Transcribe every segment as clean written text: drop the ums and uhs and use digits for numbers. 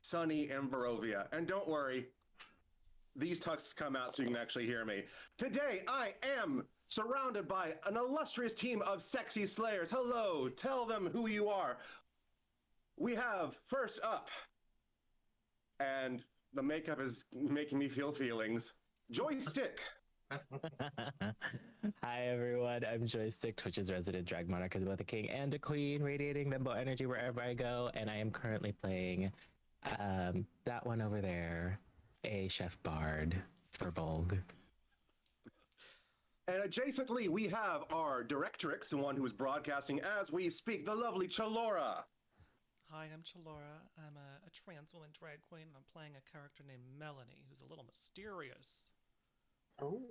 sunny in Barovia. And don't worry, these tusks come out so you can actually hear me. Today, I am surrounded by an illustrious team of sexy slayers. Hello, tell them who you are. We have, first up, and the makeup is making me feel feelings, Joystick. Hi everyone, I'm Joystick, Twitch's resident drag monarch, is both a king and a queen, radiating limbo energy wherever I go, and I am currently playing that one over there, a chef bard for Bolg. And adjacently, we have our directrix, the one who is broadcasting as we speak, the lovely Chalora. Hi, I'm Chalora. I'm a trans woman drag queen, and I'm playing a character named Melanie, who's a little mysterious. Oh.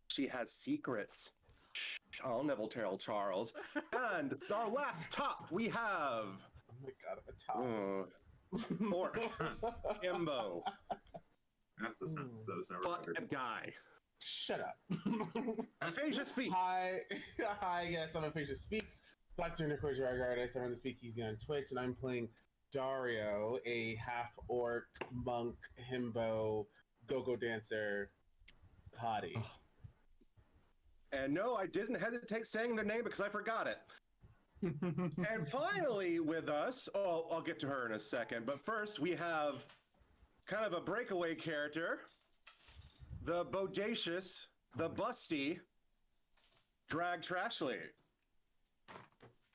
She has secrets. I'll never tell Charles. And our last top, we have... Oh my god, I'm a top. Orc. Imbo. That's a sentence that was never Fuck uttered. guy. Shut up. Aphasia Speaks. Hi, yes, I'm Aphasia Speaks. Black Gender Queer Drag Artist. I run the Speakeasy on Twitch, and I'm playing Dario, a half-orc, monk, himbo, go-go dancer, hottie. Oh. And no, I didn't hesitate saying their name because I forgot it. And finally with us, I'll get to her in a second, but first we have kind of a breakaway character, the bodacious, the busty, Drag Trashly.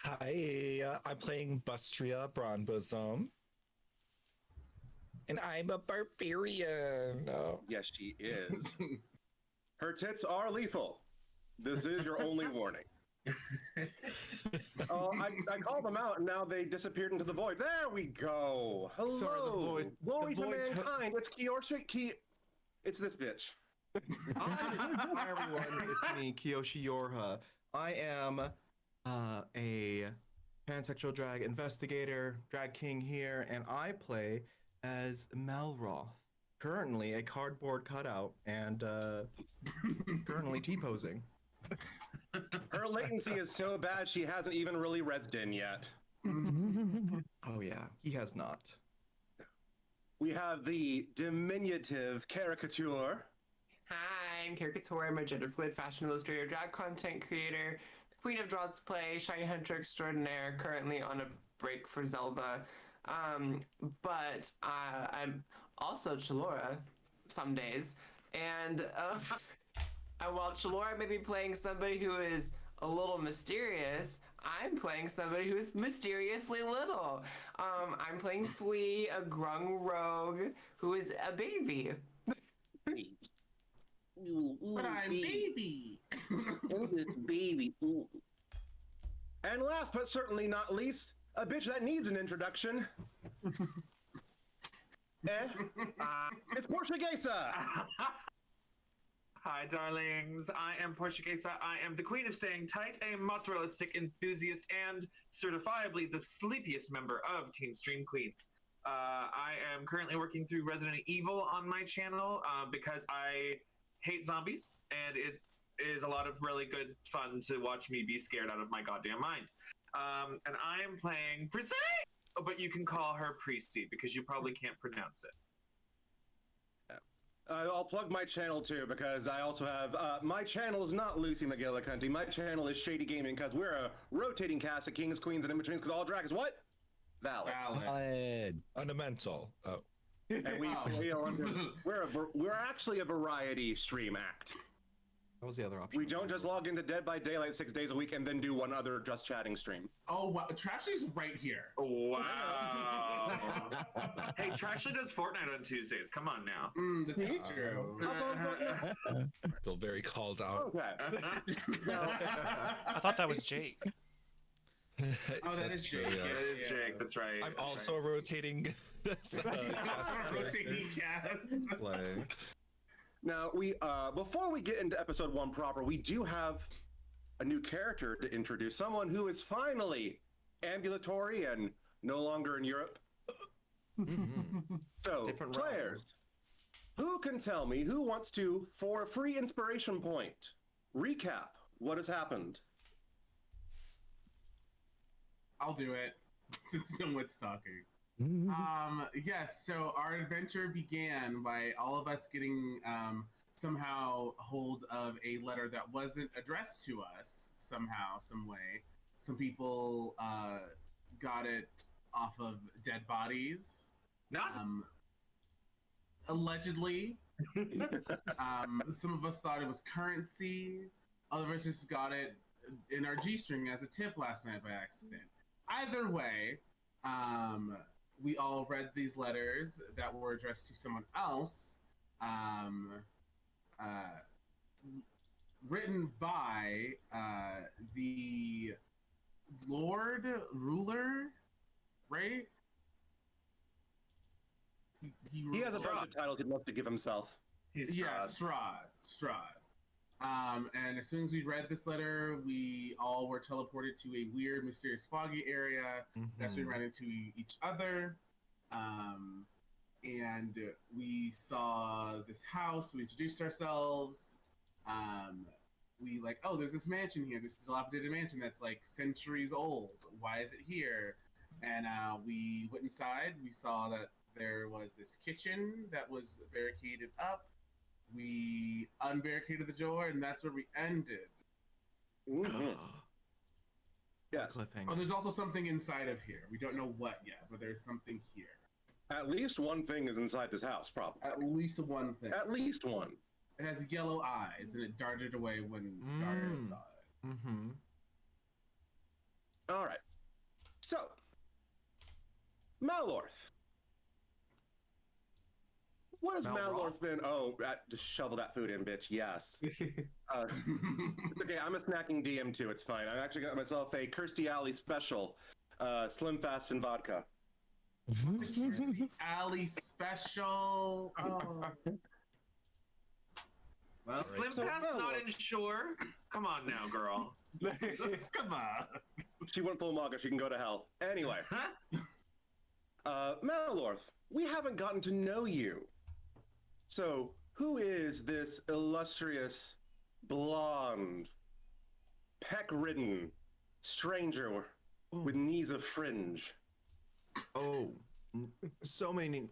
Hi, I'm playing Bustria Bronbosom. And I'm a barbarian. Oh. Yes, she is. Her tits are lethal. This is your only warning. I called them out, and now they disappeared into the void. There we go. Hello. Sorry, the void. Glory the to void mankind. It's Kiyoshi. It's this bitch. Hi everyone, it's me, Kiyoshi Yorha. I am a pansexual drag investigator, drag king here, and I play as Melroth. Currently a cardboard cutout and currently T-posing. Her latency is so bad she hasn't even really rezzed in yet. Oh yeah, he has not. We have the diminutive caricature. Hi, I'm Caricature. I'm a gender fluid fashion illustrator, drag content creator, queen of draws play, shiny hunter extraordinaire, currently on a break for Zelda. But I'm also Chalora some days. And while Chalora may be playing somebody who is a little mysterious, I'm playing somebody who's mysteriously little. I'm playing Flea, a grung rogue who is a baby. Baby. Ooh, But I'm baby. Oh, this baby. Ooh. And last but certainly not least, a bitch that needs an introduction. It's Portia Gaysa. Hi, darlings. I am Portia Gaysa. I am the queen of staying tight, a mozzarella stick enthusiast, and certifiably the sleepiest member of Team Stream Queens. I am currently working through Resident Evil on my channel because I hate zombies, and it is a lot of really good fun to watch me be scared out of my goddamn mind. And I am playing Prissy, but you can call her Prissy because you probably can't pronounce it. I'll plug my channel too because I also have my channel is not Lucy McGillicuddy. My channel is Shady Gaming because we're a rotating cast of kings, queens, and in-betweens because all drag is what? Valid. Valid. Ornamental. Oh. And we're actually a variety stream act. That was the other option. We don't just log into Dead by Daylight 6 days a week and then do one other Just Chatting stream. Oh, wow. Trashy's right here. Wow. Hey, Trashly does Fortnite on Tuesdays. Come on now. This is true. Feel very called out. Okay. I thought that was Jake. Oh, that is Jake. Yeah, it is Jake. That's right. I'm also a rotating Rotating cast. Play. Now, before we get into episode 1 proper, we do have a new character to introduce. Someone who is finally ambulatory and no longer in Europe. So, Different players, who can tell me, who wants to, for a free inspiration point, recap what has happened? I'll do it, since no one's talking. Yes, so our adventure began by all of us getting somehow hold of a letter that wasn't addressed to us somehow, some way. Some people got it off of dead bodies. Not Allegedly. Some of us thought it was currency. Other of us just got it in our G-string as a tip last night by accident. Either way, we all read these letters that were addressed to someone else, written by the Lord Ruler, right? He has a bunch of titles he'd love to give himself. he's Yeah, Strahd. Strahd. And as soon as we read this letter, we all were teleported to a weird, mysterious, foggy area. That's when we ran into each other. And we saw this house. We introduced ourselves. We like, oh, there's this mansion here. This is a dilapidated mansion that's like centuries old. Why is it here? And we went inside. We saw that there was this kitchen that was barricaded up. We unbarricaded the door, and that's where we ended. Yes. Cliffhanger. Oh, there's also something inside of here. We don't know what yet, but there's something here. At least one thing is inside this house, probably. At least one thing. At least one. It has yellow eyes, and it darted away when Dario saw it. All right. So, Malorth. What has Malorth been? Oh, just shovel that food in, bitch. Yes. It's okay. I'm a snacking DM too. It's fine. I actually got myself a Kirstie Alley special, Slim Fast and vodka. Kirstie Alley special. Oh. Well, Slim So, Fast well, not insured. Come on now, girl. come on. She went full maga. She can go to hell. Anyway, Huh? Malorth, we haven't gotten to know you. So, who is this illustrious, blonde, peck-ridden stranger with knees of fringe? Oh, so many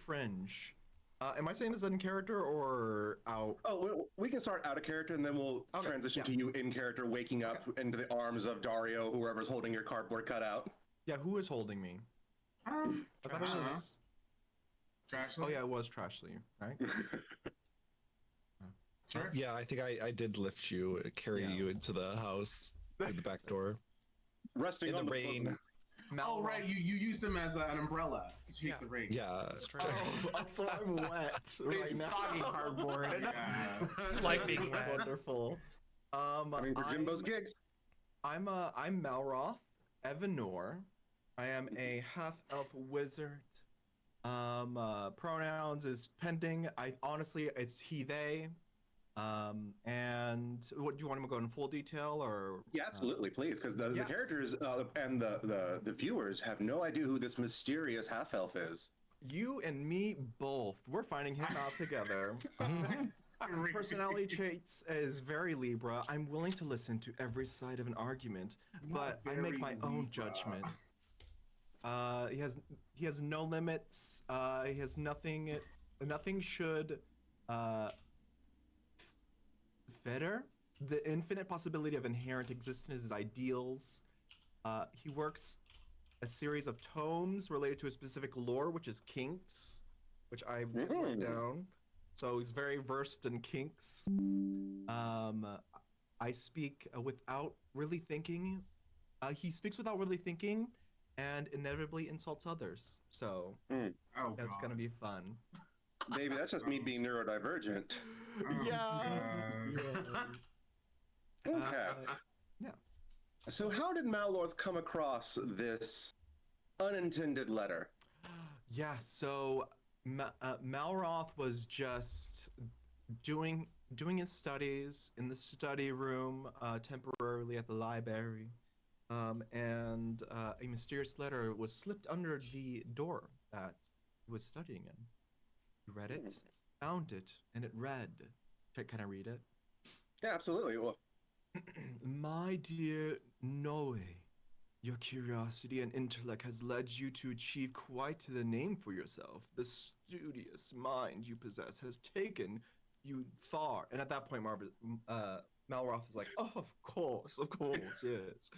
fringe. Am I saying this in character or out? Oh, we can start out of character and then we'll transition to you in character, waking up into the arms of Dario, whoever's holding your cardboard cutout. Yeah, who is holding me? I thought it was. Trashly? Oh yeah, it was Trashly, right? Sure. Yeah, I think I did lift you, carry you into the house through the back door. Resting In on the the rain. bosom. Oh, right. You used them as an umbrella. You hate the rain. Yeah. That's true. Oh, so I'm wet right It's now. soggy cardboard. Yeah. Like being wet. Wonderful. I mean, for Jimbo's gigs. I'm Malroth Evanor. I am a half-elf wizard. Pronouns is pending. Honestly, it's he, they. And what do you want to go in full detail or? Yeah, absolutely, please, because the Yes. characters and the viewers have no idea who this mysterious half elf is. You and me both. We're finding him out together. Personality traits is very Libra. I'm willing to listen to every side of an argument, but I make my own judgment. He has no limits. He has nothing. Nothing should fetter the infinite possibility of inherent existence, his ideals. He works a series of tomes related to a specific lore, which is kinks, which I wrote down. So he's very versed in kinks. I speak without really thinking. He speaks without really thinking, and inevitably insults others. So that's gonna be fun. Maybe that's just me being neurodivergent. Yeah. Okay. Yeah. So how did Malorth come across this unintended letter? Yeah, so Malroth was just doing his studies in the study room temporarily at the library, and a mysterious letter was slipped under the door that he was studying in. He read it, found it, and it read. Can I read it? Yeah, absolutely. Well, My dear Noe, Your curiosity and intellect has led you to achieve quite the name for yourself. The studious mind you possess has taken you far. And at that point, Malroth is like, oh, of course, yes.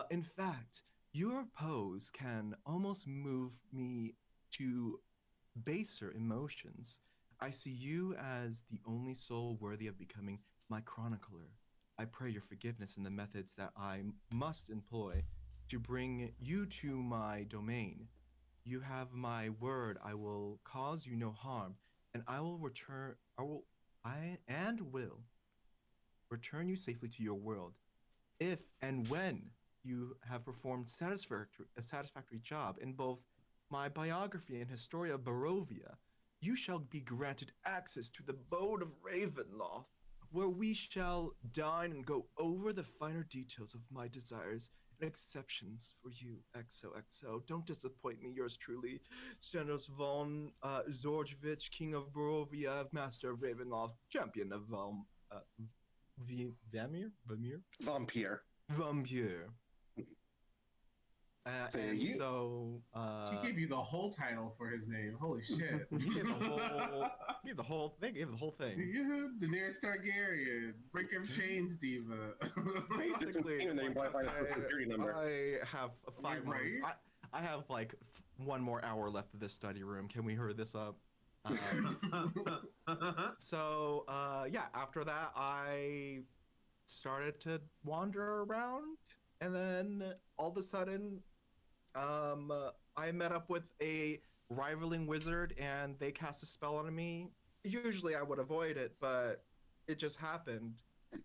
In fact, your pose can almost move me to baser emotions. I see you as the only soul worthy of becoming my chronicler. I pray your forgiveness in the methods that I must employ to bring you to my domain. You have my word, I will cause you no harm, and I will will return you safely to your world. If and when you have performed a satisfactory job in both my biography and Historia of Barovia, you shall be granted access to the abode of Ravenloft, where we shall dine and go over the finer details of my desires and exceptions for you, XOXO. Don't disappoint me, yours truly, Stanos von Zorjevich, King of Barovia, Master of Ravenloft, Champion of Vampire. He gave you the whole title for his name. Holy shit! He gave the whole thing. Yeah, Daenerys Targaryen, break every chains diva. Basically, And then you probably find a security number. I have five. Right? I have like one more hour left of this study room. Can we hurry this up? So yeah, after that I started to wander around, and then all of a sudden I met up with a rivaling wizard, and they cast a spell on me. Usually I would avoid it, but it just happened,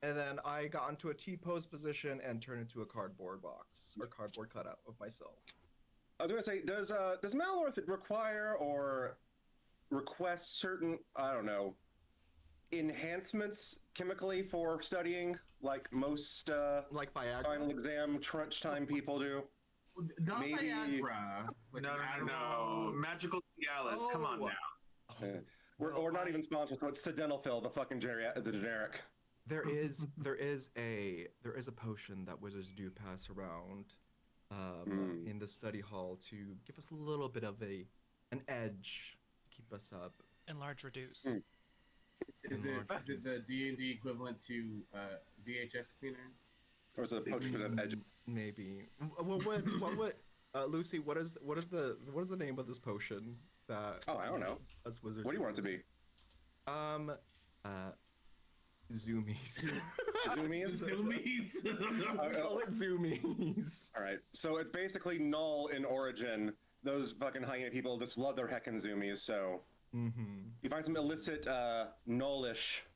and then I got into a T-pose position and turned into a cardboard box or cardboard cutout of myself. I was gonna say, does Malorth require or request certain, I don't know, enhancements chemically for studying, like most Like Viagra. final exam crunch time people do? Not Maybe- Viagra. Like No. Magical Cialis. Come on Oh. now. Or not even sponsored, so it's Sildenafil, the fucking the generic. There is a potion that wizards do pass around in the study hall to give us a little bit of an edge, keep us up. Enlarge, reduce. Is it the D&D equivalent to VHS cleaner? Or is it a potion of edge? Maybe. What Lucy? What is the name of this potion that? Oh, I don't know. Us wizards. What do you want it to be? Zoomies. Zoomies? Zoomies. We call it zoomies. All right. So it's basically null in origin. Those fucking hyena people just love their heckin' zoomies. So you find some illicit nullish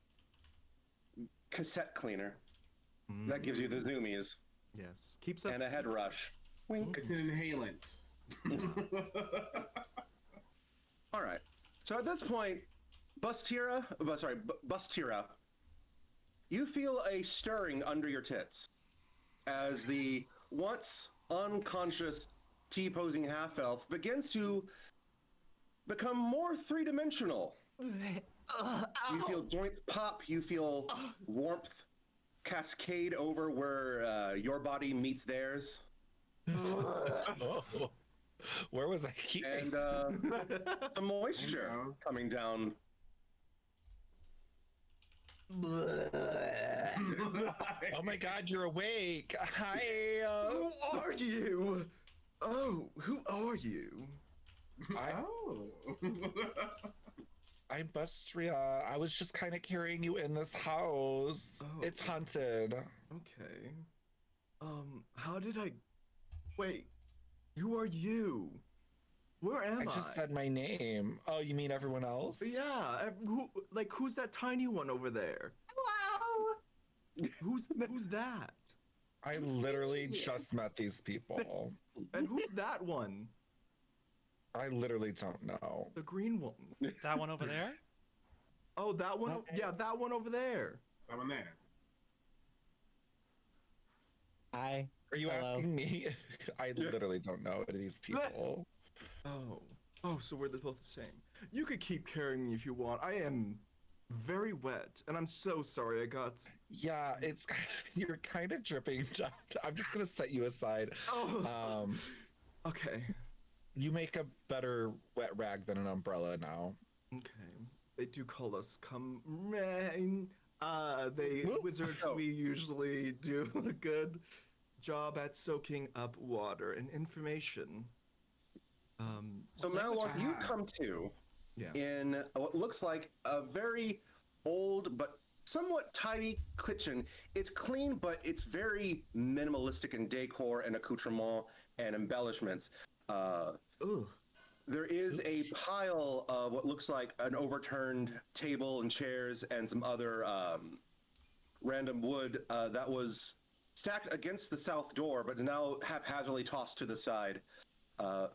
cassette cleaner that gives you the zoomies Yes. Keeps us. and a head rush. Wink. It's an inhalant. All right. So at this point, Bustira, you feel a stirring under your tits as the once unconscious T-posing half-elf begins to become more three-dimensional. You feel joints pop, you feel warmth cascade over where your body meets theirs. Where was I keeping? And the moisture coming down. Oh my God, you're awake. Hi. Who are you? Oh, who are you? I'm Bustria. I was just kind of carrying you in this house. Oh. It's haunted. Okay. How did I? Wait. Who are you? Where am I? I just said my name. Oh, you mean everyone else? Yeah. Who's that tiny one over there? Wow. Who's that? I literally just met these people. And who's that one? I literally don't know. The green one. That one over there? Oh, that one. Okay. Yeah, that one over there. That one there. Hi. Are you Hello. asking me? I literally don't know these people. Oh, so we're both the same. You could keep carrying me if you want. I am very wet, and I'm so sorry. I got. Yeah, it's you're kind of dripping. I'm just gonna set you aside. Oh. Okay. You make a better wet rag than an umbrella now. Okay. They do call us come rain. They Whoop. wizards. Oh. We usually do a good job at soaking up water and information. So What language Malwarth, is you that? come to Yeah. in what looks like a very old but somewhat tidy kitchen. It's clean, but it's very minimalistic in decor and accoutrement and embellishments. Ugh. There is a pile of what looks like an overturned table and chairs and some other random wood that was stacked against the south door, but now haphazardly tossed to the side. To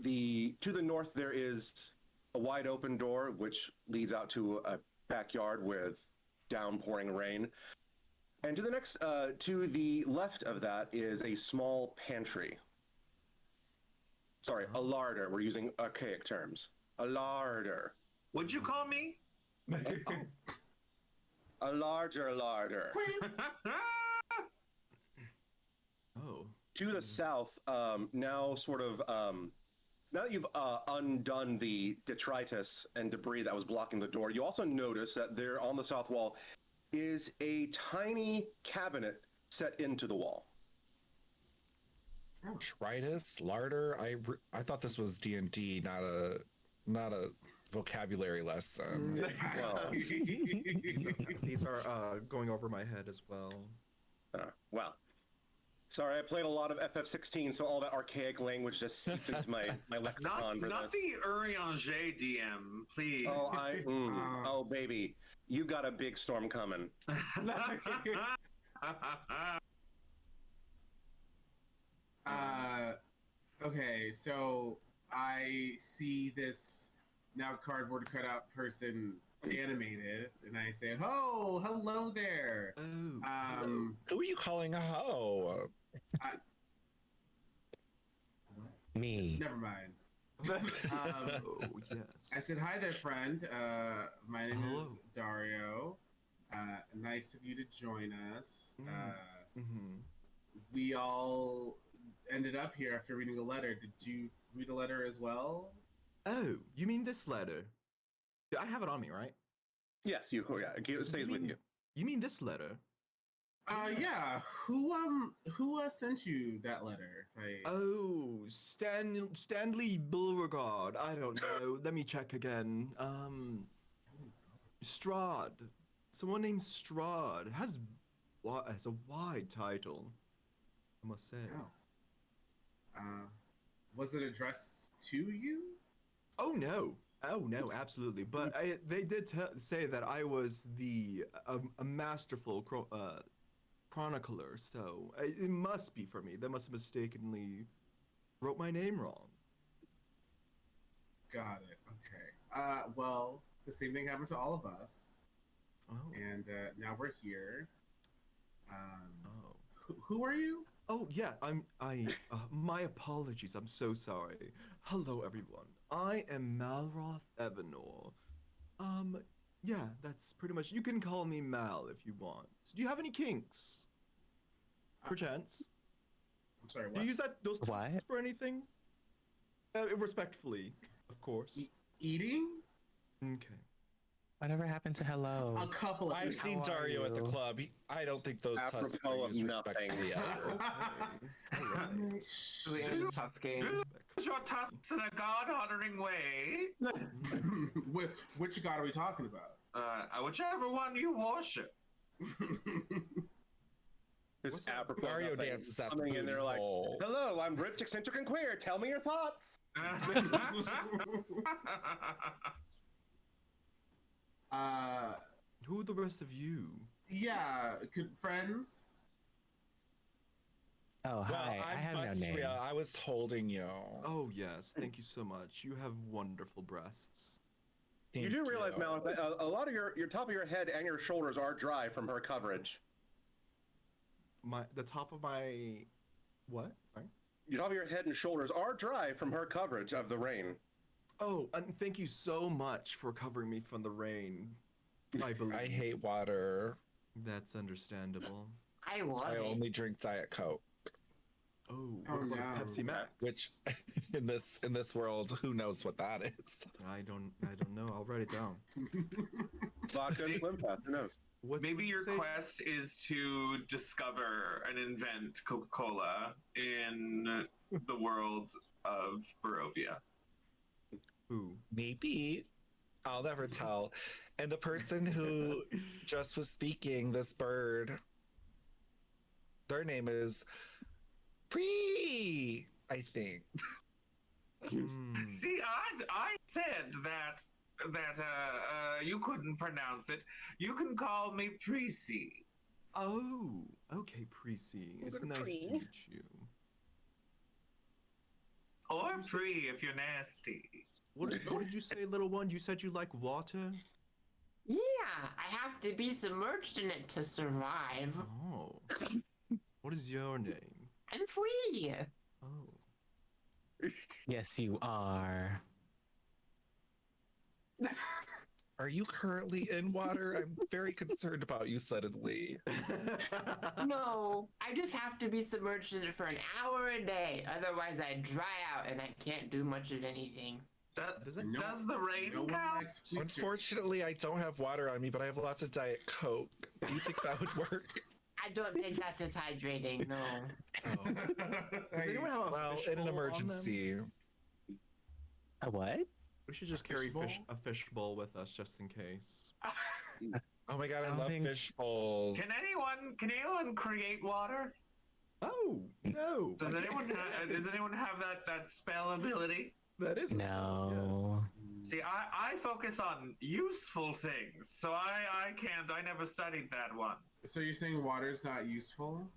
the north, there is a wide open door which leads out to a backyard with downpouring rain. And to the left of that is a small pantry. Sorry, a larder. We're using archaic terms. A larder. Would you call me? A larger larder. Oh. To the south, now that you've undone the detritus and debris that was blocking the door, you also notice that there on the south wall is a tiny cabinet set into the wall. Tritus, larder. I thought this was D&D, not a vocabulary lesson. Well, These are going over my head as well. well. Sorry, I played a lot of FF16, so all that archaic language just seeped into my lexicon. Not the Urianger DM, please. Oh, baby, you got a big storm coming. Okay, so I see this now cardboard cutout person animated, and I say, "Oh, hello there." Oh. Who are you calling a hoe? Me. Never mind. Oh, yes. I said, "Hi there, friend. My name Hello. is Dario. Nice of you to join us. Mm-hmm. We all ended up here after reading a letter. Did you read a letter as well?" Oh, you mean this letter? I have it on me, right? Yes, it stays with you. You mean this letter? Yeah. Who sent you that letter? If I... Oh, Stanley Beauregard. I don't know. Let me check again. Strahd. Someone named Strahd has a wide title, I must say. Oh. Was it addressed to you? Oh no, absolutely. But they did say that I was a masterful chronicler, so it must be for me. They must have mistakenly wrote my name wrong. Got it. Okay. Well, the same thing happened to all of us, Oh. and now we're here. Oh. Who are you? Oh yeah, my apologies. I'm so sorry. Hello everyone. I am Malroth Evanor. Yeah, that's pretty much. You can call me Mal if you want. Do you have any kinks? Perchance. I'm sorry. Do What? you use those What? kinks for anything? Respectfully, of course. Eating? Okay. Whatever happened to hello? A couple of. I've seen How are Dario at the you? club. I don't think those tusks Apropos are of used nothing. respectfully ever. Alright. Julian Tuscane. Your tusks in a god-honoring way. Which god are we talking about? Whichever one you worship. Just apropos of Dario nothing, dances at the coming in booty there like, hole. "Hello, I'm rich, eccentric, and queer. Tell me your thoughts." Who are the rest of you? Yeah, could friends? Oh, Well, hi. I have no I'm name. Bustria. I was holding you. Oh yes, thank you so much. You have wonderful breasts. You do realize, Mal, that a lot of your top of your head and your shoulders are dry from her coverage. The top of my what? Sorry. Your top of your head and shoulders are dry from her coverage of the rain. Oh, and thank you so much for covering me from the rain. I believe. I hate water. That's understandable. I love I it. only drink Diet Coke, Oh, Oh, what about no. a Pepsi Max? which in this world, who knows what that is? I don't know. I'll write it down. Vodka and Slim Fast, who knows? What Maybe would you your say? quest is to discover and invent Coca-Cola in the world of Barovia. Who? Maybe. I'll never tell. And the person who just was speaking, this bird, their name is Pre, I think. Hmm. See, I said that you couldn't pronounce it. You can call me Prissy. Oh, okay, Precy. It's nice to meet you. Or Pre if you're nasty. What did you say, little one? You said you like water? Yeah, I have to be submerged in it to survive. Oh. What is your name? I'm free. Oh. Yes, you are. Are you currently in water? I'm very concerned about you suddenly. No, I just have to be submerged in it for an hour a day. Otherwise, I dry out and I can't do much of anything. Does the rain No one count? likes future. Unfortunately, I don't have water on me, but I have lots of Diet Coke. Do you think that would work? I don't think that's as hydrating, no. Oh. Does anyone have a Well, fish in an bowl on them? emergency. A what? We should just carry a fish bowl with us just in case. Oh my god, I I don't love think- fish bowls. Can anyone create water? Oh no! Does anyone have that spell ability? That is No. See, I focus on useful things, so I can't. I never studied that one. So you're saying water's not useful?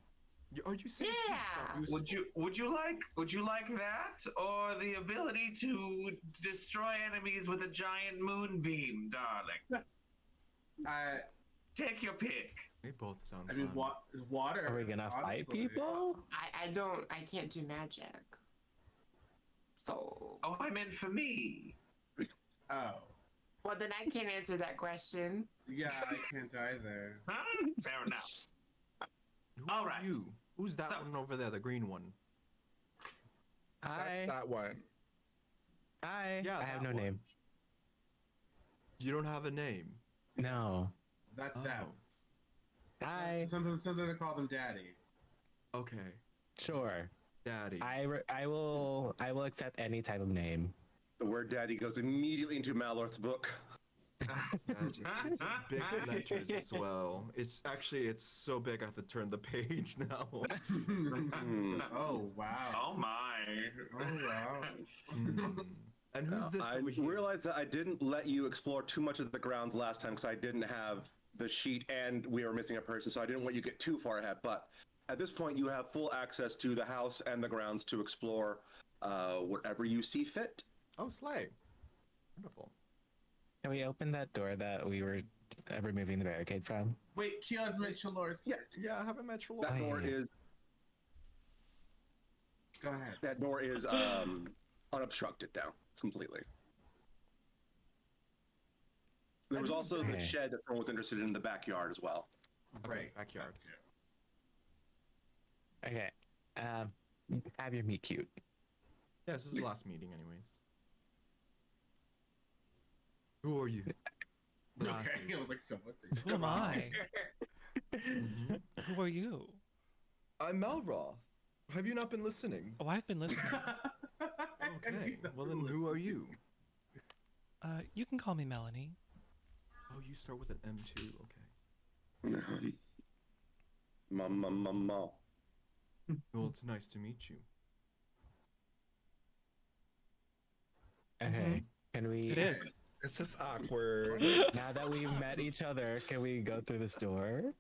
Are you saying Yeah. Would you like that, or the ability to destroy enemies with a giant moonbeam, darling? Take your pick. They both sound. I mean, fun. water. Are we gonna fight honestly. people? I can't do magic. So, Oh, I meant for me. Oh. well then I can't answer that question. Yeah, I can't either. Huh? Fair enough. Who all are right. you? Who's that So- one over there? The green one. That's that one. Hi. Yeah, I have that no one. name. You don't have a name. No. That's Oh. them. Hi. Sometimes I call them daddy. Okay, Sure. Daddy. I will accept any type of name. The word daddy goes immediately into Malorth's book. Daddy. It's big letters as well. It's so big I have to turn the page now. Oh wow. Oh my. Oh wow. Hmm. And who's this I over here? realized that I didn't let you explore too much of the grounds last time because I didn't have the sheet and we were missing a person, so I didn't want you to get too far ahead. But at this point, you have full access to the house and the grounds to explore whatever you see fit. Oh, Slay. Wonderful. Can we open that door that we were removing the barricade from? Wait, Kio's mentioned Lord's. Yeah, Yeah, I haven't met your that Oh, door yeah. is Go ahead. that door is unobstructed now completely. There was also the Okay. shed that someone was interested in the backyard as well. Right. Backyard. Okay. Have your meet cute. Yeah, this is the last meeting, anyways. Who are you? Okay. I was like, so what's it? Who am I? Mhm. Who are you? I'm Melroth. Have you not been listening? Oh, I've been listening. Okay. Well then, who are you? You can call me Melanie. Oh, you start with an M too. Okay. Mama. Well, it's nice to meet you. Okay. Can we? It is. This is awkward. Now that we've met each other, can we go through this door?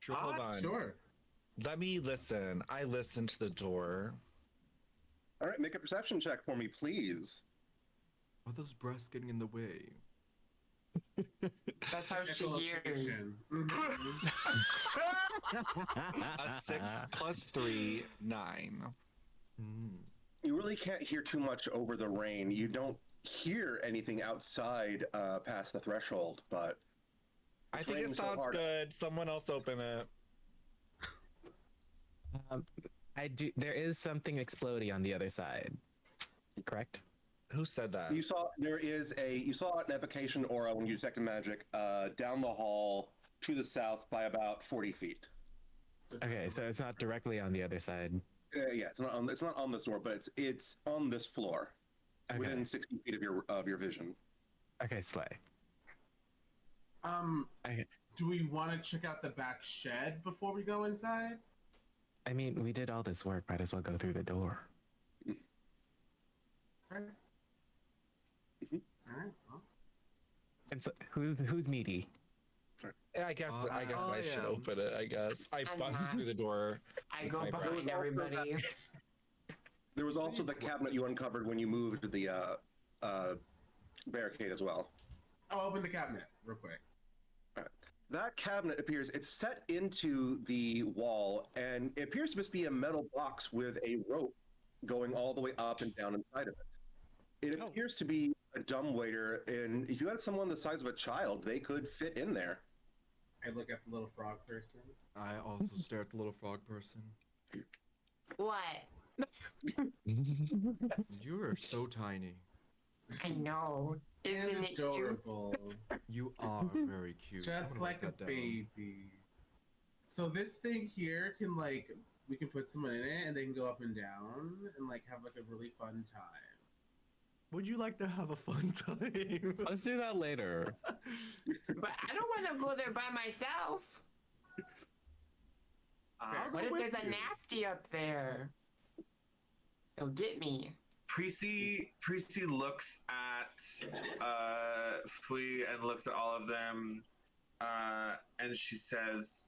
Sure. Hold on. Sure. Let me listen. I listened to the door. All right, make a perception check for me, please. Are those breasts getting in the way? That's how she hears. A 6 plus 3, 9. Hmm. You really can't hear too much over the rain. You don't hear anything outside past the threshold, but I it's think raining it so sounds hard. good. Someone else open it. I do. There is something exploding on the other side. Correct. Who said that? You saw an evocation aura when you detected magic down the hall to the south by about 40 feet. Okay, so it's not directly on the other side. Yeah, it's not on this door, but it's on this floor, Okay. within 60 feet of your vision. Okay, slay. Okay. Do we want to check out the back shed before we go inside? I mean, we did all this work. Might as well go through the door. Okay. Mhm. All right. Well, And so, who's meaty? I guess I should am. open it. I guess I I'm bust not. through the door. I with go my behind breath. everybody. There was also the cabinet you uncovered when you moved the barricade as well. I'll open the cabinet real quick. That cabinet appears, it's set into the wall, and it appears to just be a metal box with a rope going all the way up and down inside of it. It Oh. appears to be a dumbwaiter, and if you had someone the size of a child, they could fit in there. I look at the little frog person. I also stare at the little frog person. What? You are so tiny. I know. Isn't And it cute? adorable. You are very cute. I'm Just gonna like a write that down. baby. So this thing here can we can put someone in it and they can go up and down and have a really fun time. Would you like to have a fun time? Let's do that later. But I don't want to go there by myself. I'll go What if with there's a you. nasty up there? He'll get me. Prissy looks at Fui and looks at all of them, and she says,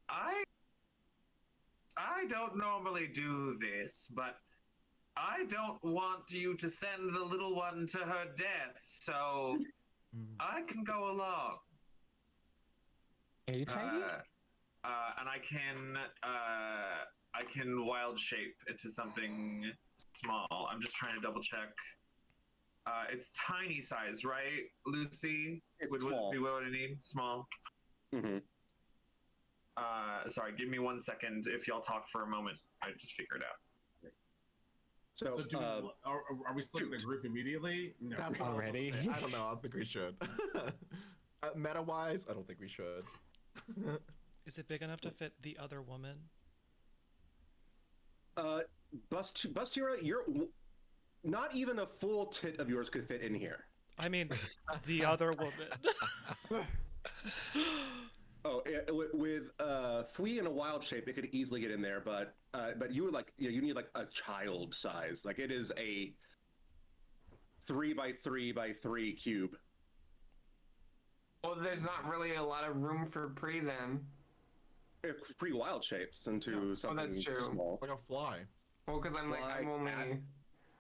I don't normally do this, but I don't want you to send the little one to her death, so I can go along. Are you tiny? And I can wild shape into something small. I'm just trying to double check. It's tiny size, right, Lucy? It's Would small. be what I need? Small. Mm-hmm. Sorry, give me 1 second. If y'all talk for a moment, I just figure it out. So, So do are we splitting the group immediately? No. That's what I was Already? gonna say. I don't know. I don't think we should. Meta-wise, I don't think we should. Is it big enough to fit the other woman? Bustira, not even a full tit of yours could fit in here. I mean, the other woman. Oh, with Fui in a wild shape, it could easily get in there, but you would you need a child size. It is a 3x3x3 cube. Well, there's not really a lot of room for Pre then. It's pretty wild shapes into something that's true. small. Like a fly. Well, because I'm only,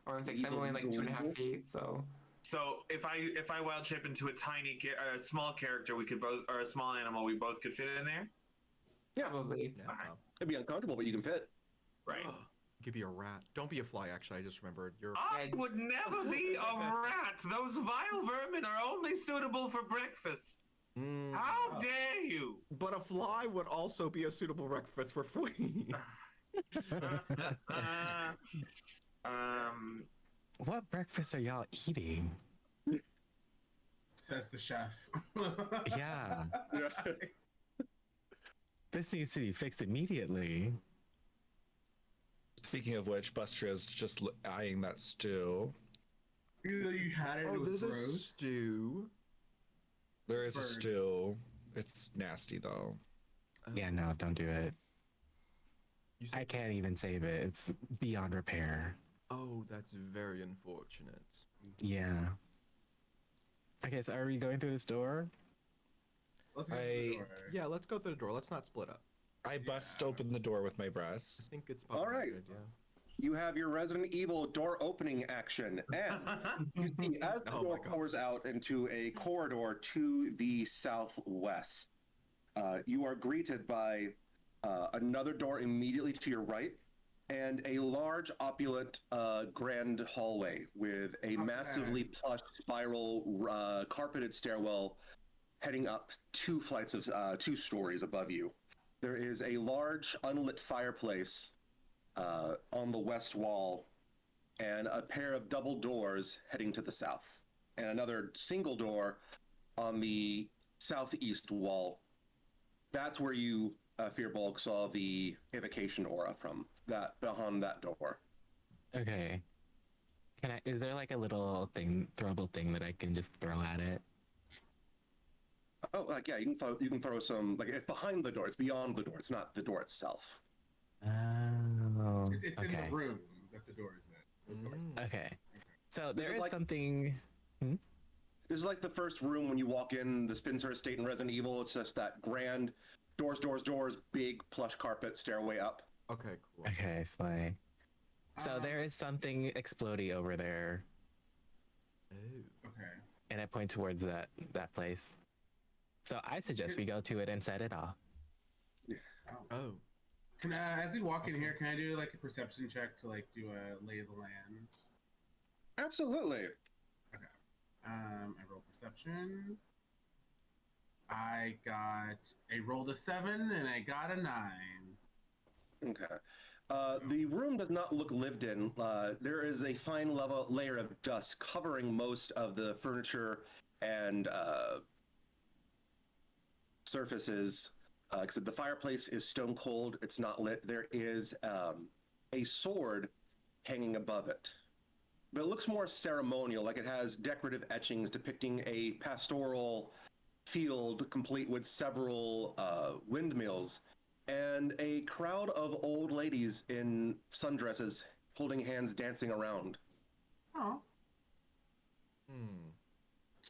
or I was I'm only 2.5 feet, so. So if I wild shape into a small character, we could both, or a small animal, we both could fit in there. Yeah, Probably. Yeah. Alright. it'd be uncomfortable, but you can fit. Right. You could be a rat. Don't be a fly, actually. I just remembered. You're. I would never be a rat. Those vile vermin are only suitable for breakfast. Mm. How dare you? But a fly would also be a suitable breakfast for Flea. What breakfast are y'all eating? Says the chef. Yeah. This needs to be fixed immediately. Speaking of which, Bustra's just eyeing that stew. Either you had it, it was there's a gross. stew. There is a Bird. stew. It's nasty though. Yeah, no, don't do it. You I said, can't even save it. It's beyond repair. oh, that's very unfortunate. Yeah. Okay, so are we going through this door? Let's go to the door. Yeah, let's go through the door. Let's not split up. I bust open the door with my I breasts. think it's probably All right. good, yeah. You have your Resident Evil door opening action, and you see as the Oh door my God. pours out into a corridor to the southwest, you are greeted by another door immediately to your right, and a large, opulent, grand hallway with a massively plush spiral carpeted stairwell heading up 2 stories above you. There is a large, unlit fireplace on the west wall, and a pair of double doors heading to the south, and another single door on the southeast wall. That's where you, Fearbulk, saw the evocation aura from, that behind that door. Okay. Is there like a little throwable thing that I can just throw at it? Oh, yeah, you can throw some, it's behind the door, it's beyond the door, it's not the door itself. Oh. It's in the room that the door is in. Okay. So This there is is something. This is like the first room when you walk in the Spencer Estate in Resident Evil. It's just that grand doors, big plush carpet stairway up. Okay, cool. Okay, slay. So there is something explodey over there, Okay. and I point towards that place. So I suggest we go to it and set it off. Oh. Can as we walk in here, can I do like a perception check to like do a lay of the land? Absolutely. I roll perception. I rolled a 7 and I got a 9. Okay. The room does not look lived in. There is a fine layer of dust covering most of the furniture and surfaces. Except the fireplace is stone cold. It's not lit. There is a sword hanging above it. But it looks more ceremonial, like it has decorative etchings depicting a pastoral field complete with several windmills and a crowd of old ladies in sundresses holding hands dancing around. Oh.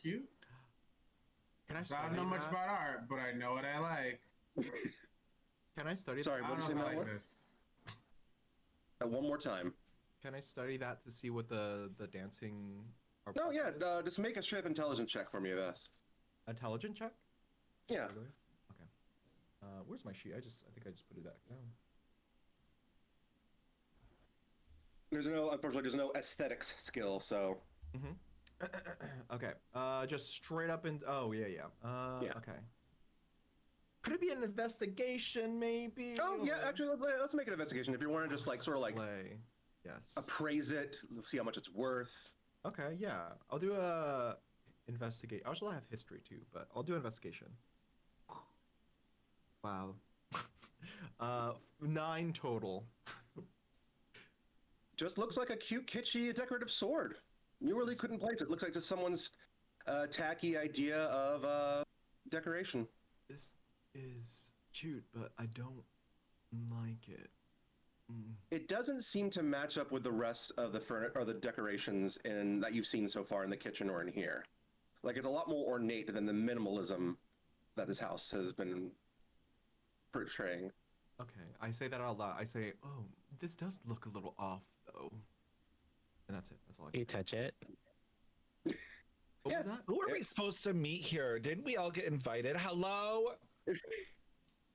Cute. Can I So I study don't know much that? about art, but I know what I like. Can I study Sorry, that? what did you say, I don't know if I Melissa? like this. One more time. Can I study that to see what the dancing are? No, yeah, just make a straight intelligence check for me, this. Intelligent check? Yeah. Regular? Okay. Where's my sheet? I think I just put it back down. Unfortunately, there's no aesthetics skill, so. Okay. Just straight up and yeah. Yeah. Okay. Could it be an investigation, maybe? Oh, yeah, actually, let's make an investigation. If you want to just, sort of, Slay. Yes. appraise it, see how much it's worth. Okay, yeah. I'll do a investigate. I also have history too, but I'll do investigation. Wow. 9 total. Just looks like a cute, kitschy, decorative sword. You really couldn't place it. Looks like just someone's tacky idea of decoration. This is cute, but I don't like it. It doesn't seem to match up with the rest of the or the decorations that you've seen so far in the kitchen or in here. Like, it's a lot more ornate than the minimalism that this house has been portraying. Okay, I say that out loud. I say, oh, this does look a little off, though. And that's it. That's all I You can say. touch it. What was that? Who are we supposed to meet here? Didn't we all get invited? Hello?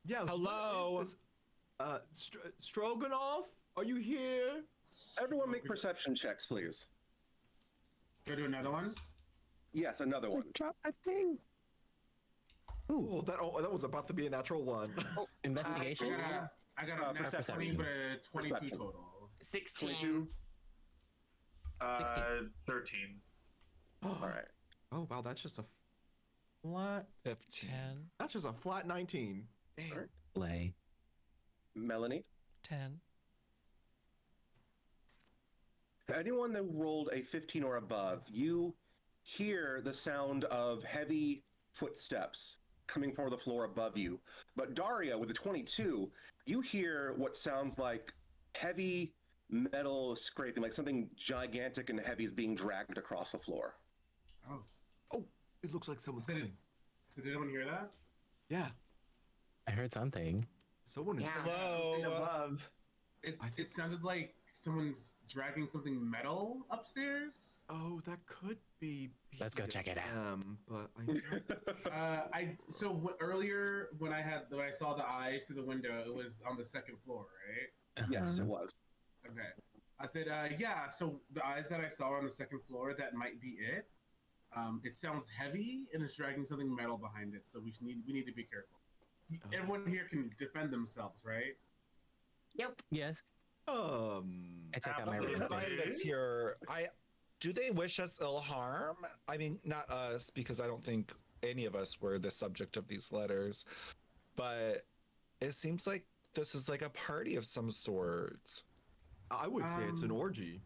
Yeah. Hello? What is this? Stroganoff? Are you here? Everyone make perception checks, please. Go do another one. Yes, another one. Drop a thing. Oh, that was about to be a natural one. Investigation. I got a nat 20, but a 22 Perception. total. 16. 22? 13. All right. Oh wow, that's just a flat. 15. 10, That's just a flat 19. Damn. Alright. Lay. Melanie? 10. Anyone that rolled a 15 or above, you hear the sound of heavy footsteps coming from the floor above you. But Daria, with a 22, you hear what sounds like heavy metal scraping, like something gigantic and heavy is being dragged across the floor. Oh. Oh, it looks like someone's So coming. did anyone hear that? Yeah, I heard something. someone is. Yeah. Hello? Above. It sounded like someone's dragging something metal upstairs. Oh, that could be. Let's go check it out. But Earlier when I saw the eyes through the window, it was on the second floor, right? Yes, Uh-huh. it was. Okay. I said, yeah, so the eyes that I saw on the second floor, that might be it. It sounds heavy and it's dragging something metal behind it, so we need to be careful. Everyone here can defend themselves, right? Yep. Yes. Um, I take out my Absolutely. ring. Invited us here. Do they wish us ill harm? I mean, not us, because I don't think any of us were the subject of these letters. But it seems like this is like a party of some sort. I would say it's an orgy,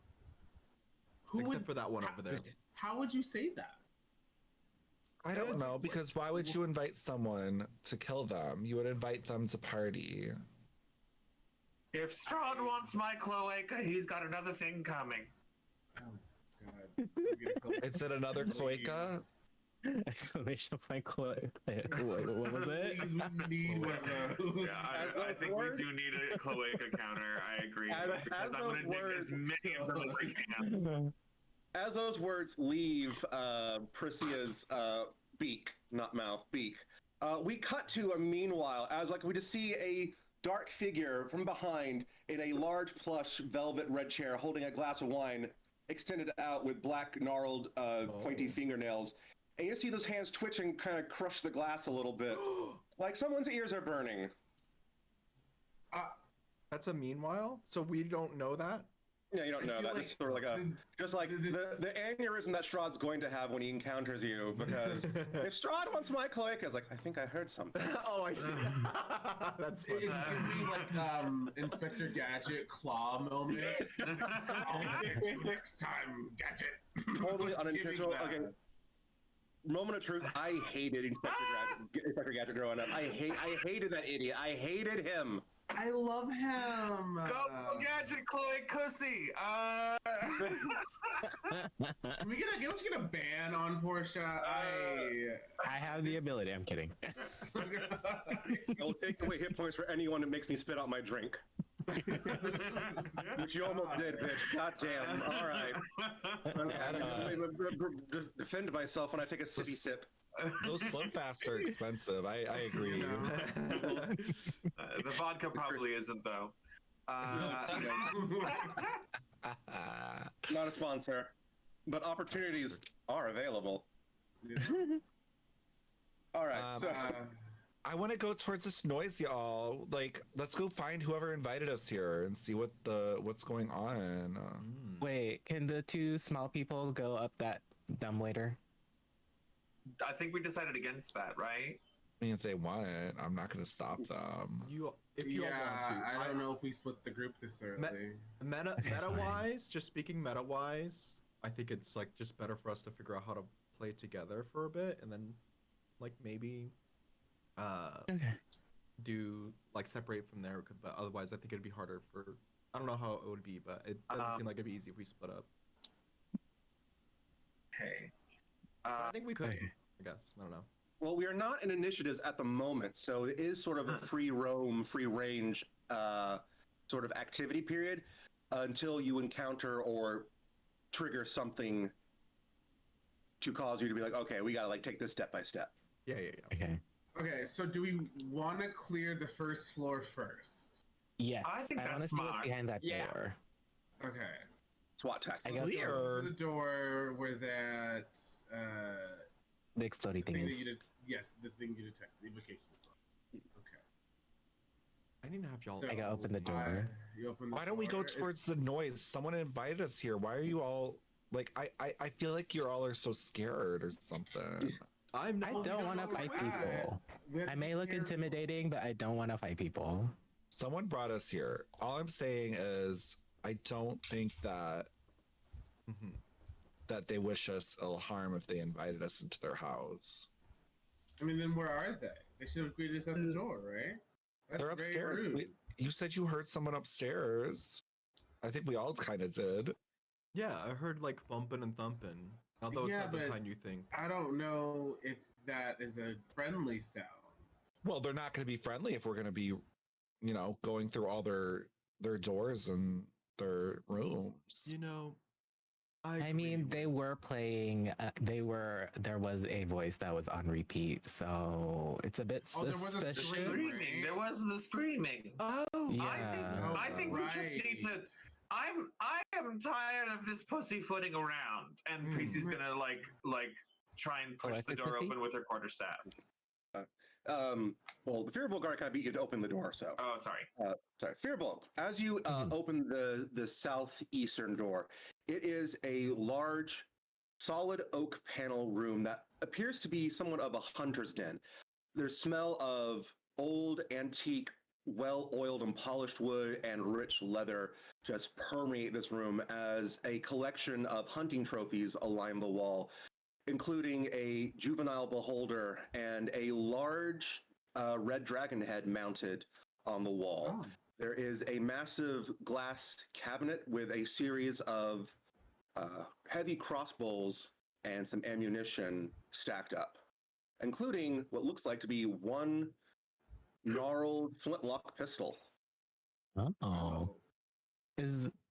Who except would, for that one over there. How would you say that? I don't know, because why would you invite someone to kill them? You would invite them to party. If Strahd wants my cloaca, he's got another thing coming. Oh God. It's in another cloaca. Exclamation point Chloe. What was it? Please, we need one of those. Yeah, I think we do need a cloaca counter. I agree. Because I'm going to nick as many of them as I can. As those words leave Priscia's beak, not mouth, beak, we cut to a meanwhile as we just see a dark figure from behind in a large plush velvet red chair holding a glass of wine extended out with black gnarled pointy fingernails. And you see those hands twitch and kind of crush the glass a little bit. Like someone's ears are burning. That's a meanwhile? So we don't know that? Yeah, you don't know that. It's sort of like the aneurysm that Strahd's going to have when he encounters you, because if Strahd wants my cloaca, it's like, I think I heard something. Oh, I see. That's funny. It's gonna be like Inspector Gadget claw moment. I'll get you next time, Gadget. Totally Let's give you unintentional. that. Okay. Moment of truth, I hated Inspector Gadget growing up. I hated that idiot. I hated him. I love him. Go Gadget Chloe Cussy. Can we get a ban on Portia? I have the ability. I'm kidding. I'll take away hit points for anyone that makes me spit out my drink. Which you almost did, bitch. God damn. All right. Defend myself when I take a sippy sip. Those slow fasts are expensive. I agree. The vodka probably isn't, though. Not a sponsor, but opportunities are available. All right. So I want to go towards this noise, y'all. Like, let's go find whoever invited us here and see what's going on. Wait, can the two small people go up that dumbwaiter? I think we decided against that, right? I mean, if they want it, I'm not going to stop them. If you all want to. I don't know if we split the group this early. Meta-wise, just speaking meta-wise, I think it's like just better for us to figure out how to play together for a bit, and then like maybe do like separate from there. But otherwise, I think it'd be harder for. I don't know how it would be, but it doesn't seem like it'd be easy if we split up. Hey. I think we could. I guess I don't know. well, we are not in initiatives at the moment, so it is sort of a free roam, free range sort of activity period until you encounter or trigger something to cause you to be like, okay, we gotta like take this step by step. Yeah. Okay. Okay, so do we want to clear the first floor first? Yes. I think want to that's see what's smart. behind that Yeah. door. Okay. SWAT tactic. I got To Clear. the door where that the exploding thing thing that is. yes, the thing you detect, the invocation spell. Okay. I need to have y'all. So I gotta open the door. You open the Why don't we go door. towards the noise? Someone invited us here. Why are you all like? I feel like you all are so scared or something. I don't want to fight people. I may look intimidating, but I don't want to fight people. Someone brought us here. All I'm saying is, I don't think that that they wish us ill harm if they invited us into their house. I mean, then where are they? They should have greeted us at the door, right? That's They're very upstairs. rude. You said you heard someone upstairs. I think we all kind of did. Yeah, I heard like bumping and thumping. Although it's Yeah, not the but- kind you think. I don't know if that is a friendly sound. Well, they're not going to be friendly if we're going to be, going through all their doors and their rooms. You know, I mean, they were playing. There was a voice that was on repeat, so it's a bit Oh, there was a suspicious. scream. Screaming. There was the screaming. Oh, Yeah. I think we just Right. need to I am tired of this pussyfooting around, and Precy's gonna like try and push I the said door pussy? open with her quarterstaff. Well, the Fearbolt guard kind of beat you to open the door, so. Oh, sorry. Sorry, Fearbolt. As you open the southeastern door, it is a large, solid oak panel room that appears to be somewhat of a hunter's den. There's smell of old, antique, well-oiled and polished wood and rich leather just permeate this room as a collection of hunting trophies align the wall, including a juvenile beholder and a large red dragon head mounted on the wall. Oh. There is a massive glass cabinet with a series of heavy crossbows and some ammunition stacked up, including what looks like to be one gnarled flintlock pistol. Oh.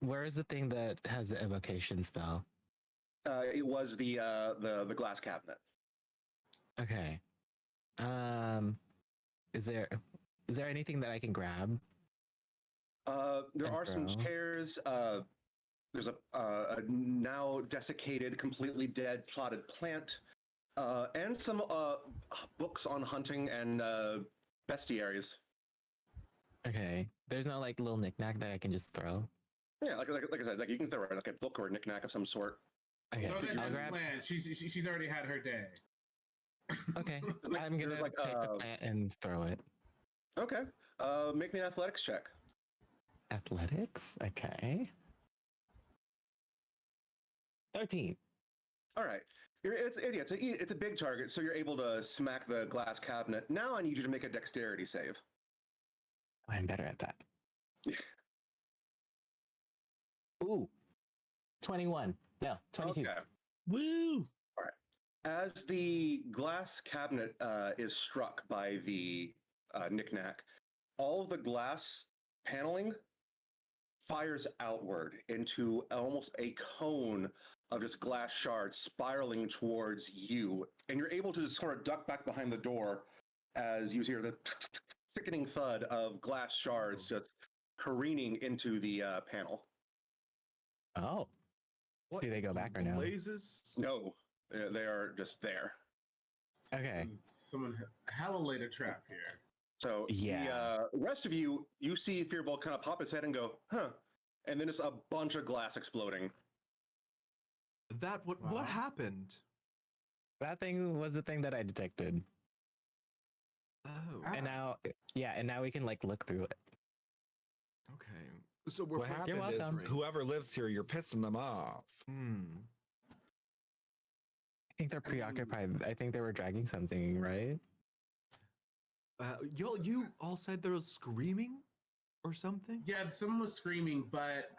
Where is the thing that has the evocation spell? It was the glass cabinet. Okay. Is there anything that I can grab? There are some throw. chairs. There's a now desiccated, completely dead plotted plant, and some books on hunting and bestiaries. Okay. There's no like little knickknack that I can just throw. Yeah, like I said, like you can throw like a book or a knickknack of some sort. Okay. No, that I'll grab. plan. She's already had her day. Okay. Like, I'm gonna there's, like, take the plant and throw it. Okay. Make me an athletics check. Athletics. Okay. 13. All right. It's a big target, so you're able to smack the glass cabinet. Now I need you to make a dexterity save. I'm better at that. Ooh. 21. No, 22. Okay. Woo! As the glass cabinet is struck by the knickknack, all of the glass paneling fires outward into almost a cone of just glass shards spiraling towards you. And you're able to just sort of duck back behind the door as you hear the thickening thud of glass shards just careening into the panel. Oh. What Do they go back or no? Blazes? No, they are just there. Okay. Someone hella laid a trap here. So Yeah. the rest of you see Fearbolt kind of pop his head and go, huh. And then it's a bunch of glass exploding. What Wow. happened? That thing was the thing that I detected. Oh, And now we can like look through it. okay. So we're What happened You're welcome. is whoever lives here, you're pissing them off. Hmm. I think they're preoccupied. I think they were dragging something, right? You all said there was screaming or something? Yeah, someone was screaming, but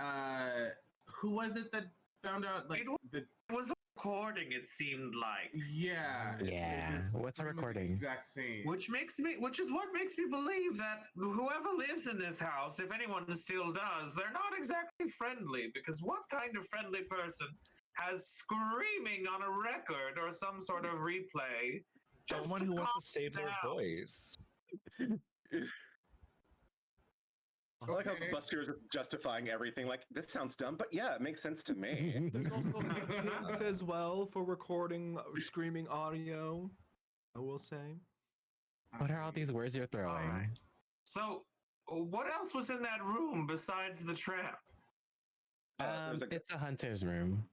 who was it that found out? Like, It was a recording, it seemed like. yeah. Yeah. It's What's a pretty much the recording? Exact same. Which is what makes me believe that whoever lives in this house, if anyone still does, they're not exactly friendly. Because what kind of friendly person has screaming on a record or some sort of replay? Just Someone to who wants calm to save their down? voice. I like how Okay. Buster's justifying everything. Like, this sounds dumb, but yeah, it makes sense to me. There's also gigs as well for recording screaming audio, I will say. What are all these words you're throwing? Alright. So, what else was in that room besides the trap? There's a- It's a hunter's room.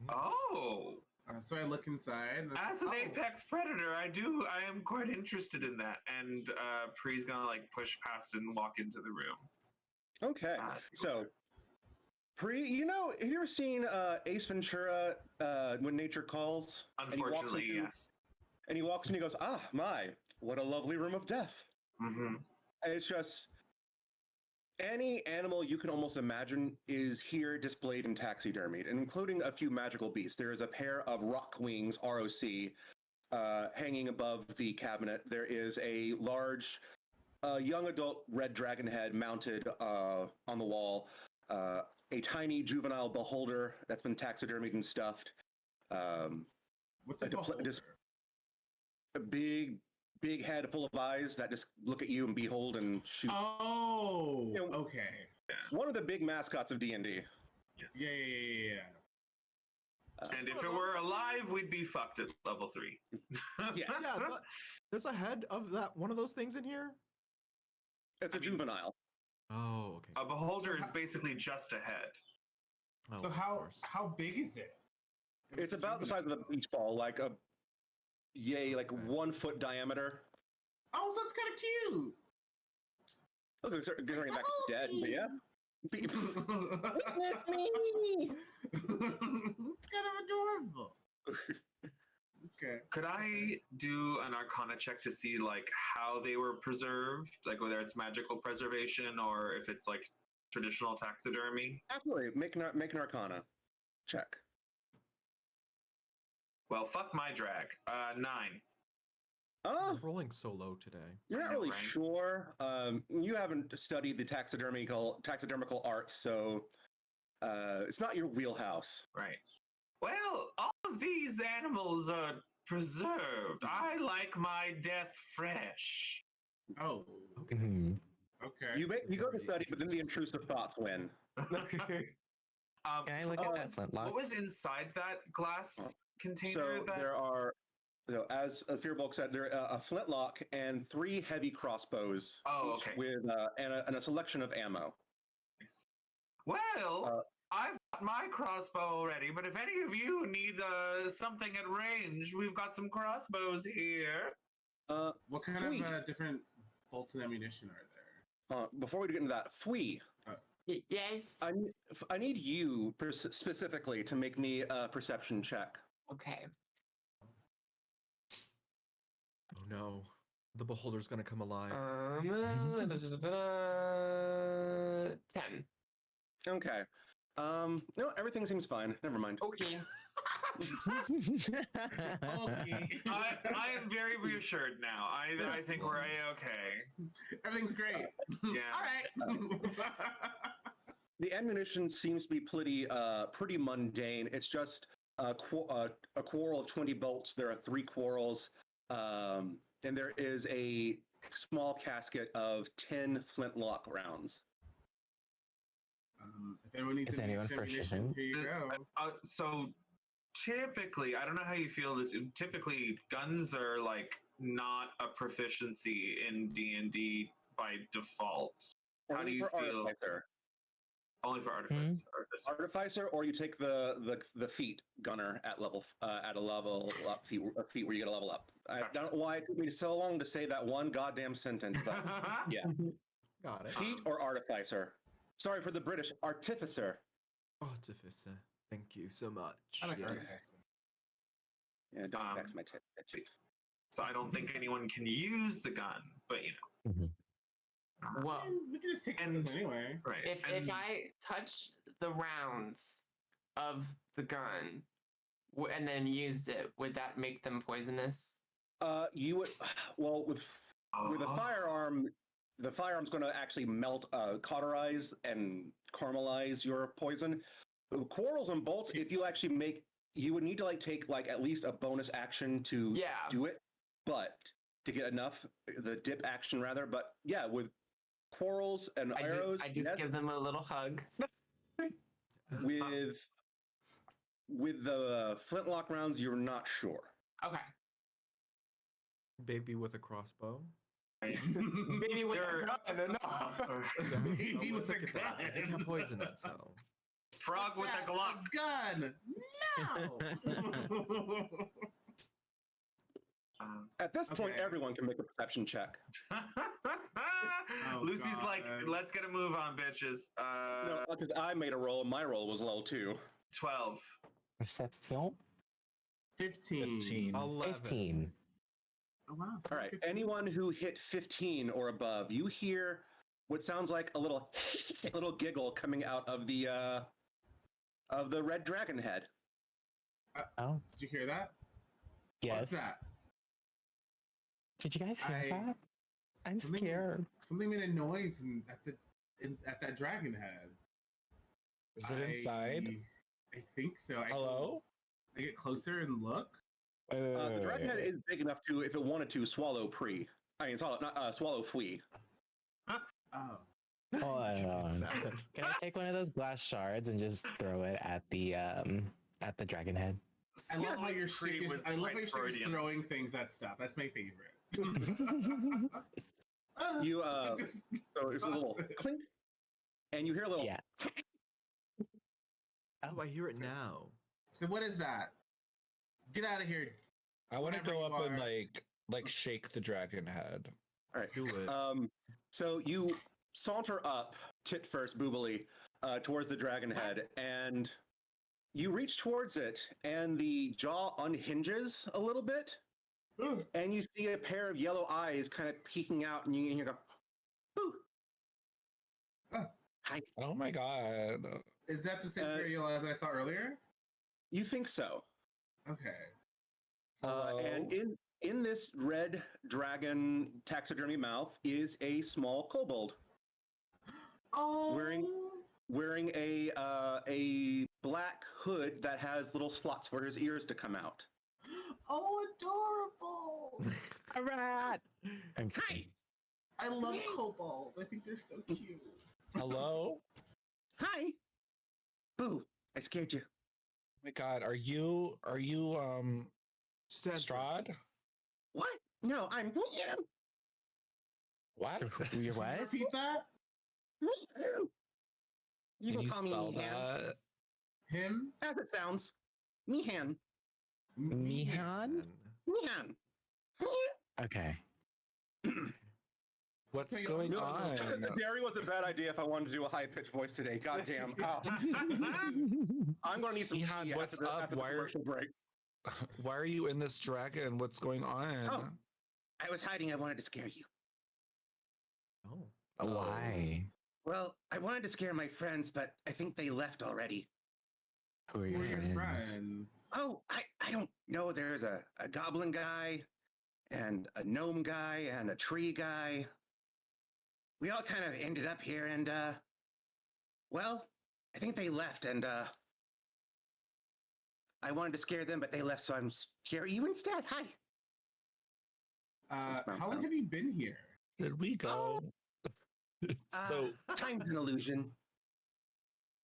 Oh, So I look inside. And as an oh, apex predator, I am quite interested in that. And Pree's gonna like push past it and walk into the room. Okay, so Pre, have you ever seen Ace Ventura, When Nature Calls? Unfortunately, yes. And he walks in and he goes, ah, my, what a lovely room of death. Mm-hmm. And it's just, any animal you can almost imagine is here displayed in taxidermied, and including a few magical beasts. There is a pair of rock wings, ROC, hanging above the cabinet. There is a large, young adult red dragon head mounted on the wall. A tiny juvenile beholder that's been taxidermied and stuffed. what's a beholder? Just a big head full of eyes that just look at you and behold and shoot. Oh, You know, okay. One of the big mascots of D&D. Yes. Yeah. And if it were alive, we'd be fucked at level 3. Yes. Yeah, but there's a head of that one of those things in here. It's a juvenile. Oh, okay. A beholder is basically just a head. Oh, So of how course. big is it? It's about the size of a beach ball, like 1 foot diameter. Oh, so it's kind of cute. Look, considering that it's dead, but yeah. It's kind of adorable. Okay. Could I do an Arcana check to see like how they were preserved, like whether it's magical preservation or if it's like traditional taxidermy? Absolutely. Make an Arcana check. Well, fuck my drag. 9. Oh, Rolling so low today. you're I not know, really right? sure. You haven't studied the taxidermical arts, so it's not your wheelhouse. Right. Well, all of these animals are preserved. I like my death fresh. Oh, Mhm. okay. You go to study, but then the intrusive thoughts win. Can I look at that flintlock? What was inside that glass container? So that there are, as Fearbulk said, there a flintlock and 3 heavy crossbows. Oh, each okay. With and a selection of ammo. Well, I've got my crossbow already, but if any of you need something at range, we've got some crossbows here. What kind Flee. of different bolts and ammunition are there? Before we get into that, Fwee, Yes. I need you specifically to make me a perception check. Okay. Oh no. The beholder's gonna come alive. 10. Okay. No, everything seems fine. Never mind. Okay. Okay. I am very reassured now. I think we're okay. Everything's great. Yeah. All right. The ammunition seems to be pretty mundane. It's just a quarrel of 20 bolts. There are 3 quarrels, and there is a small casket of 10 flintlock rounds. If anyone needs Is any anyone ammunition, proficient? here you go. So typically, I don't know how you feel this. Typically, guns are like not a proficiency in D&D by default. How do you for feel? Artificer. Only for artificer. Artificer, or you take the feet gunner at a level up feat where you get a level up. I Gotcha. don't know why it took me so long to say that one goddamn sentence. But yeah, Got it. feet or artificer. Sorry for the British. Artificer. Artificer. Thank you so much. I like Yes. artificer. Yeah, don't vex Um, my tits. So I don't think anyone can use the gun, but you know. Mhm. Well, We can just take And- this anyway. Right. if and- I touch the rounds of the gun and then used it, would that make them poisonous? You would with a firearm. The firearm's going to actually melt, cauterize, and caramelize your poison. Quarrels and bolts, if you actually you would need to take at least a bonus action to do it, but to get enough, the dip action rather. But yeah, with quarrels and arrows, I just give them a little hug. with the flintlock rounds, you're not sure. Okay. Baby with a crossbow. Maybe with There- a gun. No. Maybe with Look a at that. I gun. can't poison it, so. Frog with a Glock. Gun. No. At this point, Okay. everyone can make a perception check. Lucy's God. like, let's get a move on, bitches. No, because I made a roll, and my roll was low too. 12. Perception? 15. 15. 11. 15. Oh, wow. All right, anyone who hit 15 or above, you hear what sounds like a little little giggle coming out of the red dragon head. Oh, Did you hear that? yes. What's that? Did you guys hear I- that? I'm Something- scared. Something made a noise at that dragon head. Is it inside? I think so. Hello? I get closer and look. The dragon head is big enough to, if it wanted to, swallow swallow Fwee. Oh. Hold on. Sad. Can I take one of those glass shards and just throw it at the dragon head? I love how you're Pre sick. was I love quite how you're sick Freudian. throwing things at stuff. That's my favorite. You Just so there's a little toss it. clink, and you hear a little. Yeah. Oh, I hear it now. So what is that? Get out of here. I want to Whatever go you up and are. like shake the dragon head. All right. Do it. So you saunter up, tit first, boobily, towards the dragon head, and you reach towards it, and the jaw unhinges a little bit, and you see a pair of yellow eyes kind of peeking out, and you go, "Boo!" Hi. Oh my god. Is that the same cereal as I saw earlier? You think so? Okay. And in this red dragon taxidermy mouth is a small kobold Oh. wearing a black hood that has little slots for his ears to come out. Oh, adorable. All right. Hi. I love kobolds. I think they're so cute. Hello? Oh Hi. Boo! I scared you. my god, are you Strahd? What? No, I'm. What? You're Can you what? repeat that? You Can can you call me spell Meehan. that? Him? As it sounds. Meehan. Mihan? Meehan. Okay. What's Hang on. going No, on? Dairy was a bad idea if I wanted to do a high pitched voice today. Goddamn. Oh. I'm gonna need some Mihan, tea what's after the, up? after the Why are- commercial break. Why are you in this dragon? What's going on? Oh. I was hiding. I wanted to scare you. Oh. Why? Well, I wanted to scare my friends, but I think they left already. Who are Who your are your friends? friends? Oh, I don't know. There's a goblin guy, and a gnome guy, and a tree guy. We all kind of ended up here, and, well, I think they left, and, I wanted to scare them, but they left, so I'm scaring you instead. Hi. How long have you been here? Did we go? So Time's an illusion.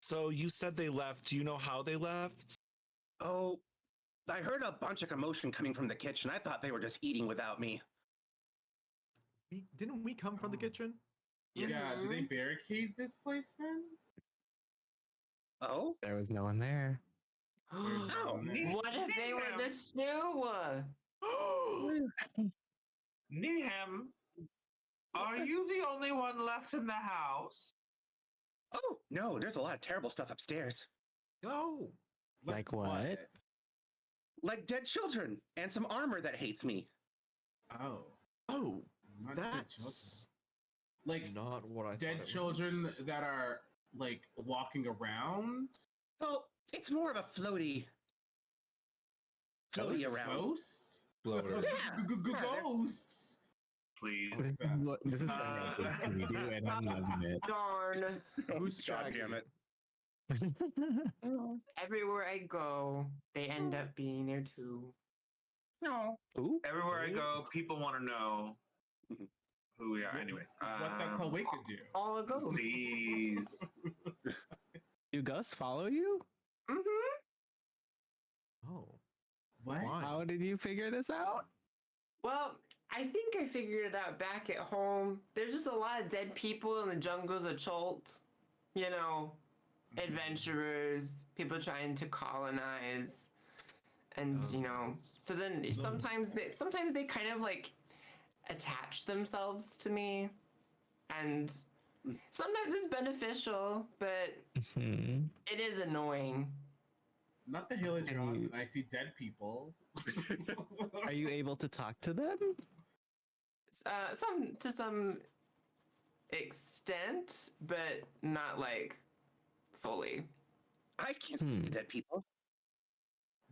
so you said they left. Do you know how they left? Oh, I heard a bunch of commotion coming from the kitchen. I thought they were just eating without me. Didn't we come from the kitchen? Yeah, did they barricade this place then? Oh? There was no one there. Oh, What if they were the stew? Nehem, are you the only one left in the house? Oh, no, there's a lot of terrible stuff upstairs. Oh. Like what? Like dead children and some armor that hates me. Oh, Oh. not dead children. That's Like not what I thought. dead it children that are like walking around. Well, it's more of a floaty around. Ghosts? Floater. Yeah. Ghosts. Please. This is this is the we do, and I'm loving it. Darn. Who's God Shaggy? damn it. Everywhere I go, they end up being there too. No. Ooh. Everywhere I go, people want to know who we are. Anyways, What that Chloe could do. All of those. please. Do ghosts follow you? Oh. What? Why? How did you figure this out? Well, I think I figured it out back at home. There's just a lot of dead people in the jungles of Cholt. You know, adventurers, people trying to colonize. And Oh. you know, so then sometimes they kind of like attach themselves to me. And sometimes it's beneficial, but Hmm. it is annoying. Not the Hill of And Jaws, you- when I see dead people. Are you able to talk to them? Some to some extent, but not like fully. I can't speak to dead people.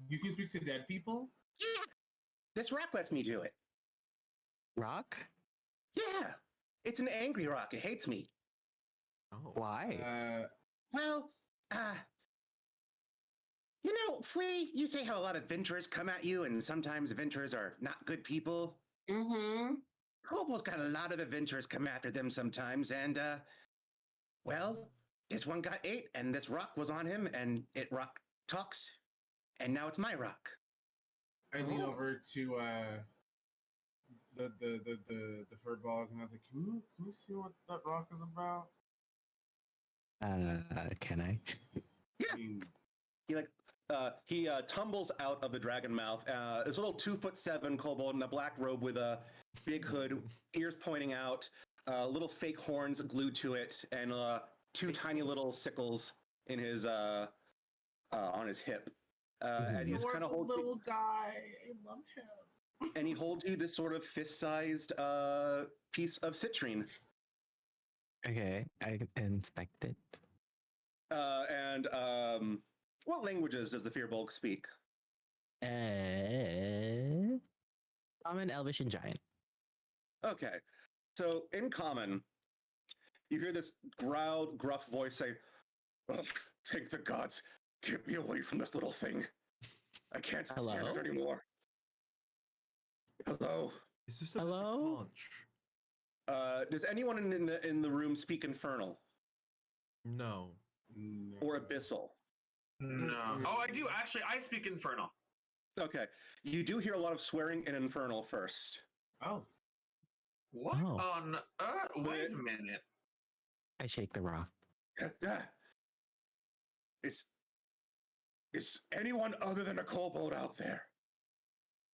You can speak to dead people? Yeah. This rock lets me do it. Rock? Yeah. It's an angry rock. It hates me. Oh. Why? Well, you know, Fui, you say how a lot of adventurers come at you, and sometimes adventurers are not good people. Mm-hmm. Kobold's got a lot of adventurers come after them sometimes, and well, this one got ate, and this rock was on him, and it rock talks, and now it's my rock. I lean over to the fur bog, and I was like, can you see what that rock is about? Can I? Yeah. I mean, He tumbles out of the dragon mouth. This little 2'7" kobold in a black robe with a big hood, ears pointing out, little fake horns glued to it, and two tiny little sickles in his on his hip. And he's kind of holds little guy. I love him. and he holds you this sort of fist-sized piece of citrine. Okay, I inspect it. And what languages does the Fearbolg speak? Common, Elvish, and Giant. Okay, so in common, you hear this growled, gruff voice say, "Ugh, thank the gods, get me away from this little thing. I can't stand Hello? it anymore." Hello? Is this a Hello? conch? Does anyone in the room speak Infernal No. No. or Abyssal? No. Oh, I do. Actually, I speak Infernal. Okay, you do hear a lot of swearing in Infernal first. Oh. What Oh. on wait a minute. I shake the rock. Is anyone other than a kobold out there?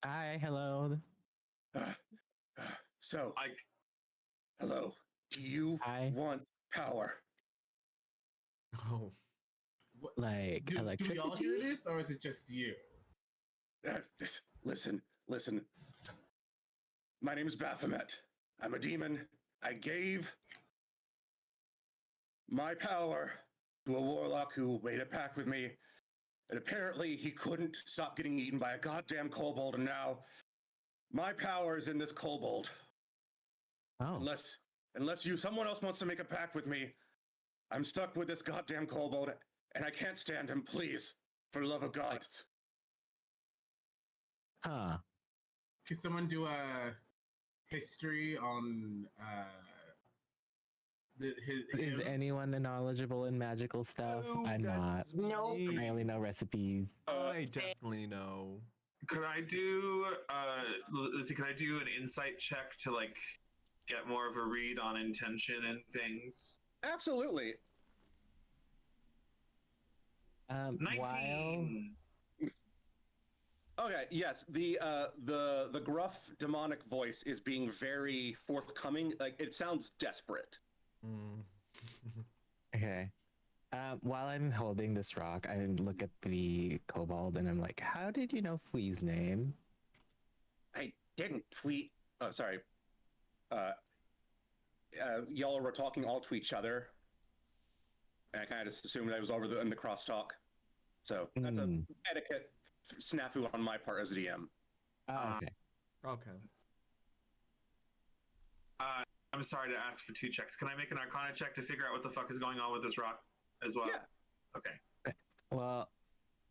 Hi, hello. So, Like, hello. Do you Hi. want power? Oh. Like Do we all electricity? hear this, or is it just you? Listen. My name is Baphomet. I'm a demon. I gave my power to a warlock who made a pact with me. And apparently he couldn't stop getting eaten by a goddamn kobold, and now my power is in this kobold. Oh, Unless someone else wants to make a pact with me, I'm stuck with this goddamn kobold, and I can't stand him. Please, for the love of God. huh. Can someone do a history on Is him? anyone knowledgeable in magical stuff? Oh, I'm not. that's me. I only know recipes. I definitely know. could I do Lizzie, can I do an insight check to like get more of a read on intention and things? Absolutely. While 19. Okay, yes, the gruff demonic voice is being very forthcoming. Like, it sounds desperate. Mm. okay, while I'm holding this rock, I look at the kobold and I'm like, "How did you know Fwee's name?" I didn't tweet. Oh, sorry. Y'all were talking all to each other, and I kind of just assumed I was over in the crosstalk. So that's a etiquette snafu on my part as a DM. Oh, okay. Okay. I'm sorry to ask for 2 checks. Can I make an Arcana check to figure out what the fuck is going on with this rock as well? Yeah. Okay. Well,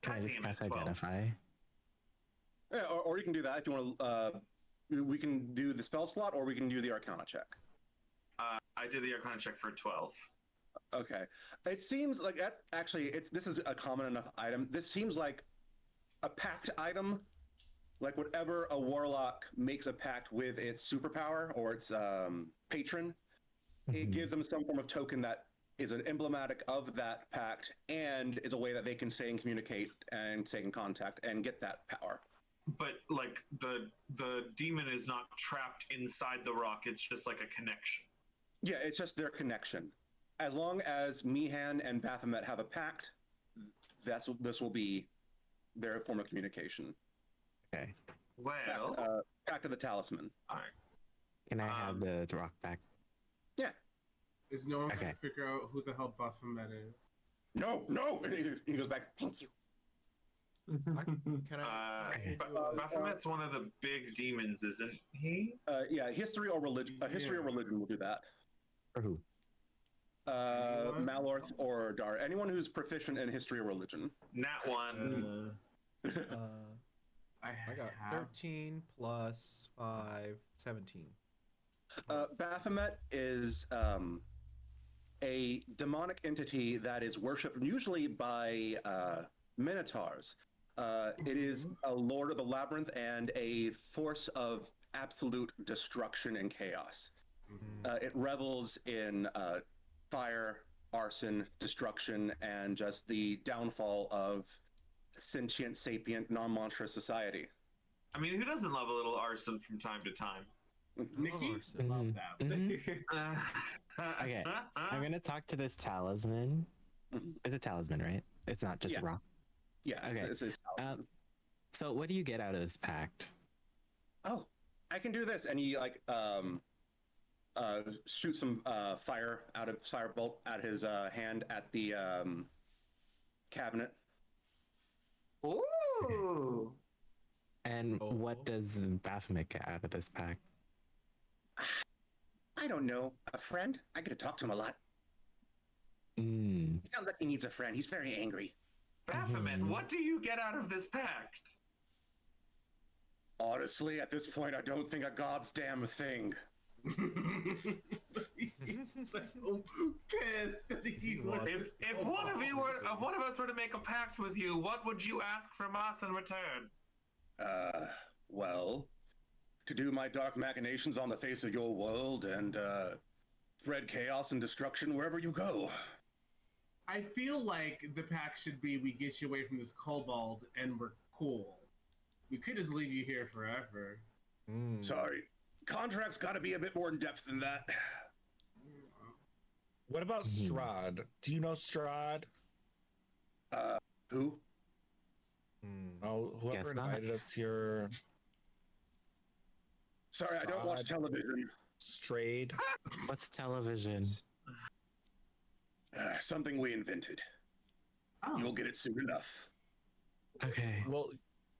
can I God just damn it, cast 12. identify? Yeah, or you can do that if you want to. We can do the spell slot, or we can do the Arcana check. I did the Arcana check for 12. Okay. It seems like that's actually this is a common enough item. This seems like a pact item. Like whatever a warlock makes a pact with its superpower or its patron, it gives them some form of token that is an emblematic of that pact and is a way that they can stay and communicate and stay in contact and get that power. But like the demon is not trapped inside the rock. It's just like a connection. Yeah, it's just their connection. As long as Mihan and Baphomet have a pact, this will be their form of communication. Okay. Well, Pact of the Talisman. all right. Can I have the rock back? Yeah. Is no one Okay. going to figure out who the hell Baphomet is? No. He goes back. Thank you. Can I? Baphomet's one of the big demons, isn't he? Yeah, history or religion. History or religion will do that. For who? Malorth or Dar. Anyone who's proficient in history or religion. Nat 1. I I got have 13 plus 5, 17. Baphomet is a demonic entity that is worshipped usually by minotaurs. It is a lord of the labyrinth and a force of absolute destruction and chaos. It revels in fire, arson, destruction, and just the downfall of sentient, sapient, non-monstrous society. I mean, who doesn't love a little arson from time to time? Nikki, love that. Okay, I'm gonna talk to this talisman. It's a talisman, right? It's not just Yeah. rock. Yeah. Okay. So what do you get out of this pact? Oh, I can do this, and he like shoots some firebolt out his hand at the cabinet. Ooh. And what does Baphomet get out of this pact? I don't know. A friend? I get to talk to him a lot. Mm. He sounds like he needs a friend. He's very angry. Baphomet, what do you get out of this pact? Honestly, at this point, I don't think a god's damn thing. He's so pissed. If one of us were to make a pact with you, what would you ask from us in return? Well, to do my dark machinations on the face of your world and spread chaos and destruction wherever you go. I feel like the pact should be we get you away from this kobold and we're cool. We could just leave you here forever. Sorry. Contract's got to be a bit more in depth than that. What about Strahd? Do you know Strahd? Who? Oh, whoever Guess not. invited us here. Sorry, I don't watch Strahd. television. Strayed. What's television? Something we invented. Oh. You'll get it soon enough. Okay. Well,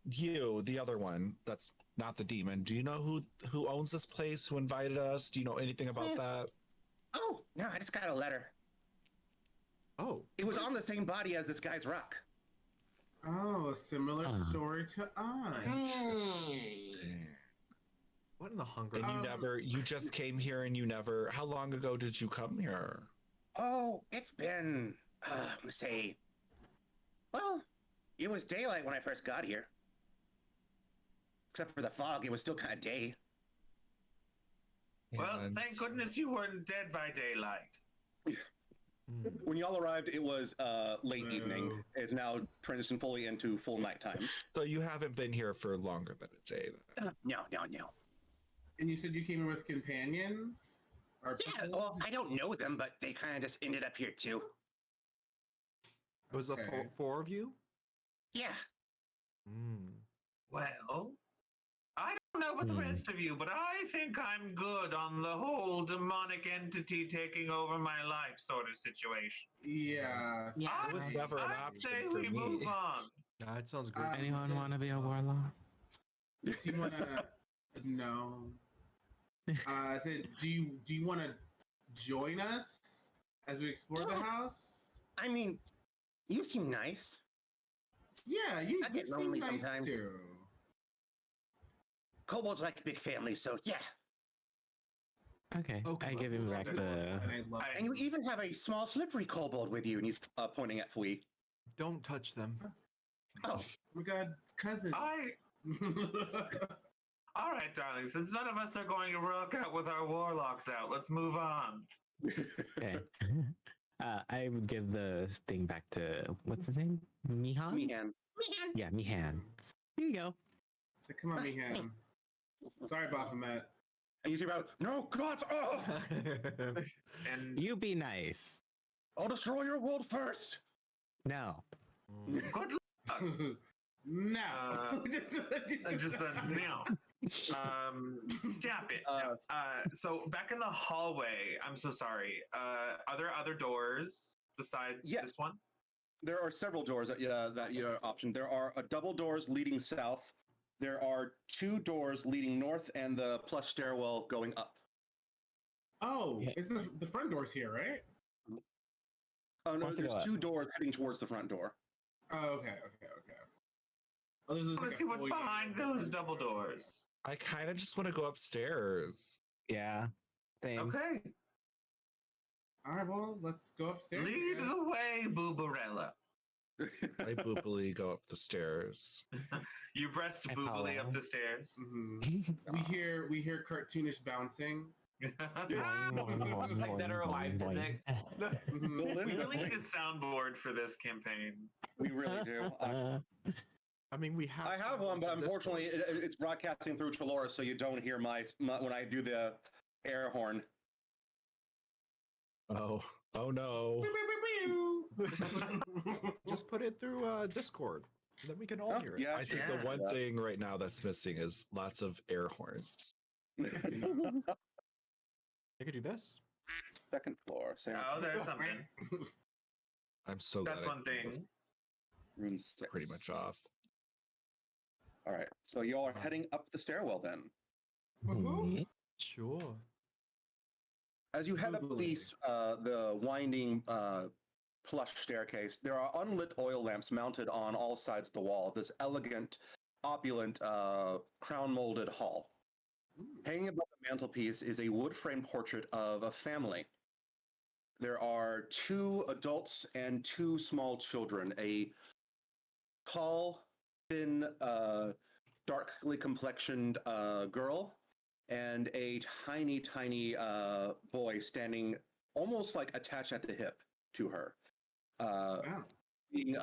you, the other one, that's not the demon. Do you know who owns this place? Who invited us? Do you know anything about that? Oh, no, I just got a letter. Oh, It was on the same body as this guy's rock. Oh, a similar story to us. what in the Hunger? And you just came here and how long ago did you come here? Oh, it's been, I'm gonna say, well, it was daylight when I first got here. Except for the fog, it was still kind of day. Well, And- thank goodness you weren't dead by daylight. When y'all arrived, it was late evening. It's now transitioned fully into full nighttime. So you haven't been here for longer than a day. No. And you said you came here with companions? Or Yeah, people? well, I don't know them, but they kind of just ended up here too. It was the Okay. four of you. Yeah. Well, I don't know about the rest of you, but I think I'm good on the whole demonic entity taking over my life sort of situation. Yeah. Yeah. It was never an I'd option say for we me. move on. Nah, it sounds good. Anyone want to be a warlock? Does he want to? No. Do you want to join us as we explore the house? I mean, you seem nice. Yeah, you I get seem lonely nice sometimes. too. Kobolds like big families, so yeah. Okay. Okay. I give him back the. And I love And you even have a small slippery kobold with you, and he's pointing at Fui. Don't touch them. Oh, Oh my god, cousins. All right, darling, since none of us are going to rock out with our warlocks out, let's move on. Okay. I would give the thing back to what's his name? Mihan. Mihan. Yeah, Mihan. Here you go. So come on, Mihan. Sorry, Baphomet. And you see about, no, gods, oh! And You be nice. I'll destroy your world first! No. good luck. No. Just a no. Stop it. So back in the hallway, I'm so sorry. Are there other doors besides Yeah. this one? There are several doors that you're optioned. There are double doors leading south. There are 2 doors leading north, and the plus stairwell going up. Oh, Yeah. it's the front door's here, right? Oh no, Wants to there's go up. 2 doors heading towards the front door. Oh, okay. Oh, there's I like want to a see what's foyer. behind those double doors. I kind of just want to go upstairs. Yeah. Same. Okay. All right, well, let's go upstairs. Lead the way, Boobarella. I boopily go up the stairs. You breast I boobily follow. up the stairs. We hear cartoonish bouncing. Like dead or alive physics. We really need a soundboard for this campaign. We really do. I mean, we have. I have one, but unfortunately, it's broadcasting through Chalora, so you don't hear my when I do the air horn. Oh no. Just put it through Discord, and then we can all Oh, hear it. yeah, I think the one thing right now that's missing is lots of air horns. I could do this. Second floor. Oh, there's something. I'm so glad That's I one thing. was Room 6. pretty much off. All right. So you all are heading up the stairwell then. Sure. As you head up the winding plush staircase, there are unlit oil lamps mounted on all sides of the wall. This elegant, opulent, crown-molded hall. Hanging above the mantelpiece is a wood-framed portrait of a family. There are 2 adults and 2 small children. A tall, thin, darkly complexioned girl, and a tiny, tiny boy standing almost like attached at the hip to her. Being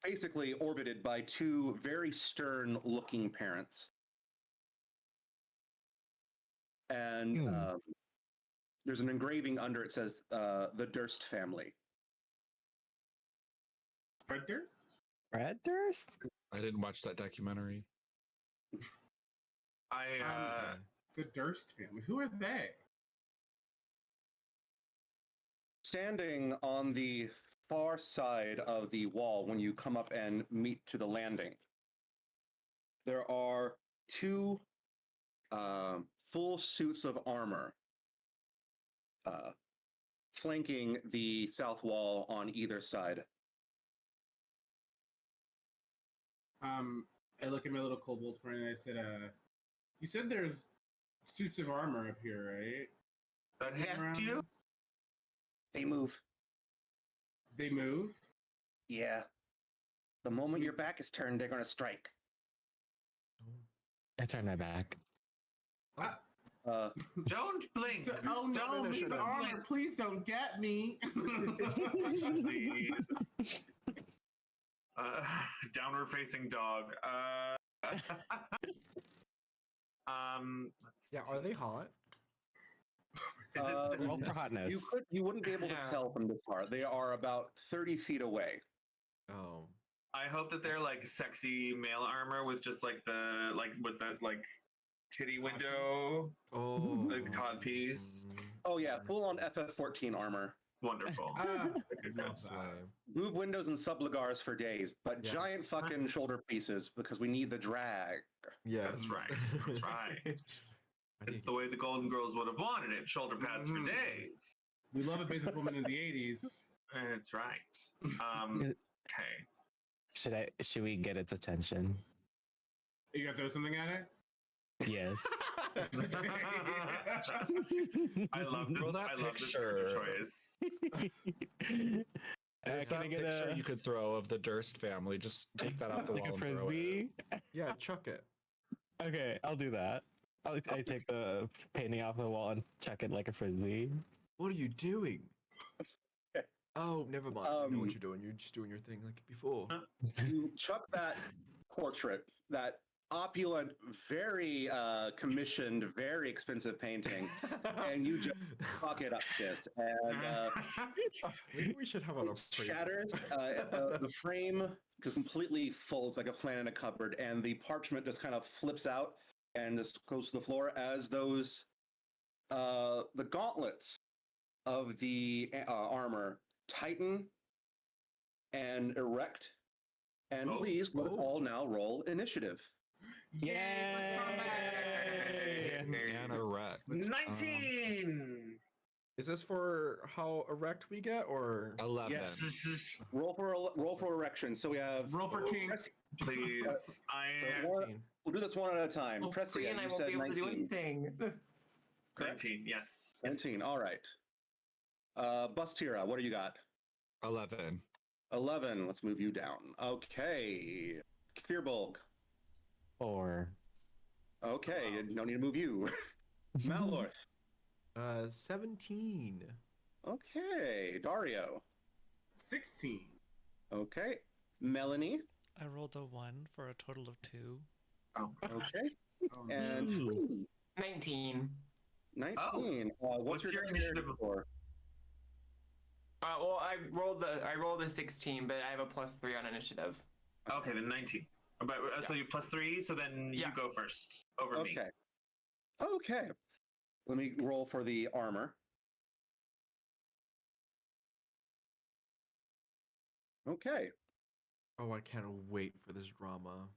basically orbited by 2 very stern-looking parents. And there's an engraving under it says the Durst family. Fred Durst? Fred Durst? I didn't watch that documentary. The Durst family. Who are they? Standing on the far side of the wall when you come up and meet to the landing, there are 2 full suits of armor flanking the south wall on either side. I look at my little kobold friend and I said, you said there's suits of armor up here, right? That hit you? They move. They move? Yeah. The moment your back is turned, they're going to strike. I turned my back. Don't blink. Oh no, Don't Mr. Armor, please don't get me. Please. Downward facing dog. Yeah, are they hot? Is it Roll for hotness. You wouldn't be able to Yeah. tell from this far. They are about 30 feet away. Oh. I hope that they're like sexy male armor with just like the titty window, Oh. like cod piece. Oh yeah, full on FF14 armor. Wonderful. That's lame. Boob windows and subligars for days, but Yes. giant fucking shoulder pieces because we need the drag. Yeah. That's right. That's right. It's the way the Golden Girls would have wanted it. Shoulder pads for days. We love a businesswoman in the 80s. That's right. Okay. Should we get its attention? You gotta throw something at it? Yes. I love this. Throw that I love this picture. choice. There's Can I that get picture a you could throw of the Durst family. Just take that off the like wall a and throw it. frisbee? Yeah, chuck it. Okay, I'll do that. I take the painting off the wall and chuck it like a frisbee. What are you doing? Oh, never mind. I know what you're doing. You're just doing your thing like before. You chuck that portrait, that opulent, very commissioned, very expensive painting, and you just fuck it up, sis. And Maybe we should have an it shatters. The frame completely folds like a flan in a cupboard, and the parchment just kind of flips out and just goes to the floor as those the gauntlets of the armor tighten and erect. And please let us all now roll initiative. Yay! And erect. 19. Is this for how erect we get, or 11. Yes. Roll for erection. So we have Roll for king. Please. We'll do this one at a time. Press Free and I won't be able to do anything. 19. Yes. 19. All right. Bustira, what do you got? 11. 11. Let's move you down. Okay. Fearbulk. 4. Okay, no need to move you. Malorth. 17. Okay. Dario. 16. Okay. Melanie. I rolled a 1 for a total of 2. Oh, Okay. Oh, And Ooh. Queen, 19. 19. What's your your dexterity initiative? score? Well, I rolled a 16, but I have a +3 on initiative. okay, then 19. But so you +3, so then you Yeah. go first over me. Okay. Okay. Let me roll for the armor. Okay. Oh, I can't wait for this drama.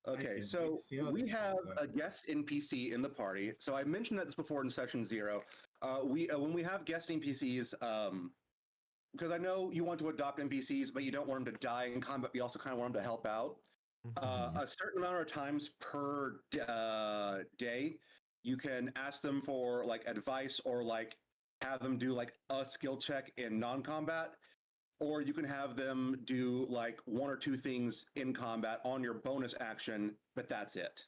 Okay, can't so wait to see how we this have turns out. a guest NPC in the party. So I mentioned that this before in session 0. We when we have guest NPCs, because I know you want to adopt NPCs, but you don't want them to die in combat. But you also kind of want them to help out. A certain amount of times per day, you can ask them for like advice or like have them do like a skill check in non-combat, or you can have them do like 1 or 2 things in combat on your bonus action, but that's it.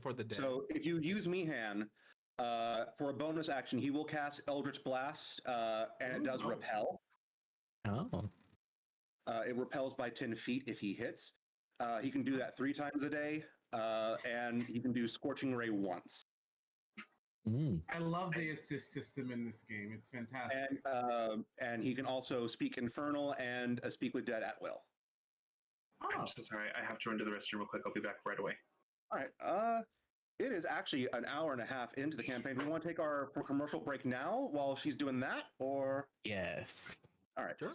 For the day. So if you use Mihan for a bonus action, he will cast Eldritch Blast, and it does repel. Oh. It repels by 10 feet if he hits. He can do that 3 times a day, and he can do Scorching Ray once. Mm. I love the assist system in this game. It's fantastic. And he can also speak Infernal and speak with Dead at will. I'm so sorry. I have to run to the restroom real quick. I'll be back right away. All right. It is actually an hour and a half into the campaign. Do we want to take our commercial break now while she's doing that, or? Yes. All right. Sure.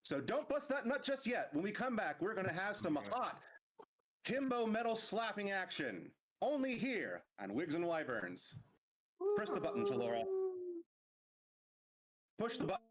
So don't bust that nut just yet. When we come back, we're going to have some Okay. hot himbo metal slapping action. Only here on Wigs and Wyverns. Press the button, Chalora. Push the button.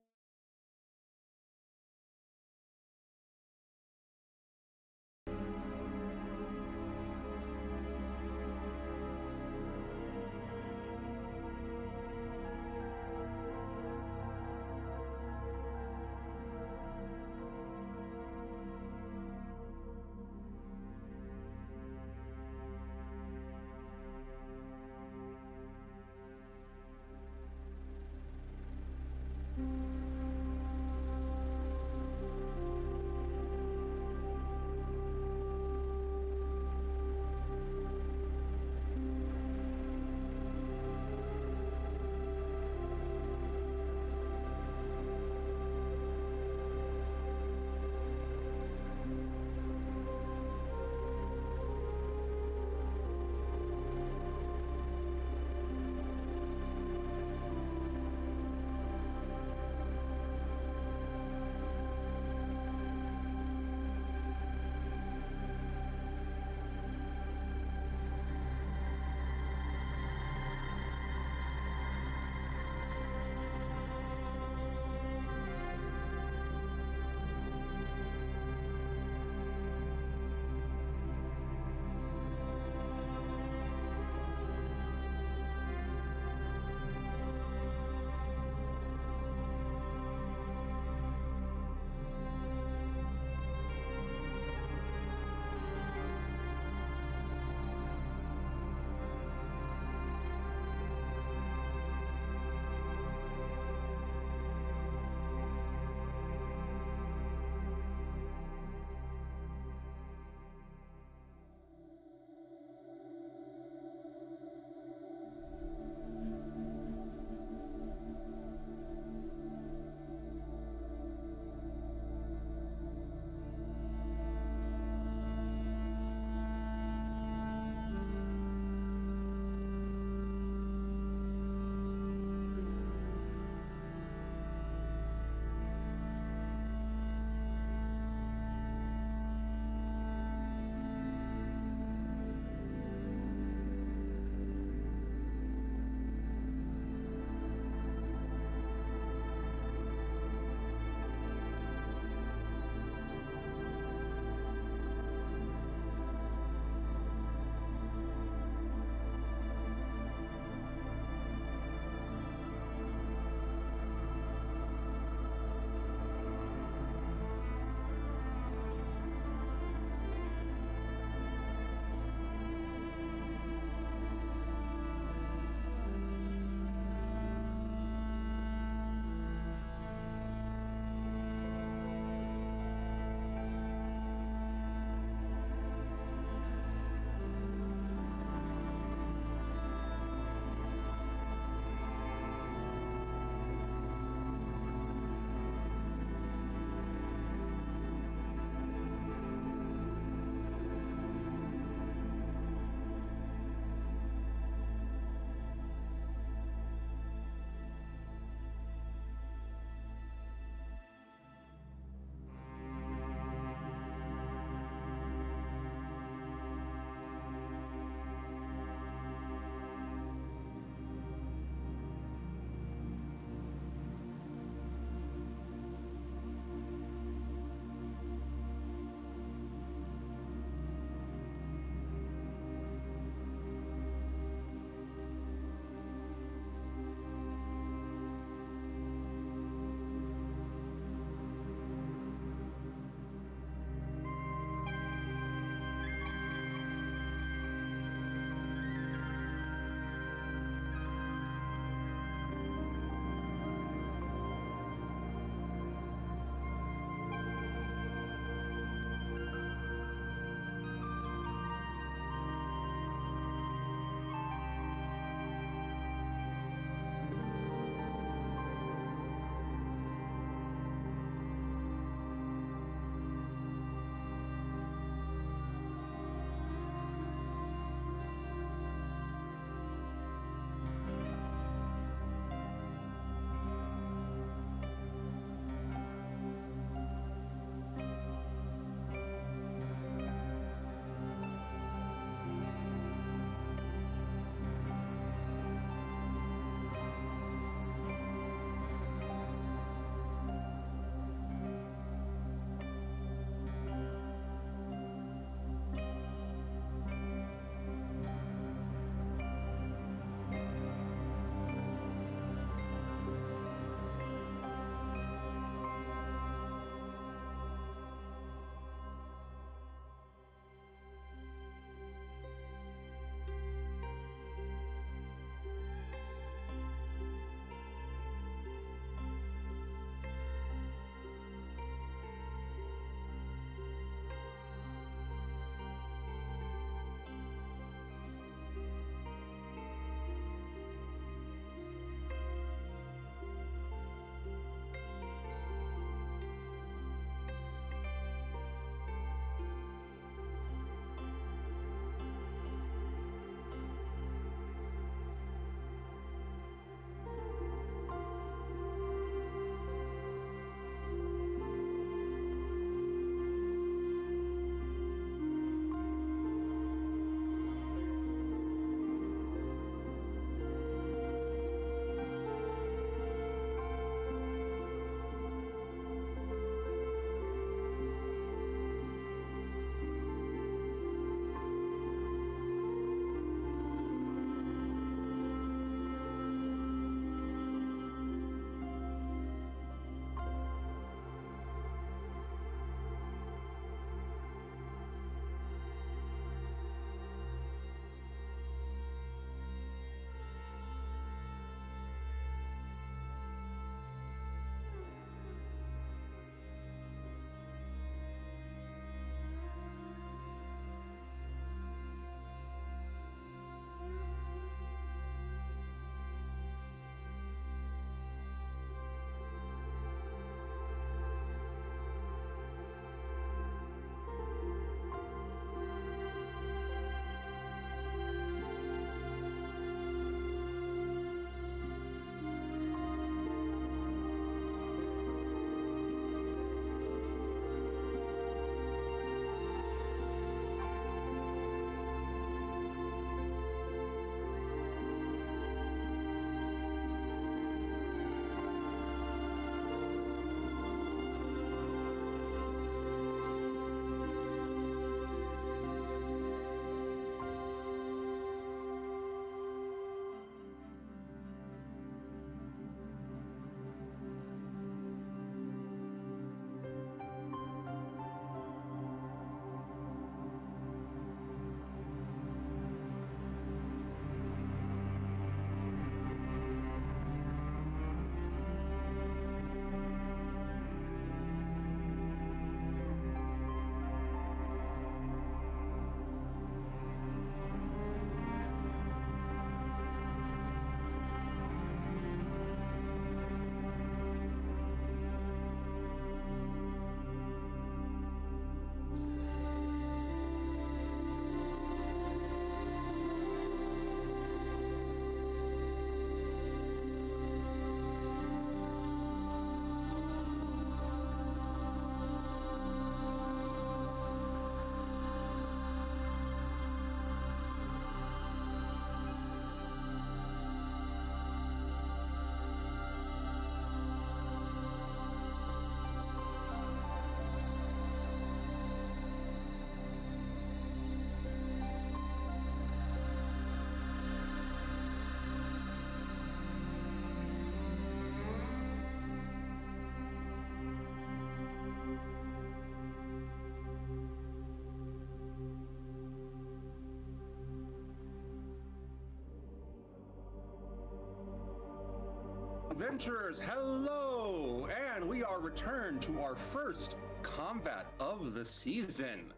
adventurers, hello! And we are returned to our first combat of the season.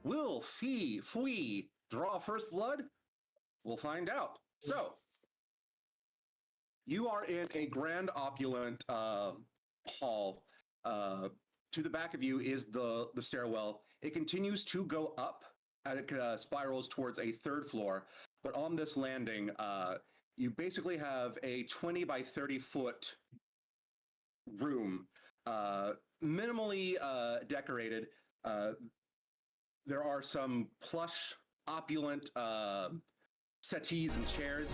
Will Fui draw first blood? We'll find out. So, you are in a grand opulent hall. To the back of you is the stairwell. It continues to go up and it spirals towards a third floor. But on this landing, you basically have a 20 by 30 foot room, minimally decorated. There are some plush, opulent settees and chairs,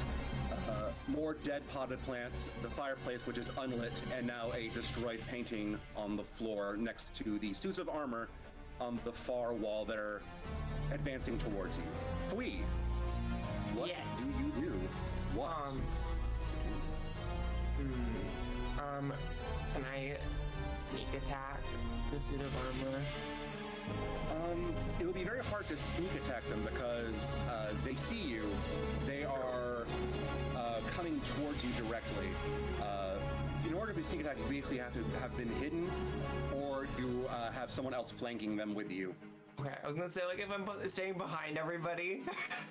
more dead potted plants, the fireplace, which is unlit, and now a destroyed painting on the floor next to the suits of armor on the far wall that are advancing towards you. Fui, what Yes. do you do? What? Can I sneak attack the suit of armor? It would be very hard to sneak attack them because they see you. They are coming towards you directly. In order to sneak attack, you basically have to have been hidden, or you have someone else flanking them with you. Okay, I was gonna say, like, if I'm staying behind everybody,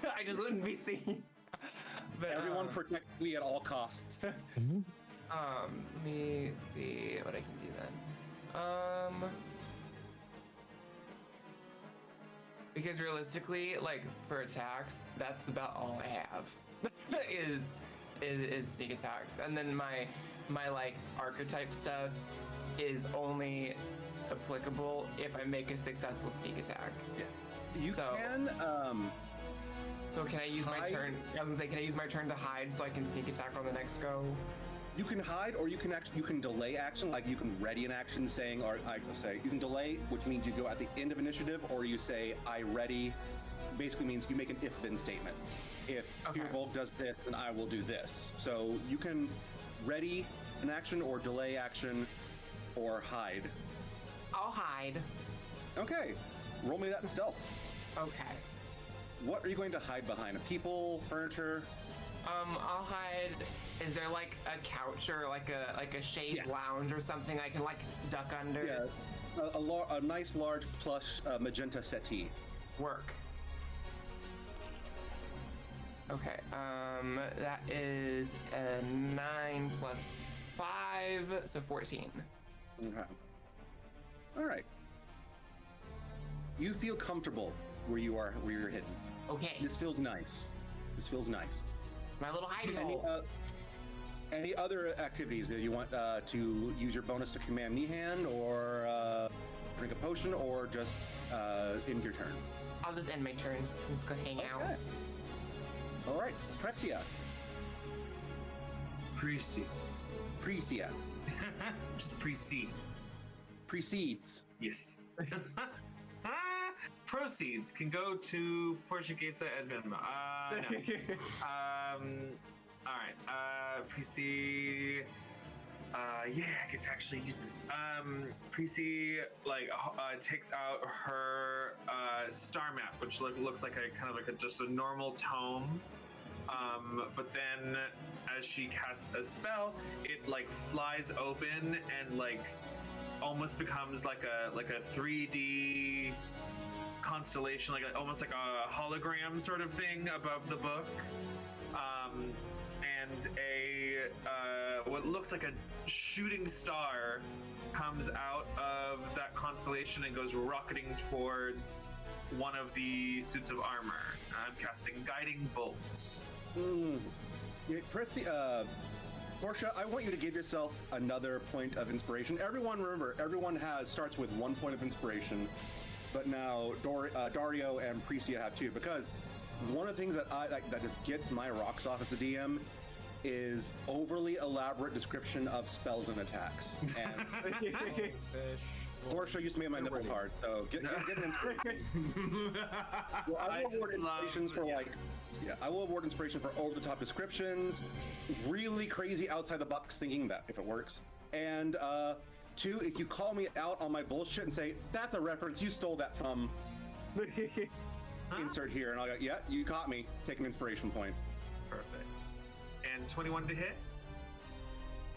I just wouldn't be seen. But Everyone protect me at all costs. let me see what I can do then. Because realistically, like, for attacks, that's about all I have. is sneak attacks, and then my like archetype stuff is only applicable if I make a successful sneak attack. You So- can. So can I use my Hide? turn? I was gonna say, can I use my turn to hide so I can sneak attack on the next go? You can hide, or you can delay action. Like you can ready an action, saying, or I say you can delay, which means you go at the end of initiative, or you say I ready. Basically means you make an if-then statement. If Okay. Fearbolt does this, then I will do this. So you can ready an action, or delay action, or hide. I'll hide. Okay, roll me that stealth. Okay. What are you going to hide behind? People, furniture? I'll hide. Is there like a couch or like a chaise Yeah. lounge or something I can like duck under? Yeah, a nice large plush magenta settee. Work. Okay. That is a 9 plus 5, so 14. Okay. All right. You feel comfortable where you're hidden. Okay. This feels nice. This feels nice. My little hidey Any, hole. any other activities that you want to use your bonus to command Nihan, or drink a potion, or just end your turn? I'll just end my turn and go hang out. Okay. All right, Precia. Pre-C. Precia. Just pre-C. Precedes. Yes. Proceeds can go to Portia Gaysa at Venmo. No. All right. Pre-C. Yeah, I get to actually use this. Pre-C takes out her star map, which looks like a kind of like just a normal tome. But then as she casts a spell, it like flies open and like almost becomes like a 3D constellation, almost like a hologram sort of thing above the book. And what looks like a shooting star comes out of that constellation and goes rocketing towards one of the suits of armor. I'm casting Guiding Bolt. Yeah, Portia, I want you to give yourself another point of inspiration. Remember, everyone starts with 1 point of inspiration, but now Dario and Precia have 2, because one of the things that just gets my rocks off as a DM is overly elaborate description of spells and attacks. And Portia used to make my nipples hard, so get an inspiration. Well, I will award inspirations for I will award inspiration for over-the-top descriptions, really crazy outside-the-box thinking, that if it works. And 2, if you call me out on my bullshit and say, that's a reference, you stole that from insert here, and I'll go, yeah, you caught me, take an inspiration point. Perfect. And 21 to hit?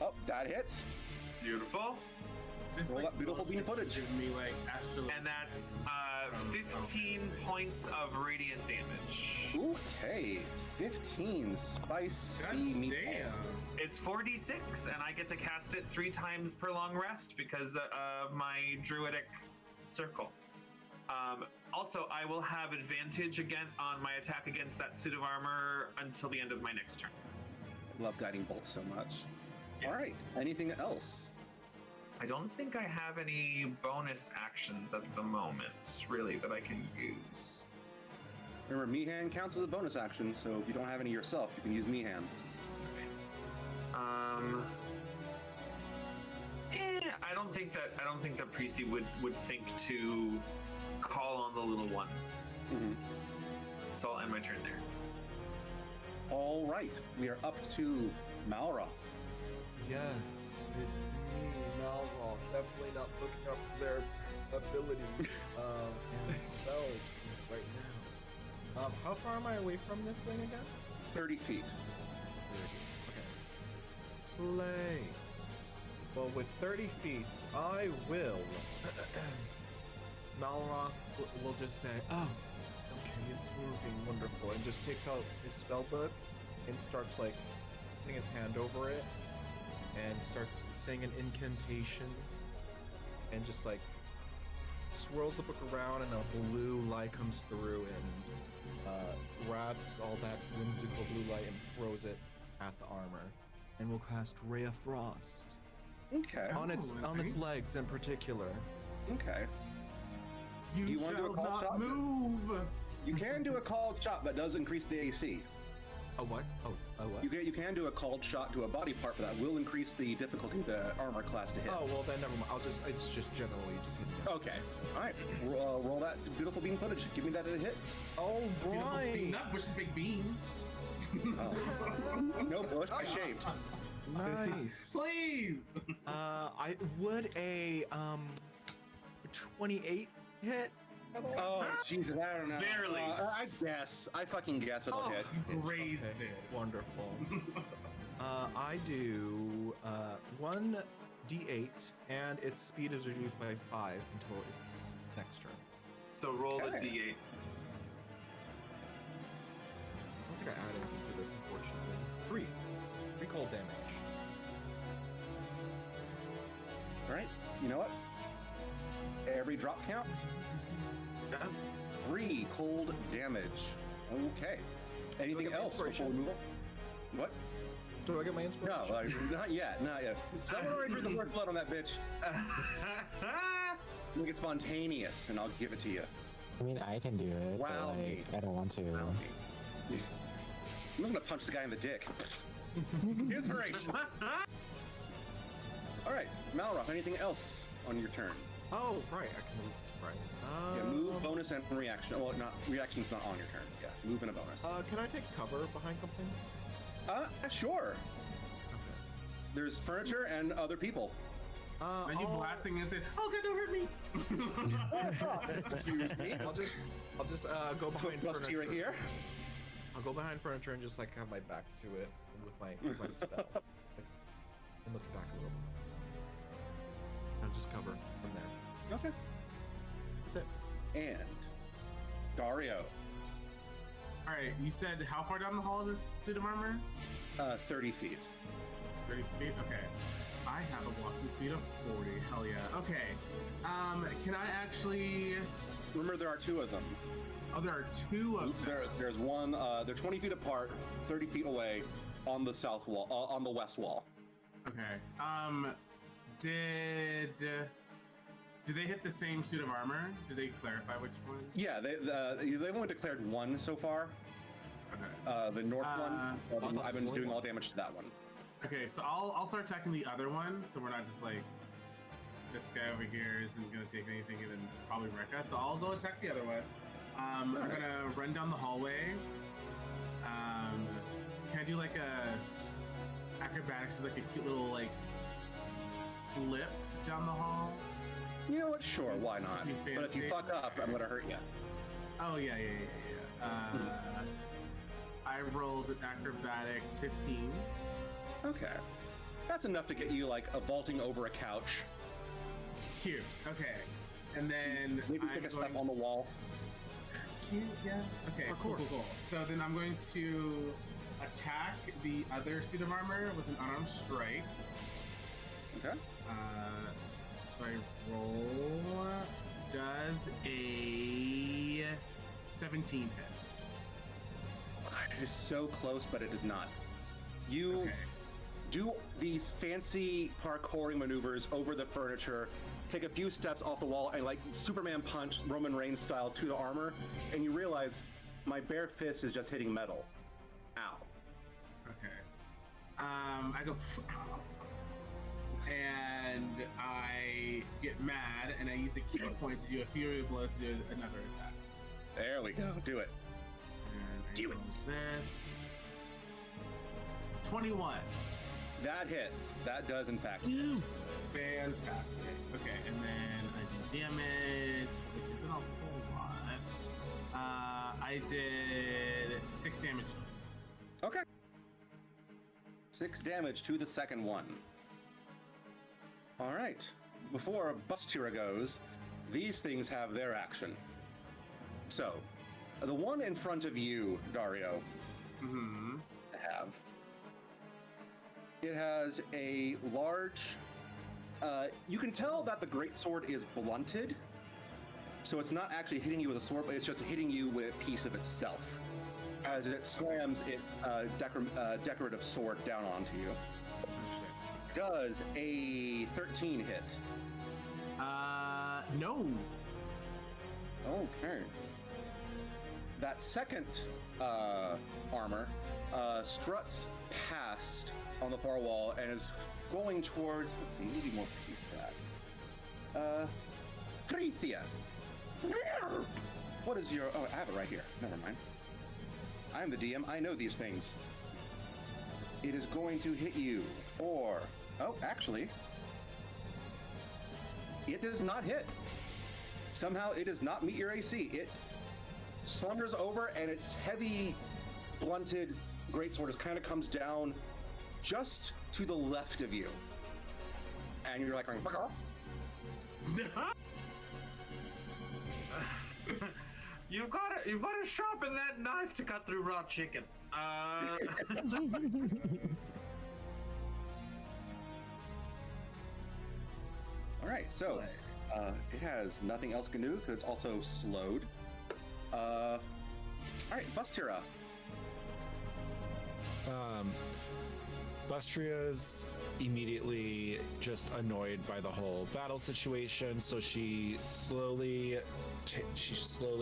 Oh, that hits. Beautiful. This Roll that beautiful bean footage. Giving me like astral. And that's 15 points of radiant damage. Okay, 15 spicy God meatballs. damn. It's 4d6, and I get to cast it 3 times per long rest because of my druidic circle. Also, I will have advantage again on my attack against that suit of armor until the end of my next turn. I love guiding bolts so much. Yes. All right, anything else? I don't think I have any bonus actions at the moment, really, that I can use. Remember, Meehan counts as a bonus action, so if you don't have any yourself, you can use Meehan. I don't think that Precy would think to call on the little one. Mm-hmm. So I'll end my turn there. All right, we are up to Malroth. Yes, it's me, Malroth. Definitely not looking up their abilities and spells right now. How far am I away from this thing again? 30 feet. Okay. Slay. Well, with 30 feet, I will. Malroth will just say, "Oh, okay, it's moving, wonderful," and just takes out his spell book and starts like putting his hand over it and starts saying an incantation and just like swirls the book around and a blue light comes through and grabs all that whimsical blue light and throws it at the armor and will cast Ray of Frost Okay. on its nice. legs in particular. Okay. You, you wanna do a shall call not shot? move. You can do a called shot, but it does increase the AC. A what? Oh, a what? You can do a called shot to a body part, but that will increase the difficulty of the armor class to hit. Oh, well then never mind. It's just generally just hit. Okay. All right. Roll that beautiful bean footage. Give me that at a hit. All Beautiful right. bean nut, which is big beans. Oh. No bush. I shaved. Nice. Please. I would a 28 hit. Oh, Jesus. I don't know. Barely. I guess. I fucking guess it'll hit. You grazed Okay, it. wonderful. I do 1d8, and its speed is reduced by 5 until its next turn. So roll a Okay. d8. I don't think I add anything to this, unfortunately. 3 cold damage. All right. You know what? Every drop counts. 3 cold damage. Okay. Anything get my else before we inspiration? move on? What? Do I get my inspiration? No, not yet. Not yet. Someone already drew the first blood on that bitch. Make it spontaneous, and I'll give it to you. I mean, I can do it, Wow. but like, I don't want to. I'm gonna punch this guy in the dick. Inspiration. All right, Malroth. Anything else on your turn? Oh, right. I can move. Right. Yeah, move, bonus, and reaction. Well, not reaction's not on your turn. Yeah, move and a bonus. Can I take cover behind something? Sure. Okay. There's furniture and other people. And you blasting and said, "Oh, God, don't hurt me." Excuse me. I'll just go behind Plus two furniture. right here. I'll go behind furniture and just like have my back to it with my spell. And look back a little. I'll just cover from there. Okay. That's it. And Dario, All right, you said how far down the hall is this suit of armor? 30 feet. 30 feet? Okay. I have a walking speed of 40. Hell yeah. Okay. Can I actually... Remember, there are 2 of them. Oh, there are 2 of them. There's one. They're 20 feet apart, 30 feet away, on the south wall, on the west wall. Okay. Did they hit the same suit of armor? Did they clarify which one? Yeah, they've only declared 1 so far. Okay. The north one. I've been only doing one. all damage to that one. Okay, so I'll start attacking the other one, so we're not just like this guy over here isn't gonna take anything and then probably wreck us. So I'll go attack the other one. I'm gonna run down the hallway. Can I do like a acrobatics, like a cute little like flip down the hall? You know what? Sure, why not? To be But if you fancy. fuck up, I'm gonna hurt you. Oh yeah. I rolled an acrobatics 15. Okay. That's enough to get you like vaulting over a couch. Cute. Okay. And then Maybe pick a step on the wall. Cute, yeah. Okay, cool. So then I'm going to attack the other suit of armor with an unarmed strike. Okay. So I roll. Does a 17 hit? It is so close, but it is not. You Okay. do these fancy parkouring maneuvers over the furniture, take a few steps off the wall, and like Superman punch, Roman Reigns style, to the armor, and you realize my bare fist is just hitting metal. Ow. Okay. I go, and I get mad, and I use a key point to do a fury blow to do another attack. There we go. Do it. And I Do it. roll This 21. That hits. That does, in fact. Fantastic. Okay, and then I do damage, which isn't a whole lot. I did 6 damage. Okay. 6 damage to the second one. All right. Before Bustira goes, these things have their action. So, the one in front of you, Dario, it has a large. You can tell that the greatsword is blunted, so it's not actually hitting you with a sword, but it's just hitting you with a piece of itself as it slams its decorative sword down onto you. Does a 13 hit? No. Okay. That second armor struts past on the far wall and is going towards. Let's see, maybe more piece that. Tricia. What is your? Oh, I have it right here. Never mind. I'm the DM. I know these things. It is going to hit you for. Oh, actually, it does not hit. Somehow, it does not meet your AC. It slumbers over, and its heavy, blunted greatsword just kind of comes down just to the left of you, and you're like, You've got to sharpen that knife to cut through raw chicken. all right, so it has nothing else can do because it's also slowed. All right, Bustira. Bustria's immediately just annoyed by the whole battle situation, so she slowly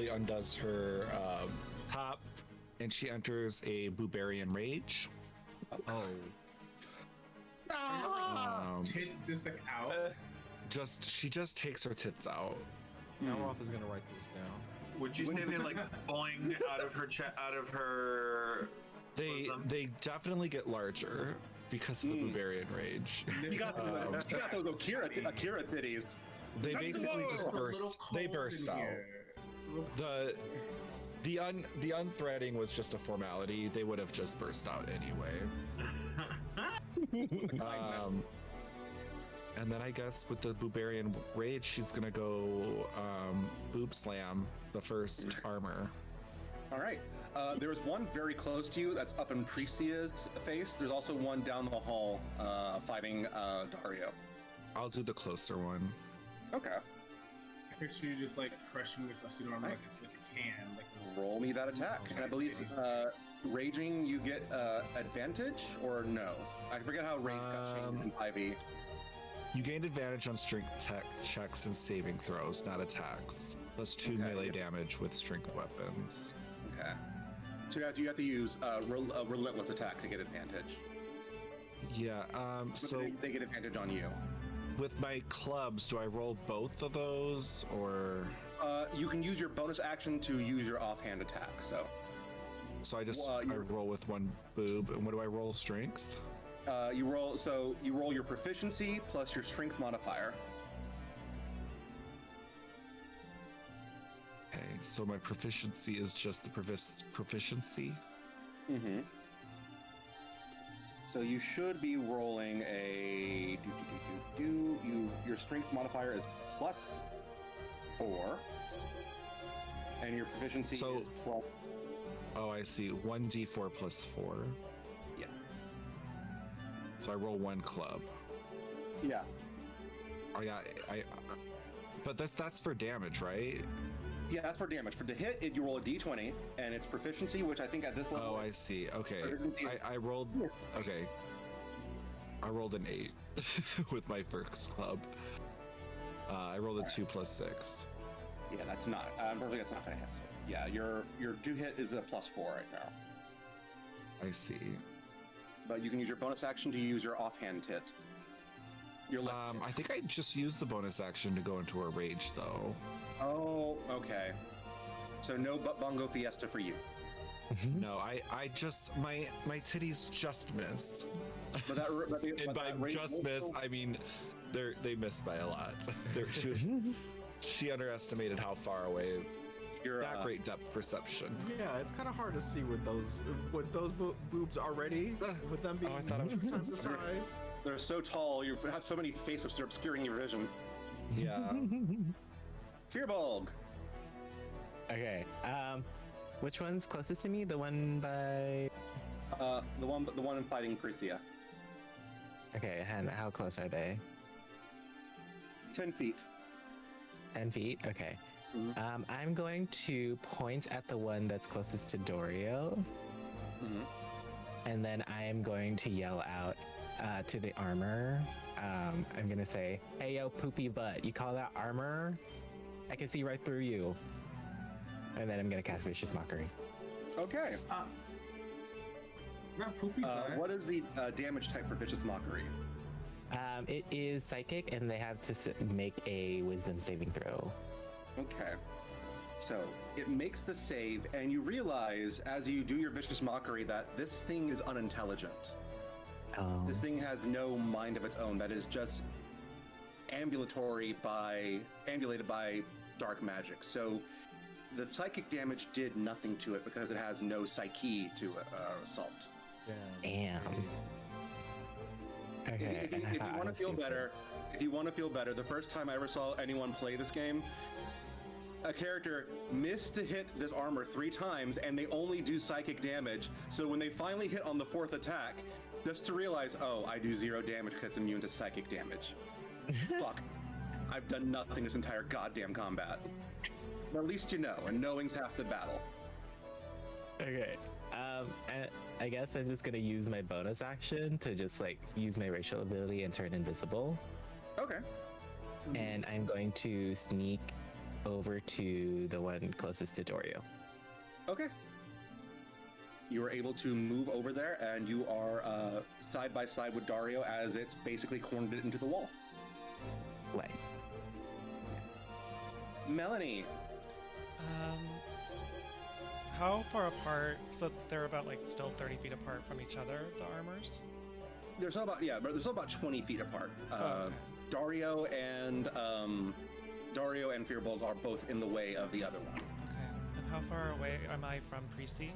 undoes her top, and she enters a Bubarian rage. Oh. Tits just like out. She just takes her tits out. Now Roth is gonna write this down. Would you say they like boing out of her? They definitely get larger because of the Bubarian rage. You got those Akira titties. They basically just burst. They burst out. The unthreading was just a formality. They would have just burst out anyway. And then I guess with the Bubarian rage, she's gonna go boob slam the first armor. All right. There's one very close to you that's up in Precia's face. There's also one down the hall fighting Dario. I'll do the closer one. Okay. I picture you just like crushing this suit armor like a can. Like Roll me that attack. And I believe raging, you get advantage or no? I forget how rage got changed in 5e. You gained advantage on strength checks and saving throws, not attacks. Plus 2 melee damage with strength weapons. Okay. So you have to use a relentless attack to get advantage. Yeah. So they get advantage on you. With my clubs, do I roll both of those, or? You can use your bonus action to use your offhand attack. So I just I roll with one boob, and what do I roll? Strength. You roll your proficiency plus your strength modifier. Okay, so my proficiency is just the proficiency. Mm-hmm. So you should be rolling a your strength modifier is +4, and your proficiency So- is plus. Oh, I see. 1d4 plus 4. Yeah. So I roll 1 club. Yeah. Oh yeah, but that's for damage, right? Yeah, that's for damage. For to hit, you roll a d20, and it's proficiency, which I think at this level. Oh, I see. Okay. Proficiency- I rolled. Okay. I rolled an 8 with my first club. I rolled a 2 plus 6. Yeah, that's not. Unfortunately, that's not going to hit. So, yeah, your do hit is a +4 right now. I see. But you can use your bonus action to use your offhand hit. Your left hit. I think I just used the bonus action to go into a rage, though. Oh, okay. So no bongo fiesta for you. No, I just my titties just miss. But that, And by just miss, I mean they missed by a lot. She underestimated how far away. your Not great depth perception. Yeah, it's kind of hard to see with those boobs already. With them being I thought it was 3 times the size. they're so tall. You have so many face-ups that are obscuring your vision. Yeah. Fearbulg. Okay. Which one's closest to me? The one by. The one fighting Prisia. Okay, and how close are they? 10 feet. 10 feet? Okay. Mhm. I'm going to point at the one that's closest to Dorio, Mhm. and then I am going to yell out to the armor. I'm gonna say, "Hey, yo, poopy butt! You call that armor? I can see right through you." And then I'm gonna cast Vicious Mockery. Okay. Not poopy. What is the damage type for Vicious Mockery? It is psychic, and they have to make a Wisdom saving throw. Okay. So it makes the save, and you realize as you do your Vicious Mockery that this thing is unintelligent. Oh. This thing has no mind of its own. That is just ambulated by dark magic. So the psychic damage did nothing to it because it has no psyche to assault. Damn. Okay. If you want to feel better, the first time I ever saw anyone play this game, a character missed to hit this armor 3 times, and they only do psychic damage. So when they finally hit on the 4th attack, just to realize, oh, I do 0 damage because I'm immune to psychic damage. Fuck. I've done nothing this entire goddamn combat. But at least you know, and knowing's half the battle. Okay. I guess I'm just gonna use my bonus action to just like use my racial ability and turn invisible. Okay. And I'm going to sneak over to the one closest to Dorio. Okay. You are able to move over there, and you are side by side with Dario as it's basically cornered it into the wall. Right. Melanie. How far apart? So they're about like still 30 feet apart from each other, the armors? There's still about 20 feet apart. Okay. Dario and Fearbulg are both in the way of the other one. Okay. And how far away am I from Prissy?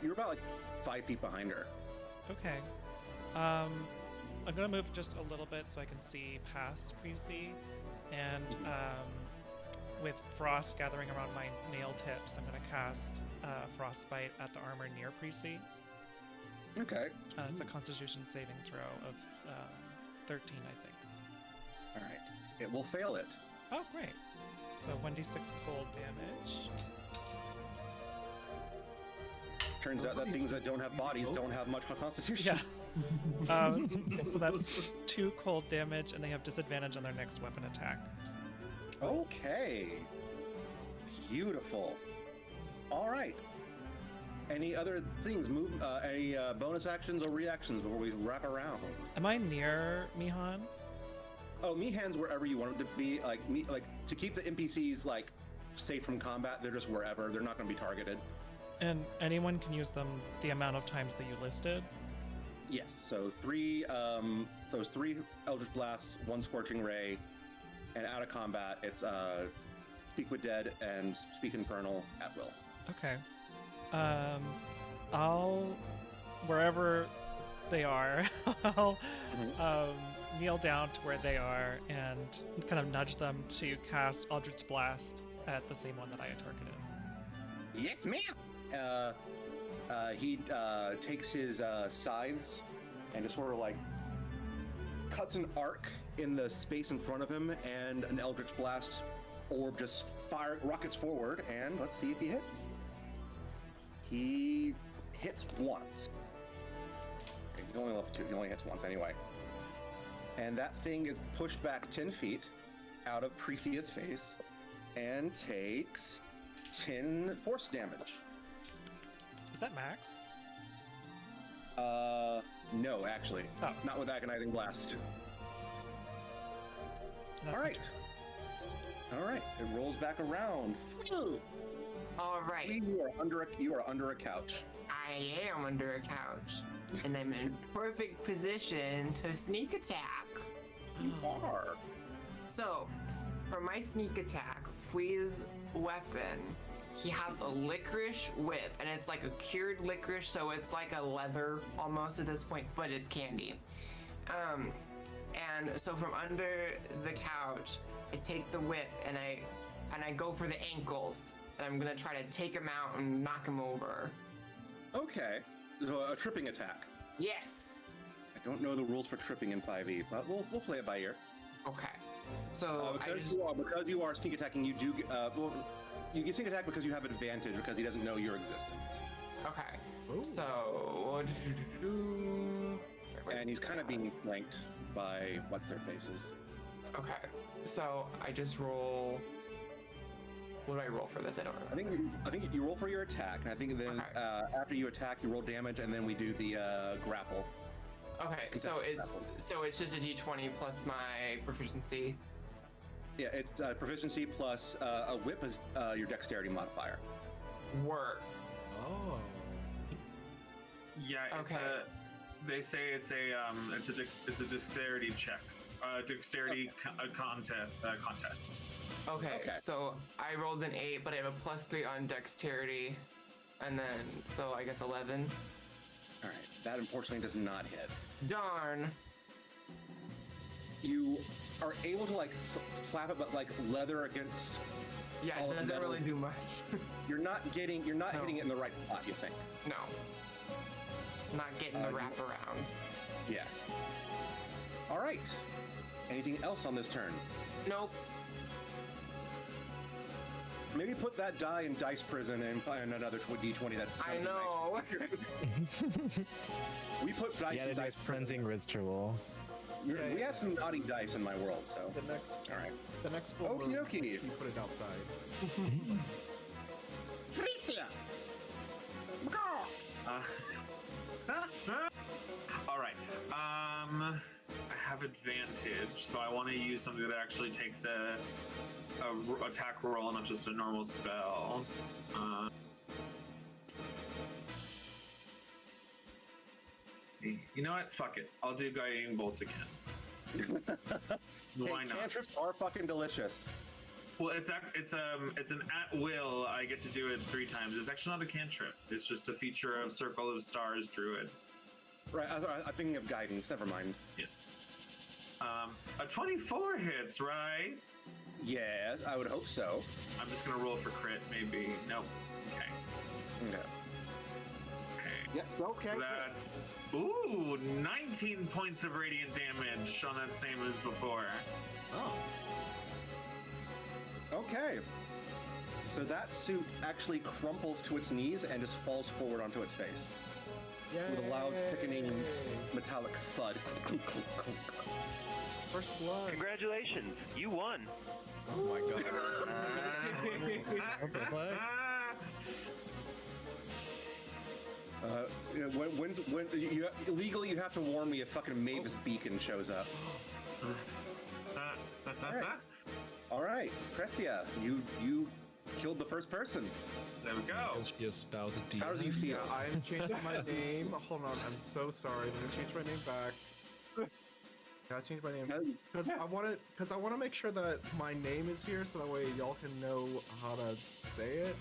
You're about like 5 feet behind her. Okay. I'm gonna move just a little bit so I can see past Prissy, and with frost gathering around my nail tips, I'm gonna cast Frostbite at the armor near Prissy. Okay. It's a Constitution saving throw of 13, I think. All right. It will fail it. Oh, great. So 1d6 cold damage. Turns out that things that don't have bodies don't have much constitution. Yeah. So that's 2 cold damage, and they have disadvantage on their next weapon attack. Okay. Beautiful. All right. Any other things? Any bonus actions or reactions before we wrap around? Am I near Mihan? Oh, Mihan's wherever you want them to be. Like to keep the NPCs like safe from combat. They're just wherever. They're not going to be targeted. And anyone can use them the amount of times that you listed? Yes. So 3 Eldritch Blasts, 1 Scorching Ray, and out of combat, it's Speak with Dead and Speak Infernal at will. Okay. I'll wherever they are, I'll kneel down to where they are and kind of nudge them to cast Eldritch Blast at the same one that I had targeted. Yes, ma'am. He takes his scythes and just sort of like cuts an arc in the space in front of him, and an Eldritch Blast orb just rockets forward, and let's see if he hits. He hits once. Okay, he's only level 2. He only hits once anyway. And that thing is pushed back 10 feet out of Precia's face and takes 10 force damage. Is that max? No, actually. Oh. Not with Agonizing Blast. That's All right. All right. It rolls back around. All right. You are under a couch. I am under a couch, and I'm in perfect position to sneak attack. You are. So, for my sneak attack, Fwee's weapon, he has a licorice whip, and it's like a cured licorice, so it's like a leather almost at this point, but it's candy. And so from under the couch, I take the whip and I go for the ankles, and I'm gonna try to take him out and knock him over. Okay. So a tripping attack. Yes. I don't know the rules for tripping in 5e, but we'll play it by ear. Okay. So because you are sneak attacking, you do you can sneak attack because you have advantage because he doesn't know your existence. Okay. Ooh. So. And he's kind of being flanked by what's their faces. Okay. So I just roll. What do I roll for this? I don't remember. I think you roll for your attack, and I think then Okay. after you attack, you roll damage, and then we do the grapple. Okay, so it's just a d20 plus my proficiency. Yeah, it's proficiency plus a whip is your dexterity modifier. Work. Oh. Yeah, it's Okay. they say it's a dexterity check, dexterity contest. Okay, Okay. so I rolled an 8, but I have a +3 on dexterity, and then so I guess 11. All right, that unfortunately does not hit. Darn. You are able to like flap it, but like leather against. Yeah, it solid doesn't metal. really do much. You're not No. hitting it in the right spot. You think? No. Not getting the wrap around. Yeah. All right. Anything else on this turn? Nope. Maybe put that die in dice prison and find another d20. That's I kind of know. nice. We put dice Yeah, in to do dice a cleansing ritual. prison. We have some naughty dice in my world, so. The next. All right. The next full Okie moon, dokie. you put it outside. All right. I have advantage, so I want to use something that actually takes a attack roll, not just a normal spell. See, you know what? Fuck it. I'll do Guiding Bolt again. Why Hey, not? cantrips are fucking delicious. Well, it's an at will. I get to do it 3 times. It's actually not a cantrip. It's just a feature of Circle of Stars Druid. Right, I'm thinking of guidance. Never mind. Yes. A 24 hits, right? Yes, I would hope so. I'm just gonna roll for crit, maybe. Nope. Okay. Okay. Okay. Yes. Okay. So that's 19 points of radiant damage on that same as before. Oh. Okay. So that suit actually crumples to its knees and just falls forward onto its face with a loud, thickening, metallic thud. Clunk, clunk, clunk, clunk. First blood. Congratulations, you won. Oh my god. When you legally you have to warn me if fucking Mavis Beacon shows up. All right, Precia, you killed the first person. There we go. She is now the demon. How do you feel? Yeah, I'm changing my name. Hold on, I'm so sorry. I'm gonna change my name back. Gotta change my name because I want to make sure that my name is here, so that way y'all can know how to say it.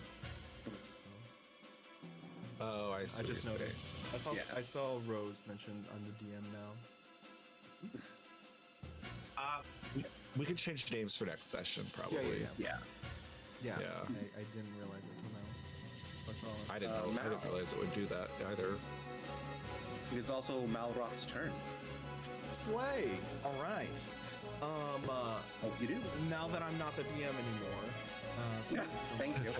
Oh, I I just seriously. noticed. Yeah. I saw Rose mentioned on the DM now. We can change names for next session, probably. Yeah. Yeah. Yeah. I didn't realize it until now. That's all. I didn't know. I didn't Mal. realize it would do that either. It is also Malroth's turn. Slay. All right. Oh, you do? Now that I'm not the DM anymore, Yeah, thank thank you.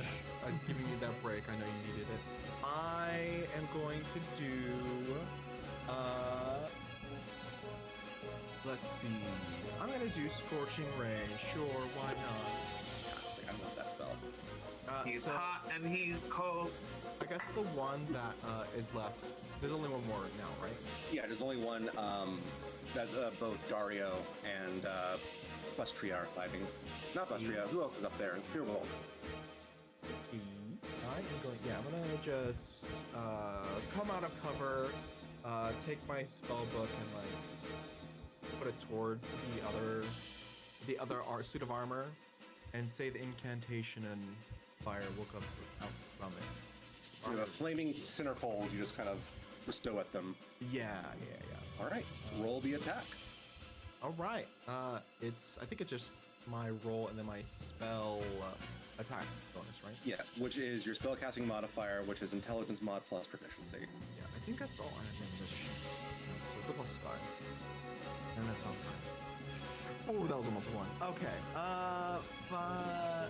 I'm giving you that break. I know you needed it. I am going to do. Let's see. I'm gonna do Scorching Ray. Sure, why not? Fantastic. I love that spell. He's So hot and he's cold. I guess the one that is left. There's only one more now, right? Yeah, there's only one that both Dario and Bustria are fighting. Not Bustria. Who else is up there? Fearwolf. I am going. Yeah, I'm gonna just come out of cover, take my spell book and like put it towards the other suit of armor, and say the incantation, and fire will come out from it. You have a flaming centerfold you just kind of bestow at them. Yeah. All right, roll the attack. All right. I think it's just my roll and then my spell attack bonus, right? Yeah, which is your spellcasting modifier, which is intelligence mod plus proficiency. Yeah, I think that's all I have in this sheet. So it's a +5. And that's on 5. Oh, that was almost 1. Okay. But...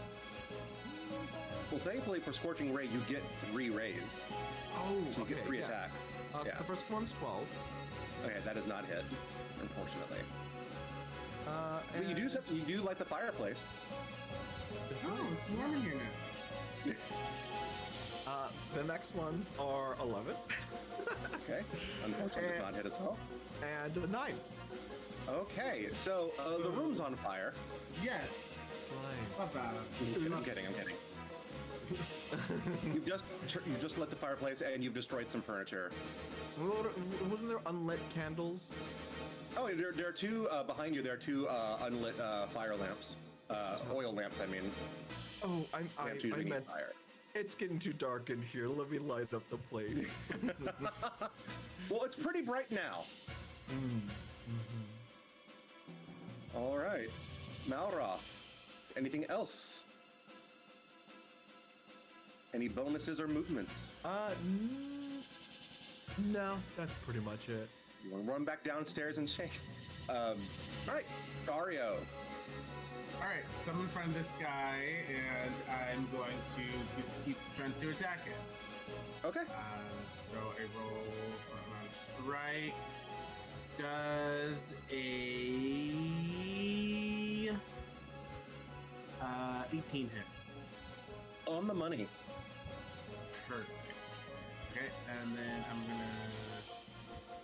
Well, thankfully for Scorching Ray, you get 3 rays. Oh, So you okay, get 3 yeah. attacks. So Yeah. the first one's 12. Okay, that does not hit, unfortunately. And But you do light the fireplace. Oh, it's warm in here now. The next ones are 11. Okay, unfortunately does not hit as well. And a 9. Okay, so the room's on fire. Yes. Slay. Not bad. I'm kidding. You've just lit the fireplace and you've destroyed some furniture. Well, wasn't there unlit candles? Oh, there are 2 behind you. There are 2 unlit fire lamps, oil lamps. I mean, Oh, I lamps usually need meant fire. it's getting too dark in here. Let me light up the place. Well, it's pretty bright now. All right, Malroth. Anything else? Any bonuses or movements? No, that's pretty much it. You want to run back downstairs and shake? All right, Dario. All right, so I'm in front of this guy, and I'm going to just keep trying to attack him. Okay. So I roll for an strike. Does a 18 hit? On the money. Perfect. Okay, and then I'm gonna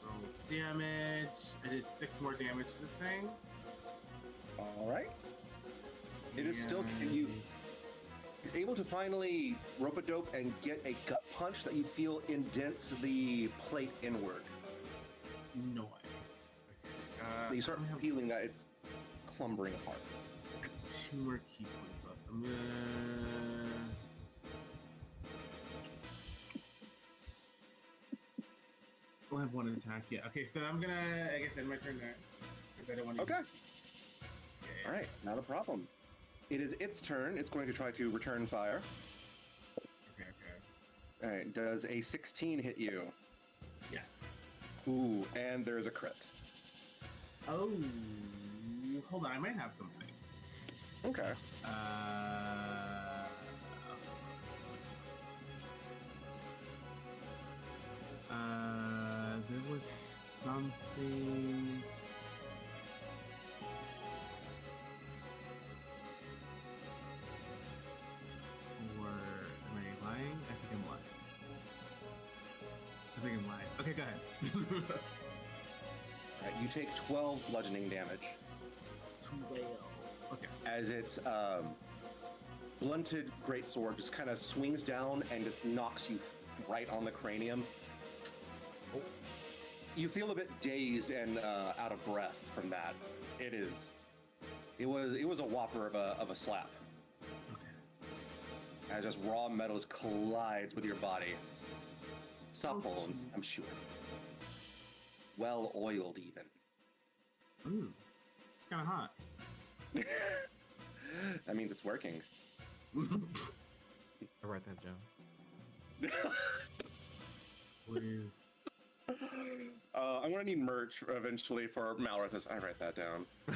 roll damage. I did 6 more damage to this thing. All right. It is still And- you're able to finally rope a dope and get a gut punch that you feel indents the plate inward. Nice. Okay. You start I have feeling that it's clumbering apart. 2 more key points left. I'm gonna. We'll have 1 attack. Yeah. Okay. So I'm gonna. I guess end my turn there. Because I don't want to. Okay. All right, not a problem. It is its turn. It's going to try to return fire. Okay. All right, does a 16 hit you? Yes. Ooh, and there's a crit. Oh. Hold on. I might have something. Okay. There was something. Or am I lying? I think I'm lying. Okay, go ahead. All right, you take 12 bludgeoning damage 12. Okay. as its blunted greatsword just kind of swings down and just knocks you right on the cranium. You feel a bit dazed and out of breath from that. It was a whopper of a slap. Okay. As just raw metals collides with your body. supple and sumptuous. Well oiled, even. Ooh, it's kind of hot. That means it's working. I write that down. Please. I'm gonna need merch eventually for Malrithus. I write that down. I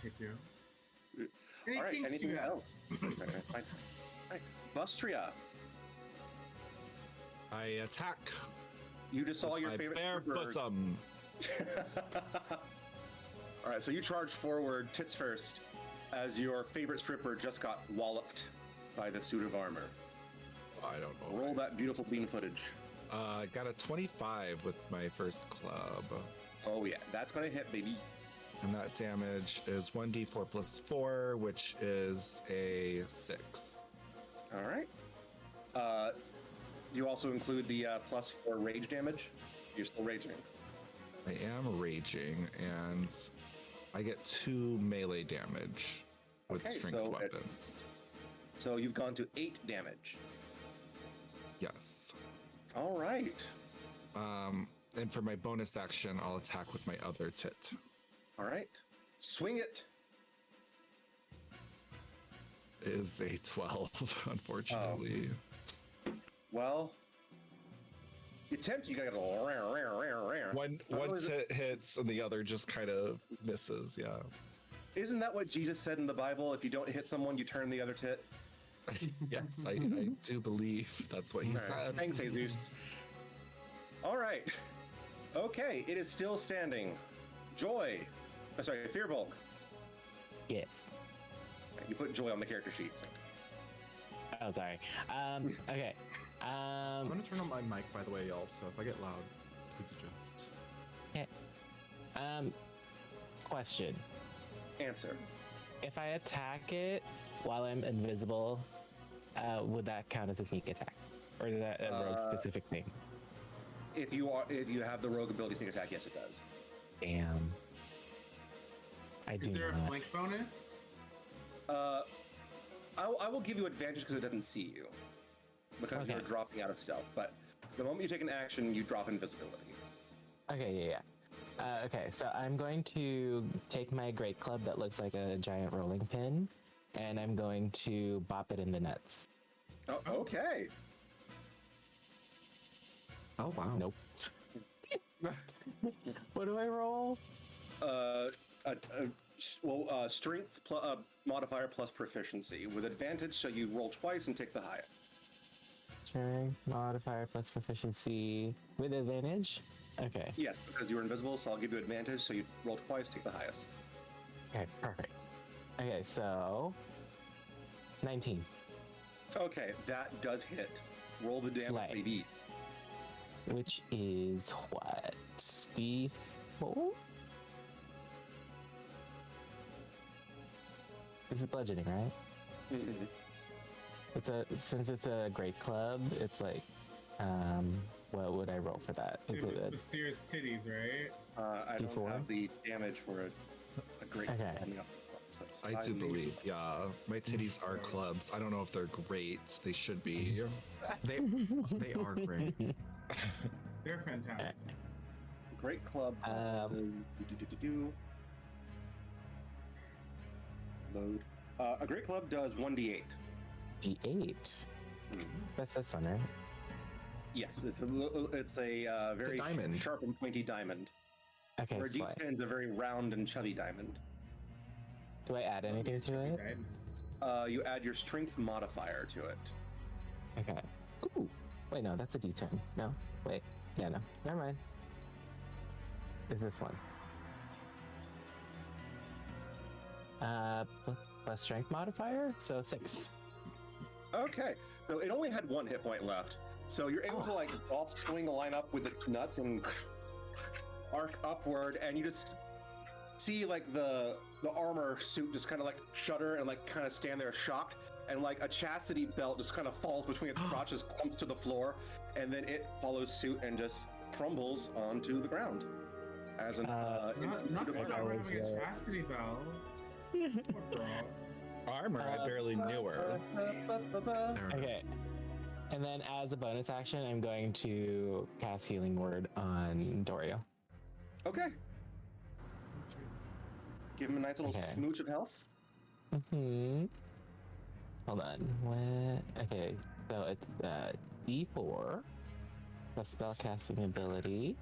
take you. All right, anything else? Right. Bustria, I attack. you just saw your my favorite bare stripper. bosom. All right, so you charge forward, tits first, as your favorite stripper just got walloped by the suit of armor. I don't know. Roll that beautiful bean footage. I got a 25 with my first club. Oh yeah, that's gonna hit, baby. And that damage is 1d4 plus 4, which is a 6. All right. You also include the plus 4 rage damage. You're still raging. I am raging, and I get 2 melee damage with Okay, strength so weapons. So you've gone to 8 damage. Yes. All right. And for my bonus action, I'll attack with my other tit. All right. Swing it. It is a 12, unfortunately. Well, you attempt, you gotta go. One tit hits and the other just kind of misses, yeah. Isn't that what Jesus said in the Bible? If you don't hit someone, you turn the other tit. Yes, I do believe that's what he All right. said. Thanks, Jesus. All right. Okay, it is still standing. Joy. Sorry, Fearbulk. Yes. You put Joy on the character sheet. So. Oh, sorry. Okay. I'm gonna turn on my mic, by the way, y'all. So if I get loud, please adjust. Okay. Question. Answer. If I attack it while I'm invisible, would that count as a sneak attack, or is that a rogue specific thing? If you have the rogue ability sneak attack, yes, it does. Damn. I do Is there not. a flank bonus? I will give you advantage because it doesn't see you, because Okay. you're dropping out of stealth. But the moment you take an action, you drop invisibility. Okay, yeah. Okay, so I'm going to take my great club that looks like a giant rolling pin, and I'm going to bop it in the nuts. Oh, okay. Oh wow. Nope. What do I roll? Strength modifier plus proficiency with advantage, so you roll twice and take the highest. Strength modifier plus proficiency with advantage? Okay. Yes, because you're invisible, so I'll give you advantage, so you roll twice, take the highest. Okay, perfect. Okay, so 19. Okay, that does hit. Roll the damage, Slay. baby. Which is what? D4? This is bludgeoning, right? Mm-hmm. Since it's a great club, it's like, what would I roll for that? Is it Mysterious titties, right? I don't D4? have the damage for a great. Okay. I do believe, yeah. My titties are clubs. I don't know if they're great. They should be. They are great. They're fantastic. Great club. Load. A great club does 1d8. D8. That's this one, right? Yes, it's a very diamond. sharp and pointy diamond. Okay, Where a slay. d10 is a very round and chubby diamond. Do I add anything to it? You add your strength modifier to it. Okay. Ooh. Wait, no, that's a D10. No. Wait. Yeah, no. Never mind. Is this one? Plus strength modifier, so 6. Okay, so it only had 1 hit point left. So you're able to like off swing the line up with its nuts and arc upward, and you just see like the armor suit just kind of like shudder and like kind of stand there shocked, and like a chastity belt just kind of falls between its crotches, clumps to the floor, and then it follows suit and just crumbles onto the ground. As an Not I about was having a right. chastity belt. Poor girl. Armor, I barely knew her. Okay. And then as a bonus action, I'm going to cast Healing Word on Dorio. Okay. Give him a nice little Okay. smooch of health. Mm-hmm. Hold on. What? Okay, so it's D4, the spellcasting ability.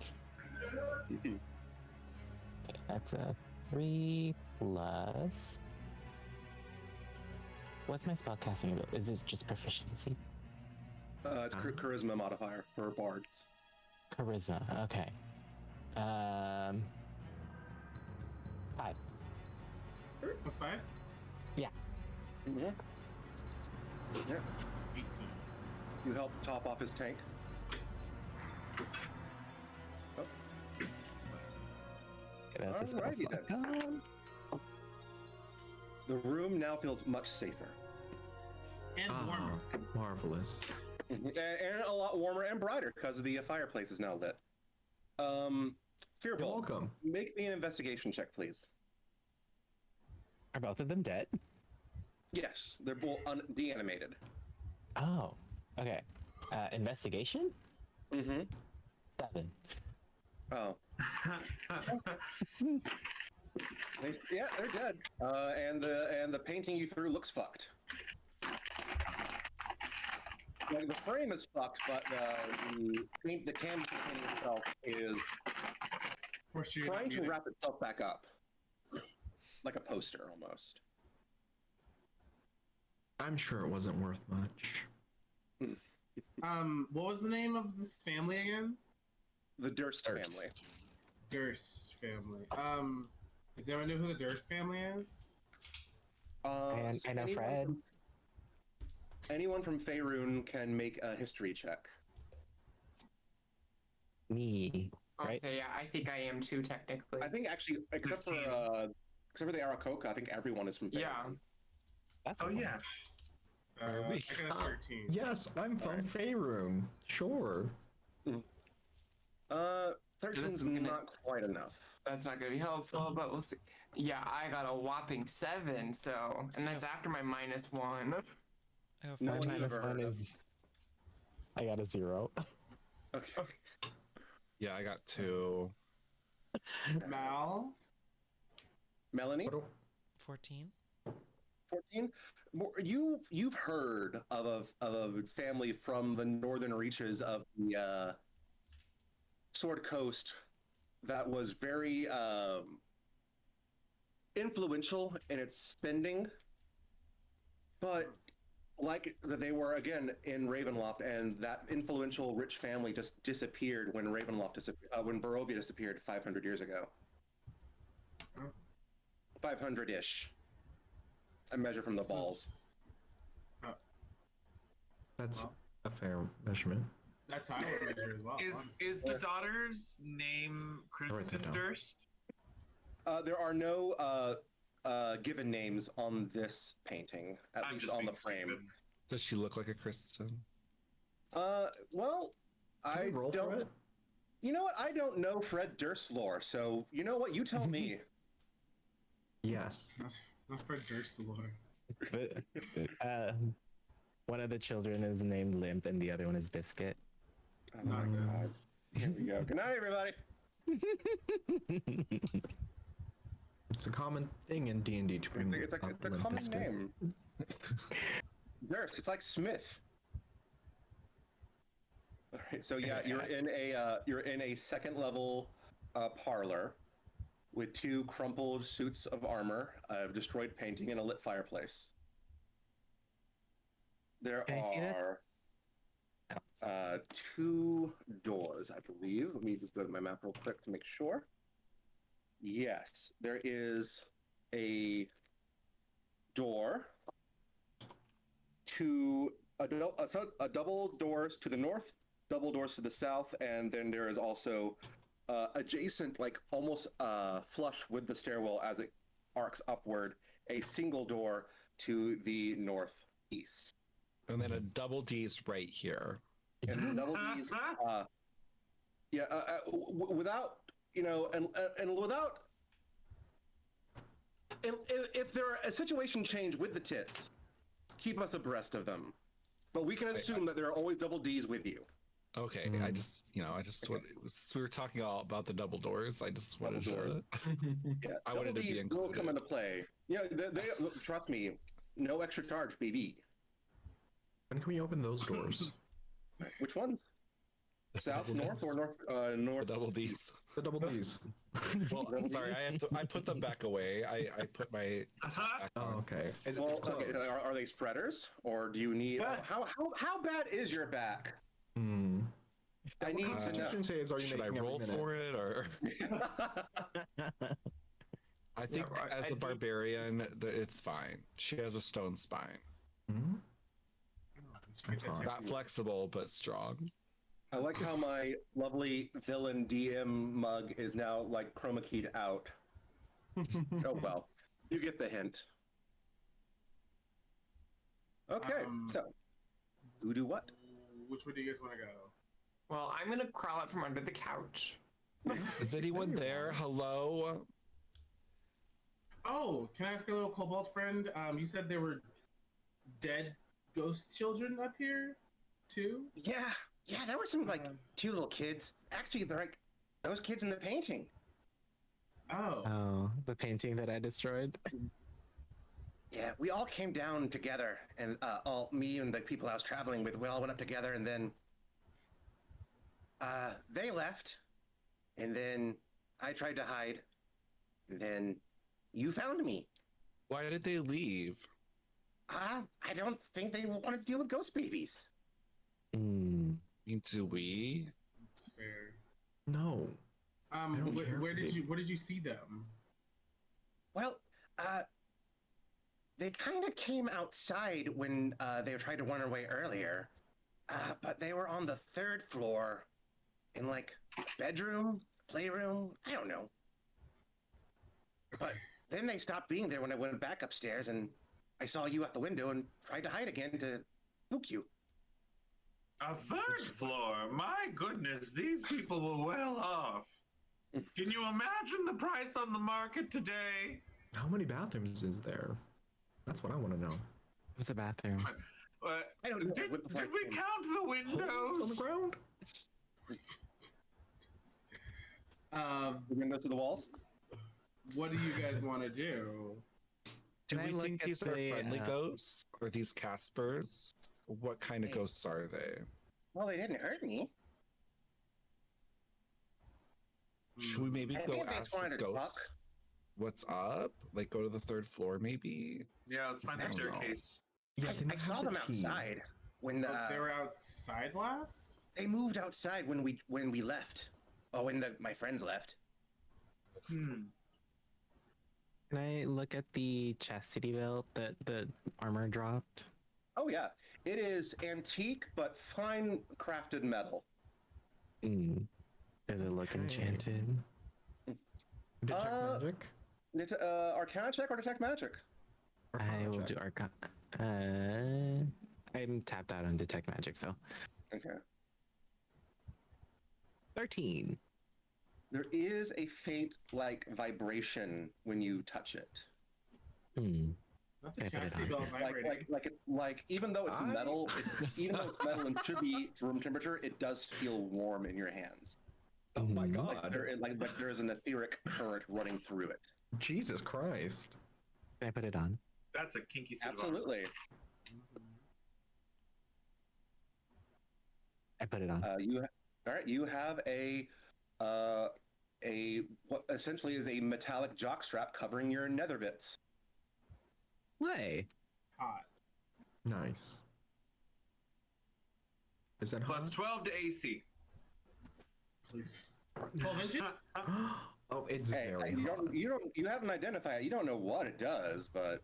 Okay, that's a 3 plus. What's my spellcasting ability? Is this just proficiency? It's charisma modifier for bards. Charisma. Okay. 5. Plus 5? Yeah. Mm-hmm. Yeah. 18. You help top off his tank. Oh. Okay, that's a spell Alrighty slot. then. The room now feels much safer. And warmer. Marvelous. And a lot warmer and brighter because the fireplace is now lit. You're Fearbolt, welcome. make me an investigation check, please. Are both of them dead? Yes, they're both de-animated. Oh, okay. Investigation? Mm-hmm. 7. Oh. Yeah, they're dead. And the painting you threw looks fucked. Like the frame is fucked, but the canvas painting itself is trying to wrap itself back up, like a poster almost. I'm sure it wasn't worth much. What was the name of this family again? The Durst family. Durst family. Does anyone know who the Durst family is? I know Fred. Anyone from Faerun can make a history check. Me, right? So yeah, I think I am too technically. I think actually, except for the Arakoka, I think everyone is from Faerun. Yeah. That's Oh a one. yeah. I got a 13. Yes, I'm from Faerun. Sure. 13's gonna- not quite enough. That's not gonna be helpful, but we'll see. Yeah, I got a whopping 7, so and that's after my -1. I have No My one 14. you've minus ever 1 heard of. is. I got a 0. Okay. Yeah, I got 2. Mal? Melanie, 14. 14. You've heard of a family from the northern reaches of the Sword Coast that was very influential in its spending, but like they were again in Ravenloft, and that influential rich family just disappeared when when Barovia disappeared 500 years ago. 500-ish. I measure from the balls. That's a fair measurement. That's how I would measure as well. honestly. Is the daughter's name Kristen down. Durst? There are no given names on this painting, at I'm least just on being the frame. stupid. Does she look like a Kristen? Well, Can I we roll don't. for it? You know what? I don't know Fred Durst lore, so you know what? You tell me. Yes. Not for Durst lore. One of the children is named Limp, and the other one is Biscuit. Oh Not my this. God. Here we go. Good night, everybody. It's a common thing in D&D to bring It's a up Limp common Bizkit. name. Durst. It's like Smith. All right. So yeah, you're in a second level parlor with 2 crumpled suits of armor, a destroyed painting, and a lit fireplace. There Can I see that? are 2 doors, I believe. Let me just go to my map real quick to make sure. Yes, there is a door to a double doors to the north, double doors to the south, and then there is also adjacent, like almost flush with the stairwell as it arcs upward, a single door to the northeast. And then a double D's right here. And the double D's, without, and without, if there are a situation change with the tits, keep us abreast of them. but we can assume that there are always double D's with you. Okay, I just since we were talking all about the double doors, I just wanted Double to. Yeah, I double wanted to be D's will included. come into play. Yeah, they trust me, no extra charge, baby. When can we open those doors? Which ones? South, Double north, Ds. or north? The North. double D's. The double D's. Well, Double sorry, I put them back away. I put my back Oh, on. okay. Is Well, it's closed? okay, are they spreaders, or do you need? How bad is your back? Hmm. I need to know. Constitution says, are you Should I making every roll minute? for it or? I think right, as I a do- barbarian, it's fine. She has a stone spine. Hmm? That's hot. Not flexible, but strong. I like how my lovely villain DM mug is now like chroma keyed out. Oh well, you get the hint. Okay, so who do what? Which way do you guys want to go? Well, I'm gonna crawl out from under the couch. Is anyone there? Hello? Oh, can I ask a little kobold friend? You said there were dead ghost children up here, too? Yeah, there were some like two little kids. Actually, they're like those kids in the painting. Oh. Oh, the painting that I destroyed. Yeah, we all came down together, and all me and the people I was traveling with, we all went up together, and then they left, and then I tried to hide, and then you found me. Why did they leave? I don't think they want to deal with ghost babies. Hmm. Do we? That's fair. No. don't care Where if did they- you see them? Well, they kind of came outside when they tried to run away earlier, but they were on the third floor in like bedroom, playroom, I don't know. But then they stopped being there when I went back upstairs, and I saw you at the window and tried to hide again to spook you. A third floor? My goodness, these people were well off. Can you imagine the price on the market today? How many bathrooms is there? That's what I want to know. It was a bathroom. I don't know. Did what the fuck we came- count the Holes on the windows? ground? The windows to the walls? What do you guys want to do? Do Can I we look think at these are the, friendly ghosts? Or these Caspers? What kind of ghosts are they? Well, they didn't hurt me. Should we maybe I go think they ask just wanted the to talk. ghosts what's up? Like go to the third floor maybe? Yeah, let's find the I don't know. staircase. Yeah, they I might saw have them the key. outside when They were outside last? they moved outside when we left. Oh, when my friends left. Hmm. Can I look at the chastity belt that the armor dropped? Oh yeah, it is antique but fine crafted metal. Hmm. Does it look Okay. enchanted? Detect magic? Arcana check or detect magic? I will check. do arcana. I'm tapped out on detect magic, so Okay. 13. There is a faint like vibration when you touch it. Hmm. Not Can the I put it chastity on? belt vibrating. Like even though it's metal, even though it's metal and should be room temperature, it does feel warm in your hands. Oh my Mhm. Like god. like there's an etheric current running through it. Jesus Christ. Can I put it on? That's a kinky suit of armor. Absolutely. I put it on. All right. You have a what essentially is a metallic jockstrap covering your nether bits. Play. Hot. Nice. Is that Plus hot? 12 to AC. Please. 12 inches? Oh, it's Hey, very hot. you haven't identified it. You don't know what it does, but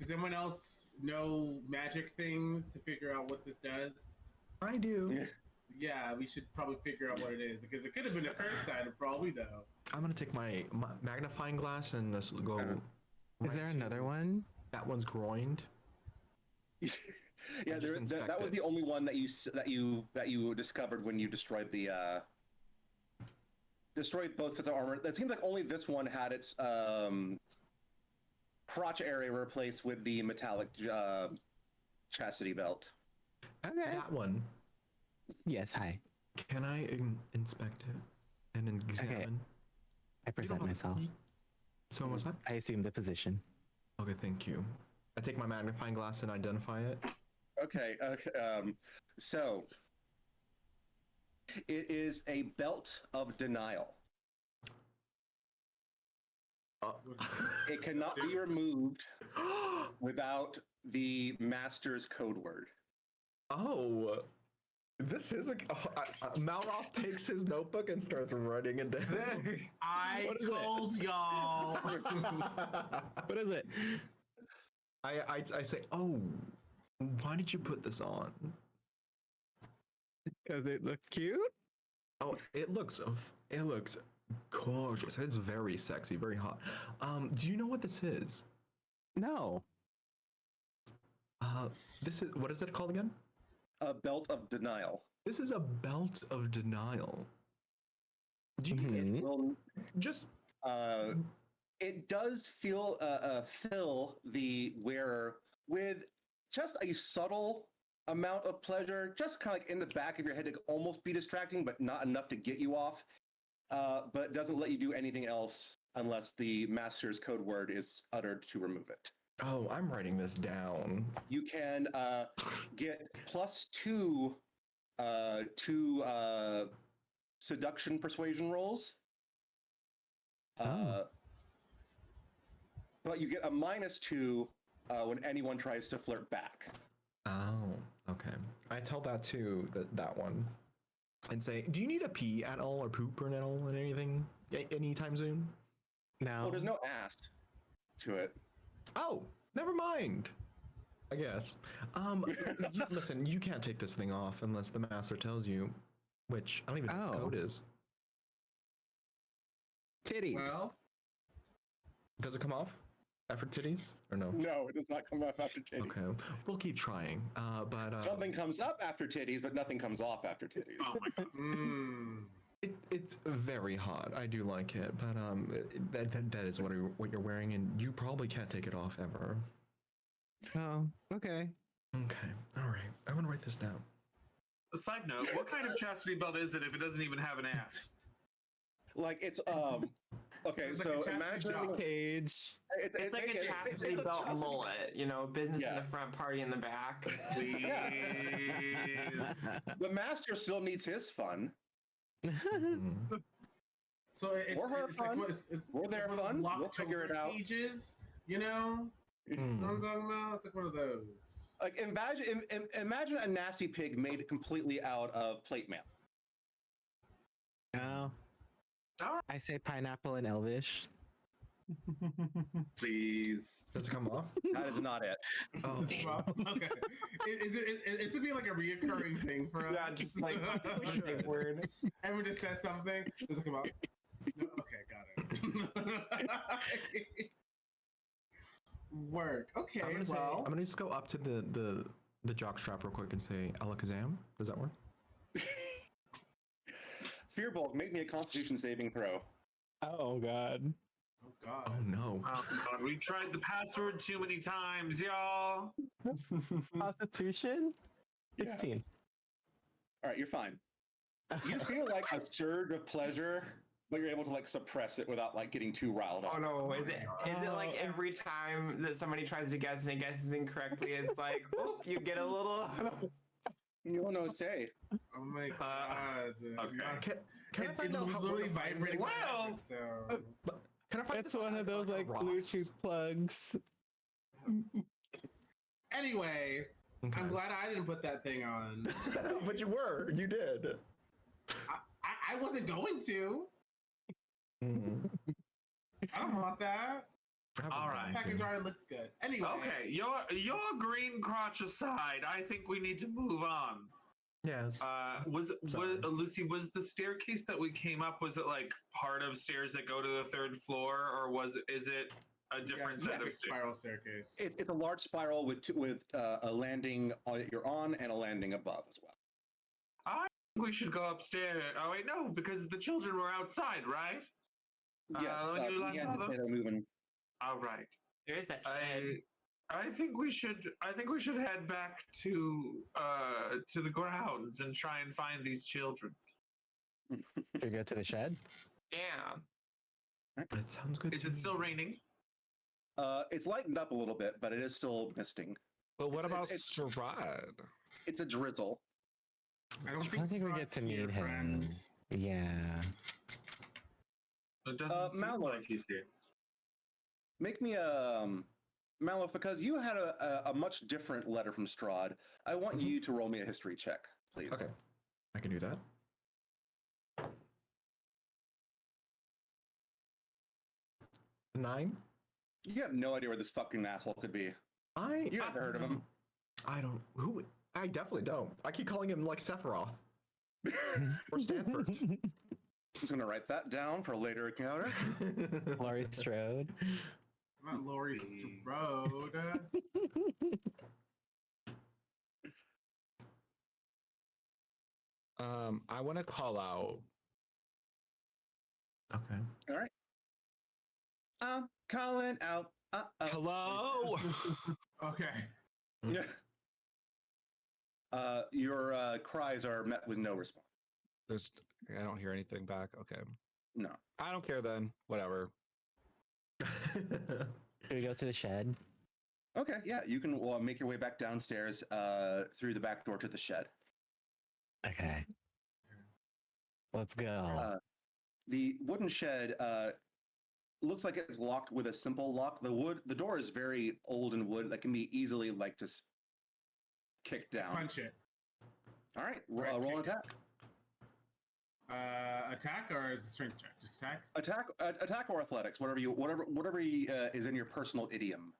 Does anyone else know magic things to figure out what this does? I do. Yeah, we should probably figure out what it is because it could have been a cursed item for all we know. I'm gonna take my magnifying glass and just go. Uh-huh. Is right there to- another one? That one's groined. yeah, just inspect that was it. the only one that you discovered when you destroyed both sets of armor. It seems like only this one had its crotch area replaced with the metallic chastity belt. Okay. That one. Yes, hi. Can I inspect it and examine? I present have- myself. So what's that? I assume the position. Okay, thank you. I take my magnifying glass and identify it. Okay. So it is a belt of denial. It cannot be removed without the master's code word. Oh, this is Malroth takes his notebook and starts writing it down. I What is it? told y'all. What is it? I say, oh, why did you put this on? Because it looks cute? Oh, it looks gorgeous. It's very sexy, very hot. Do you know what this is? No. This is, what is it called again? A belt of denial. This is a belt of denial. Do you Mhm. It will just it does fill the wearer with just a subtle amount of pleasure, just kind of like in the back of your head to almost be distracting, but not enough to get you off. But it doesn't let you do anything else unless the master's code word is uttered to remove it. Oh, I'm writing this down. You can get +2 to seduction persuasion rolls. But you get a -2 when anyone tries to flirt back. Oh, okay. I tell that to that one and say, do you need a pee at all or poop or at all and anything anytime soon? No. Well, there's no ass to it. Oh, never mind. I guess. Listen, you can't take this thing off unless the master tells you, which I don't even know what the code is. Titties. Well, Does it come off after titties or no? No, it does not come up after titties. Okay, we'll keep trying. But Something comes up after titties, but nothing comes off after titties. Oh my god. It's very hot. I do like it, but that is what you're wearing, and you probably can't take it off ever. Oh, okay. Okay, all right. I want to write this down. A side note: what kind of chastity belt is it if it doesn't even have an ass? Like it's okay, It's like so a chastity imagine belt. Cage. It's like a chastity belt mullet, you know, business in the front, party in the back. Please. The master still needs his fun. So it's Or her it's fun. like it's Or their one of those fun. We'll locked figure it over out. cages, you know? You know what I'm talking about? It's like one of those. Like imagine a nasty pig made completely out of plate mail. Oh. Alright. I say pineapple in Elvish. Please. Does it come off? That is not it. Oh, Well, okay. Is it be like a reoccurring thing for us? Yeah, just like one same word. Everyone just says something. Does it come up? No? Okay, got it. Work. Okay. I'm gonna just go up to the jockstrap real quick and say Alakazam. Does that work? Fearbolt, make me a Constitution saving throw. Oh god. Oh God. Oh no. Oh god, we tried the password too many times, y'all. Constitution? 16. All right, you're fine. You feel like a surge of pleasure, but you're able to like suppress it without like getting too riled up. Oh no, is it like every time that somebody tries to guess and it guesses incorrectly, it's like, oh, you get a little You don't know say. Oh my God. Okay. Can I find out was how literally we're vibrating. Well, So. Can I find It's this one on of those like Ross? Bluetooth plugs. Anyway, Okay. I'm glad I didn't put that thing on. But you were. You did. I wasn't going to. Mhm. I don't want that. All right. Package art looks good. Anyway. Okay, your green crotch aside, I think we need to move on. Yes. Was Sorry. Lucy, was the staircase that we came up, was it like part of stairs that go to the third floor, or is it a different it's set like of a stairs? spiral staircase. It's a large spiral with a landing you're on and a landing above as well. I think we should go upstairs. Oh wait, no, because the children were outside, right? Yes, when you last yeah, saw them? they're moving. All right. There is that I, shed. I think we should head back to the grounds and try and find these children. Should we go to the shed? Yeah. That sounds good. Is it still raining? It's lightened up a little bit, but it is still misting. But what It's- about it's- Strahd? It's a drizzle. I don't I don't think we get Scott's to here, meet him. friend. Yeah. It doesn't seem Mallow. like he's here. Make me a Malif, because you had a much different letter from Strahd. I want you to roll me a history check, please. Okay, I can do that. 9. You have no idea where this fucking asshole could be. You never heard of him. I don't. Who? I definitely don't. I keep calling him like Sephiroth or Stanford. I'm just gonna write that down for a later encounter. Laurie Strode. Not Laurie Strode. I want to call out. Okay. All right. I'm calling out. Hello. Okay. Yeah. Your cries are met with no response. I don't hear anything back. Okay. No. I don't care then. Whatever. Should we go to the shed? Okay, yeah, you can make your way back downstairs through the back door to the shed. Okay. Let's go. The wooden shed looks like it's locked with a simple lock. The door is very old and wood that can be easily like just kicked down. Punch it. All right, roll an attack. Attack or is it strength check? Just attack. Attack or athletics, whatever is in your personal idiom.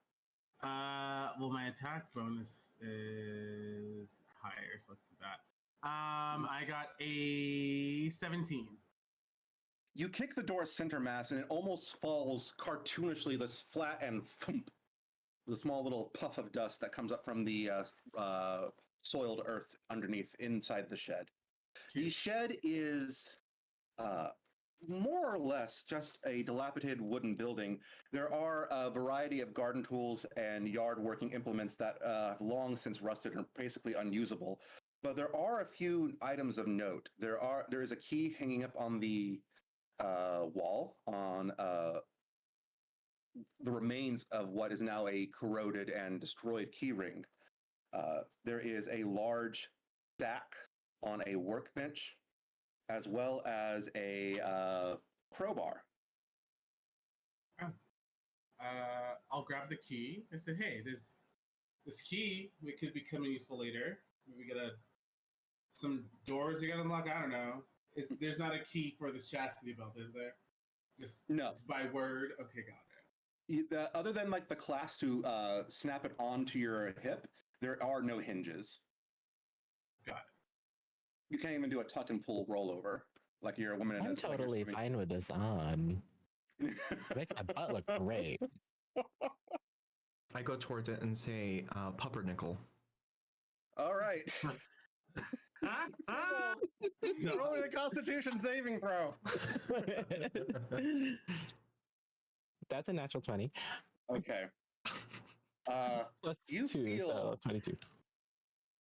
Well, my attack bonus is higher, so let's do that. I got a 17. You kick the door center mass, and it almost falls cartoonishly, this flat and thump, the small little puff of dust that comes up from the soiled earth underneath inside the shed. The shed is more or less just a dilapidated wooden building. There are a variety of garden tools and yard working implements that have long since rusted and are basically unusable. But there are a few items of note. There is a key hanging up on the wall on the remains of what is now a corroded and destroyed key ring. There is a large stack on a workbench, as well as a crowbar. I'll grab the key. I said, "Hey, this key could become useful later. We gotta some doors you gotta unlock. I don't know. There's not a key for this chastity belt, is there? Just No. It's by word. Okay, got it. Other than like the clasp to snap it onto your hip, there are no hinges. Got it. You can't even do a tuck and pull rollover like you're a woman. I'm totally fine with this on. It makes my butt look great. I go towards it and say, "Pumpernickel." All right. Rolling a Constitution saving throw. That's a natural 20. Okay. Plus You 2, feel- so 22.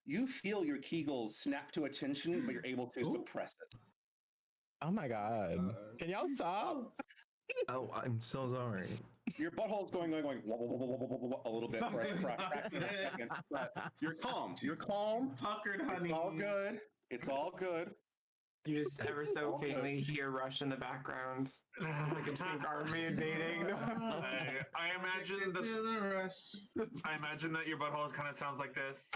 You feel your Kegels snap to attention, but you're able to suppress it. Oh my god. Can y'all stop? Oh, I'm so sorry. Your butthole's going wah, wah, wah, wah, wah, wah, wah, a little bit for a fraction of a second, but you're calm. You're calm. Puckered, honey. It's all good. It's all good. You just ever so faintly hear Rush in the background, like a twink army invading. I imagine Get to the rush. I imagine that your butthole kind of sounds like this.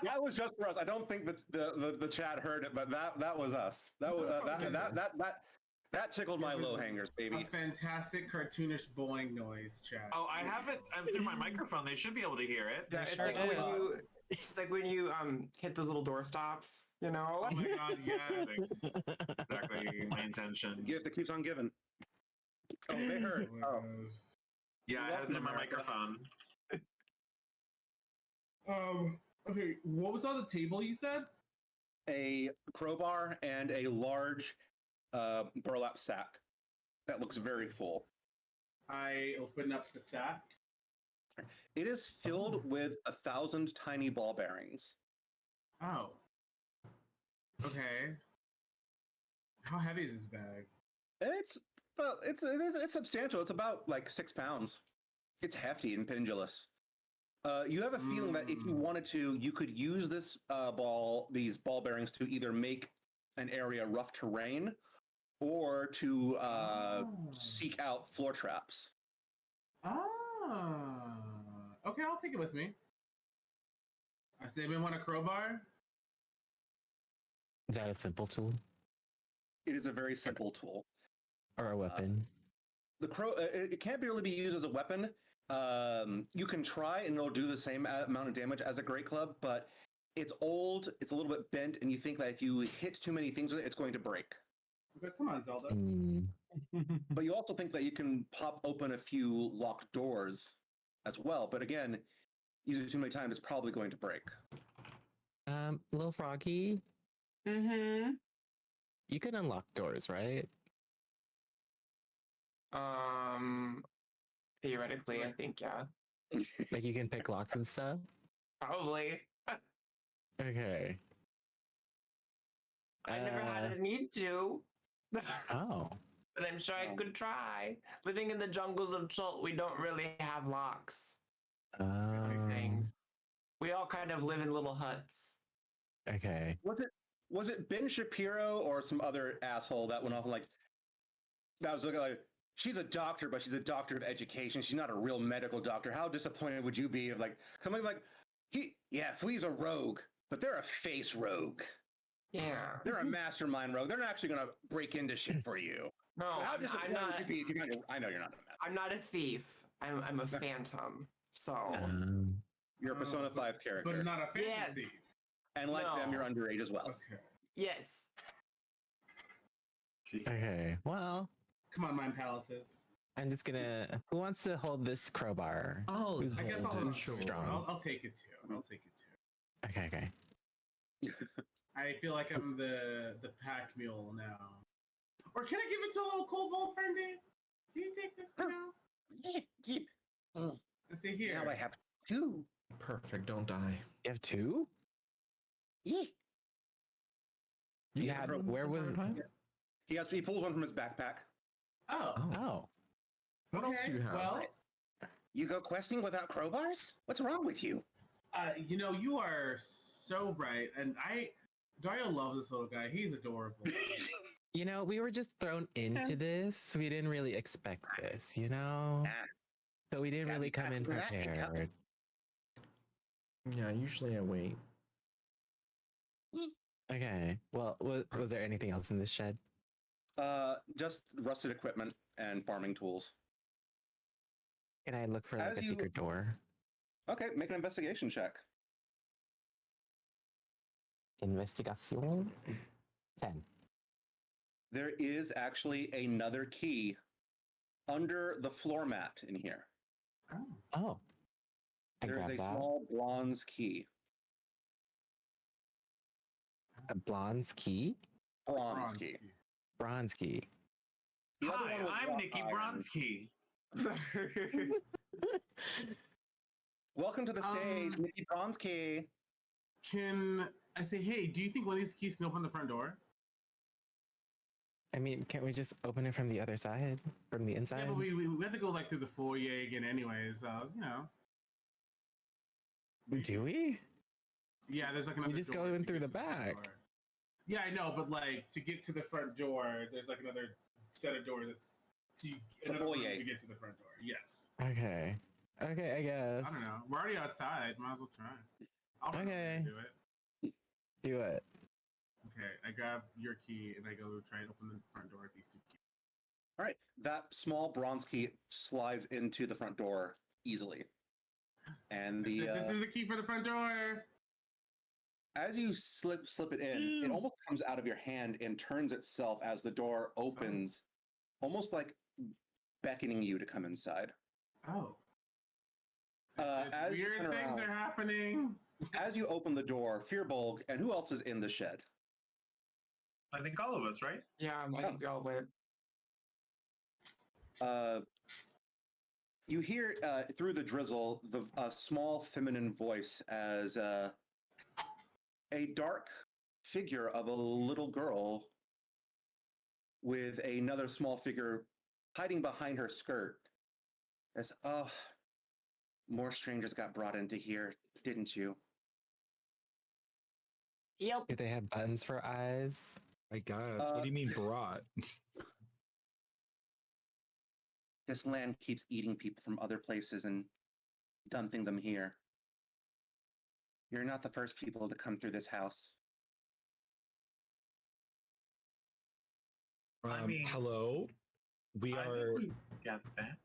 That was just for us. I don't think that the chat heard it, but that was us. That was that tickled my It was low hangers, baby. A fantastic cartoonish boing noise, chat. Oh, I have it through my microphone. They should be able to hear it. Yeah, it's sure like did. when you. It's like when you hit those little door stops, you know. Oh my god, yes. Exactly my intention. Gift that keeps on giving. Oh, they heard. Oh my Oh. God. Yeah, I have it through my America. microphone. Okay, what was on the table you said? A crowbar and a large burlap sack that looks very full. I open up the sack. It is filled with 1,000 tiny ball bearings. Oh. Okay. How heavy is this bag? It's substantial. It's about like 6 pounds. It's hefty and pendulous. You have a feeling that if you wanted to, you could use these ball bearings to either make an area rough terrain or to seek out floor traps. Okay, I'll take it with me. I say, we want a crowbar? Is that a simple tool It is a very simple tool. or a weapon? It can't really be used as a weapon. You can try and it'll do the same amount of damage as a great club, but it's old, it's a little bit bent, and you think that if you hit too many things with it, it's going to break. Okay, come on, Zelda. But you also think that you can pop open a few locked doors as well. But again, use it too many times, it's probably going to break. Little Froggy, Mm-hmm. you can unlock doors, right? Theoretically, I think, yeah. Like you can pick locks and stuff? Probably. Okay. I never had a need to. Oh. But I'm sure I could try. Living in the jungles of Chult, we don't really have locks. Things. We all kind of live in little huts. Okay. Was it Ben Shapiro or some other asshole that went off and that was looking like, she's a doctor, but she's a doctor of education. She's not a real medical doctor. How disappointed would you be if coming Flea's a rogue, but they're a face rogue. Yeah. They're a mastermind rogue. They're not actually going to break into shit for you. No, So how I'm disappointed not. would you be if you're not? I know you're not. I'm not a thief. I'm a phantom. So. You're a Persona 5 character. But not a fancy Yes. thief. And like them, you're underage as well. Okay. Yes. Okay. Well, Come on, Mind Palaces. I'm just gonna. Who wants to hold this crowbar? Oh, Who's I guess holding I'll, it sure. strong? I'll take it too. I'll take it too. Okay. Okay. I feel like I'm the pack mule now. Or can I give it to a little kobold friendy? Can you take this for now? Let's see here. Now I have 2. Perfect. Don't die. You have 2? Yeah. You had. Where was? He pulls one from his backpack. Oh. Oh. What else do you have? Well, You go questing without crowbars? What's wrong with you? you are so bright, and Dario loves this little guy. He's adorable. You know, we were just thrown into this. We didn't really expect this, you know? So we didn't really come in prepared. Yeah, usually I wait. Okay. Well, was there anything else in this shed? Just rusted equipment and farming tools. Can I look for like As a you- secret door? Okay, make an investigation check. Investigation. 10. There is actually another key under the floor mat in here. Oh. I There is grabbed a that. small bronze key. A bronze key? Bronze key. Bronze key. The other Hi, one was I'm wrought Nikki iron. Bronsky. Welcome to the stage, Nikki Bronsky. Can I say, hey, do you think one of these keys can open the front door? I mean, can't we just open it from the other side? From the inside? Yeah, but we have to go through the foyer again anyways, Do we? Yeah, there's like another just door go in to through get the to front back. door. Yeah, I know, but to get to the front door, there's like another set of doors. It's another room foyer. to get to the front door. Yes. Okay. Okay, I guess. I don't know. We're already outside. Might as well try. I'll Okay. do it. Do it. Okay, I grab your key and I go try and open the front door with these 2 keys. All right, that small bronze key slides into the front door easily. And I said, this is the key for the front door. as you slip it in, it almost comes out of your hand and turns itself as the door opens, almost like beckoning you to come inside. Oh. As you Weird turn things around- are happening. As you open the door, Fearbolg, and who else is in the shed? I think all of us, right? Yeah, I think we all went. You hear through the drizzle a small feminine voice as a dark figure of a little girl with another small figure hiding behind her skirt. As more strangers got brought into here, didn't you? Yep. Do they have buttons for eyes? I guess. What do you mean brought? This land keeps eating people from other places and dumping them here. You're not the first people to come through this house. I mean, hello. We I think are we got that.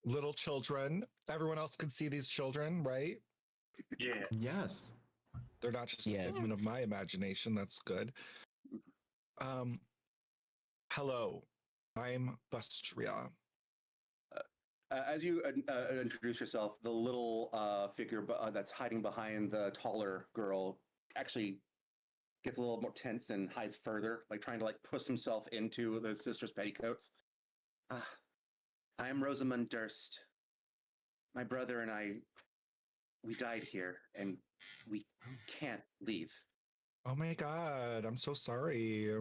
little children. Everyone else can see these children, right? Yes. Yes. They're not just Yes. a figment of my imagination. That's good. Hello. I'm Bustria. As you introduce yourself, the little figure that's hiding behind the taller girl actually gets a little more tense and hides further, like trying to push himself into the sister's petticoats. I am Rosamund Durst. My brother and I, we died here, and we can't leave. Oh my god, I'm so sorry.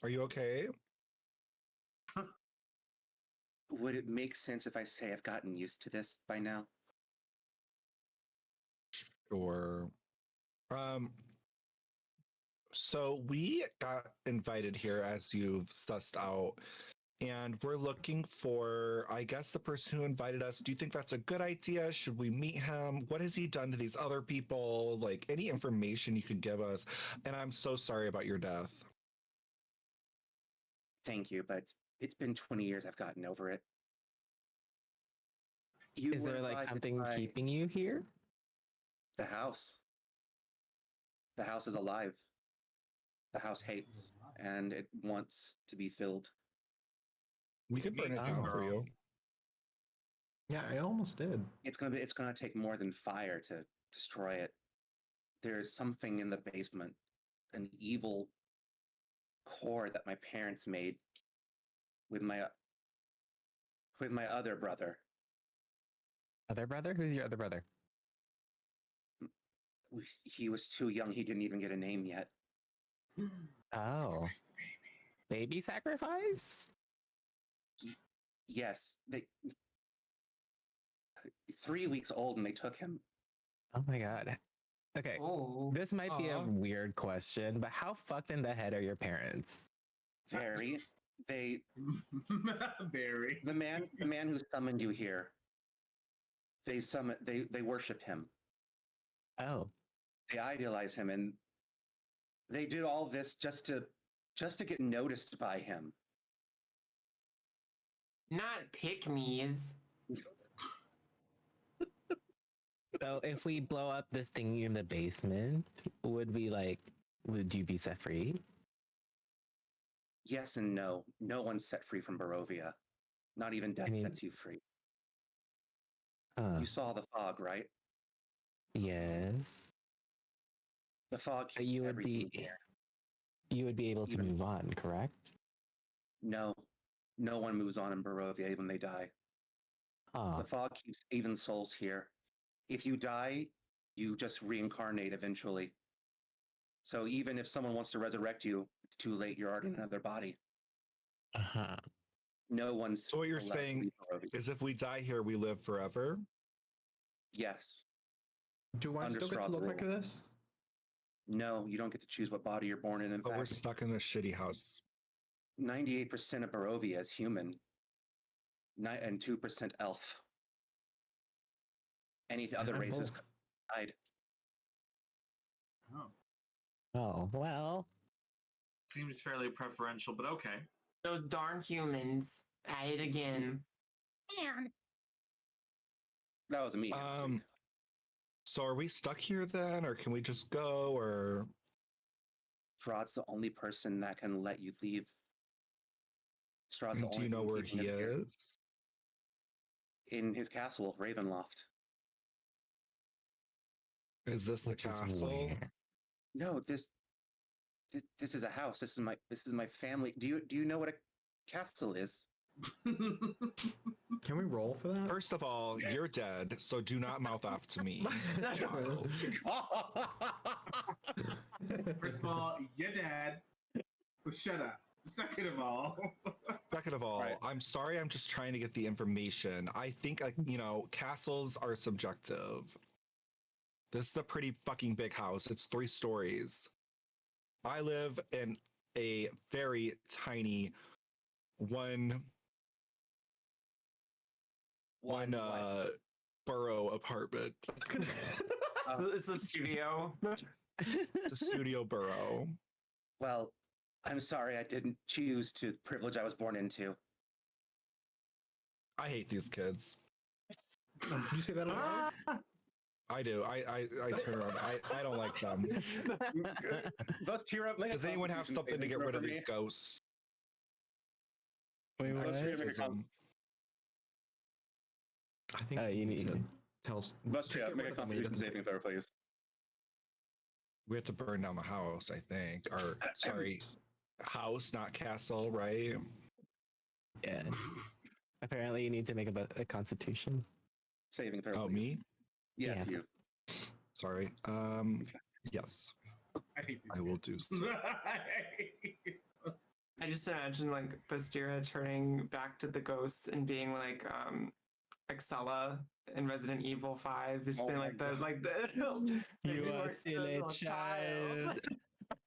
Are you okay? Would it make sense if I say I've gotten used to this by now? Sure. So we got invited here, as you've sussed out, and we're looking for, I guess, the person who invited us. Do you think that's a good idea? Should we meet him? What has he done to these other people? Like, any information you could give us. And I'm so sorry about your death. Thank you, but it's been 20 years. I've gotten over it. You Is were there invited something by keeping you here? the house? The house is alive. The house hates, and it wants to be filled. We could burn it down for you. Yeah, I almost did. It's gonna take more than fire to destroy it. There's something in the basement, an evil core that my parents made with my other brother. Other brother? Who's your other brother? He was too young. He didn't even get a name yet. Oh. Baby sacrifice? Yes, 3 weeks old, and they took him. Oh my god. Okay. Oh. This might be a Aw. weird question, but how fucked in the head are your parents? Very. They Very. the man who summoned you here. They worship him. Oh. They idealize him, and they did all this just to get noticed by him. Not pick-me's. So if we blow up this thing in the basement, would you be set free? Yes and no. No one's set free from Barovia. Not even death sets you free. You saw the fog, right? Yes. The fog But keeps you would everything be here. you would be able to move on, correct? No. No one moves on in Barovia when they die. Ah. The fog keeps even souls here. If you die, you just reincarnate eventually. So even if someone wants to resurrect you, it's too late. You're already in another body. Uh-huh. No one's. So what you're allowed to saying leave Barovia. is if we die here, we live forever? Yes. Do I Under still get to Strahd's look like rule. this? No, you don't get to choose what body you're born in. In But we're fact, stuck in this shitty house. 98% of Barovia is human, and 2% elf. Any other I'm races both. died. Oh, well. Seems fairly preferential, but okay. Those darn humans. At it again. That was me. So are we stuck here then, or can we just go, or Strahd's the only person that can let you leave. Strahd's the do only you know thing where keeping he him here. is? In his castle, Ravenloft. Is this the Which is castle? where? No, this is a house. This is my family. Do you know what a castle is? Can we roll for that? First of all, you're dead, so do not mouth off to me. Child. First of all, you're dead. So shut up. Second of all, Right. I'm sorry. I'm just trying to get the information. I think, castles are subjective. This is a pretty fucking big house. It's 3 stories. I live in a very tiny one borough apartment. It's a studio. It's a studio borough. Well, I'm sorry I didn't choose to the privilege I was born into. I hate these kids. Did you say that aloud? I do. I turn around. I don't like them. Let's tear up. Does anyone have something to get rid of these ghosts? Wait, what? Exorcism. I think You need. to tell us. Let's make a constitution saving throw, please. We have to burn down the house, I think. Or, sorry, house, not castle, right? Yeah. Apparently, you need to make a constitution. Saving throw. Oh, please. me? Yes, Yeah. you. Sorry. Yes, I hate these I will kids. do so. I just imagine like Bastira turning back to the ghosts and being like Excella in Resident Evil 5, just being like the You are still a child.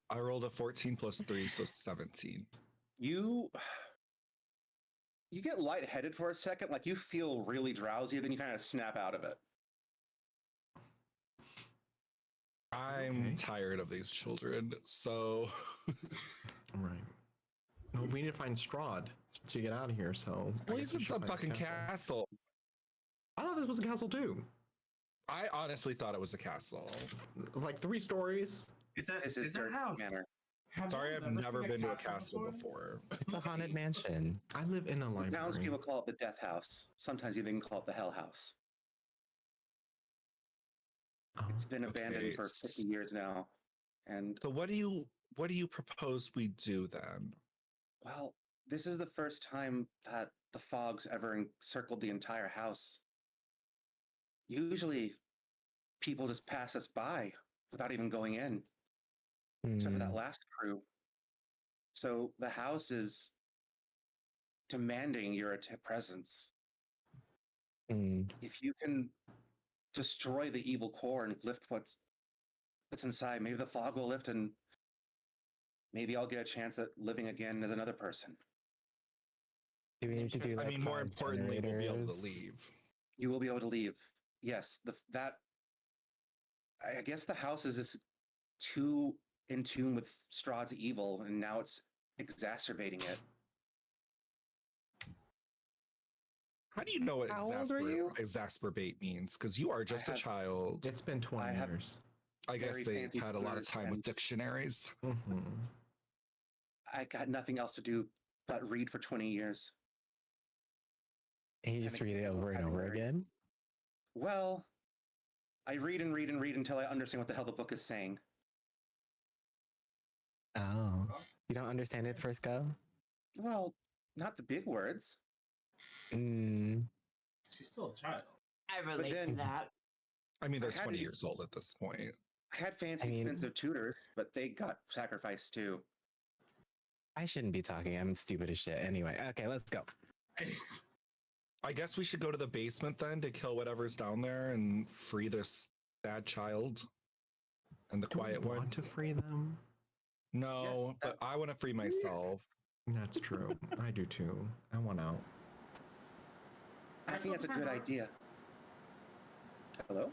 I rolled a 14 plus 3, so 17. You get lightheaded for a second, like you feel really drowsy, then you kind of snap out of it. I'm tired of these children, so Right. Well, we need to find Strahd to get out of here. So. well, he's in some fucking castle. I thought this was a castle too. I honestly thought it was a castle. Like 3 stories. Is that This is that Dirt house? Manor. Sorry, I've never been to a castle before. It's a haunted mansion. I live in a library. Townspeople call it the Death House. Sometimes even call it the Hell House. Oh. It's been abandoned Okay. for 50 years now. And, So what do you propose we do then? well, this is the first time that the fogs ever encircled the entire house. Usually, people just pass us by without even going in, except for that last crew. So the house is demanding your presence. If you can destroy the evil core and lift what's inside, maybe the fog will lift and maybe I'll get a chance at living again as another person. Do we need to do like I mean, more 5 importantly, we'll be able to generators? leave. You will be able to leave. Yes, I guess the house is just too in tune with Strahd's evil, and now it's exacerbating it. How do you know what How old are you? exacerbate means? Because you are just a have- child. It's been 20 I have- years. I guess very they've fancy had a lot of words time with and- dictionaries. Mm-hmm. I got nothing else to do but read for 20 years. And you just And read it over and over vocabulary. again? Well, I read and read and read until I understand what the hell the book is saying. Oh. You don't understand it first go? Well, not the big words. Mm. She's still a child. I relate then- to that. I mean, they're I had 20 to- years old at this point. I had fancy, I mean- expensive tutors, but they got sacrificed too. I shouldn't be talking. I'm stupid as shit. Anyway, okay, let's go. I guess we should go to the basement then to kill whatever's down there and free this bad child and the Do we quiet one. want to free them? No, Yes, but I want to free myself. That's true. I do too. I want out. I think that's a good idea. Hello?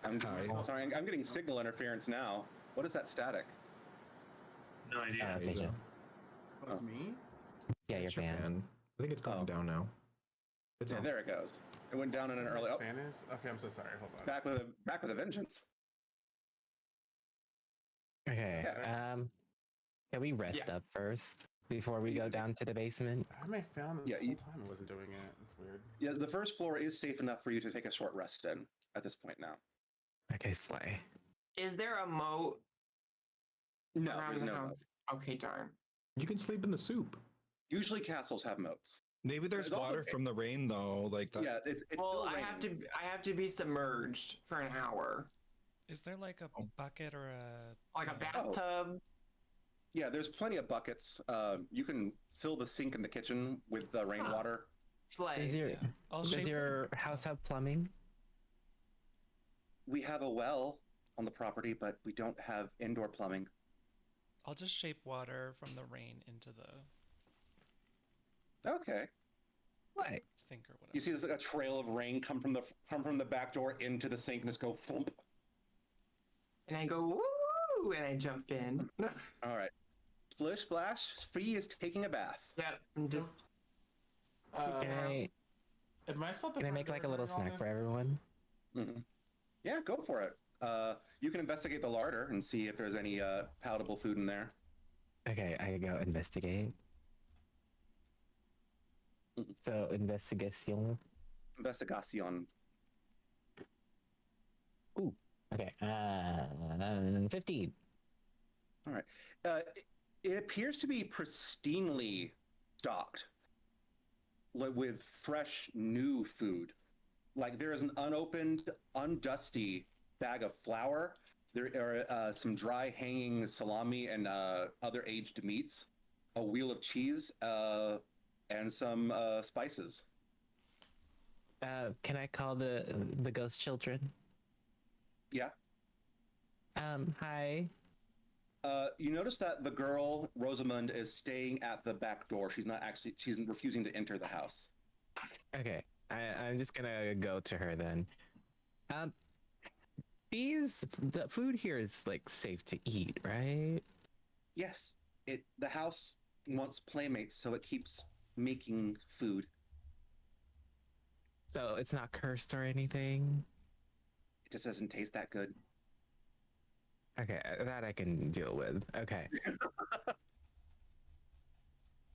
I'm Hi. sorry, I'm getting signal interference now. What is that static? No idea. Vision. Oh, it's me? Yeah, your It's your fan. fan. I think it's going Oh. down now. It's Yeah, on. there it goes. It went down in an early. Oh, Fan is? Okay, I'm so sorry. Hold on. back with a vengeance. Okay. Yeah. Can we rest Yeah. up first before we go down to the basement? How am I found this Yeah, whole you- time? I wasn't doing it. It's weird. Yeah, the first floor is safe enough for you to take a short rest in at this point now. Okay, slay. Is there a moat No, around there's the no. house? Okay, darn. You can sleep in the soup. Usually castles have moats. Maybe there's There's also- water from the rain though, like that. Yeah, it's Well, still I raining. have to be submerged for an hour, Is there like a bucket or a like a bathtub. Yeah, there's plenty of buckets. You can fill the sink in the kitchen with rainwater. Slay. Does your house have plumbing? We have a well on the property, but we don't have indoor plumbing. I'll just shape water from the rain into the Okay. What? sink or whatever. You see a trail of rain come from the back door into the sink and just go thump. And I go woo, and I jump in. All right. Splish Splash Free is taking a bath. Yep, I'm just. Can I make like a little snack for everyone? Mm-hmm. Yeah, go for it. You can investigate the larder and see if there's any palatable food in there. Okay, I can go investigate. So investigation. Investigación. Ooh. Okay. 15. All right. It appears to be pristinely stocked with fresh, new food. Like there is an unopened, undusty bag of flour. There are some dry hanging salami and other aged meats, a wheel of cheese, and some spices. Can I call the ghost children? Yeah. Hi. You notice that the girl Rosamund is staying at the back door. She's refusing to enter the house. Okay. I'm just gonna go to her then. The food here is like safe to eat, right? Yes. The house wants playmates, so it keeps making food. So it's not cursed or anything? It just doesn't taste that good. Okay, that I can deal with. Okay.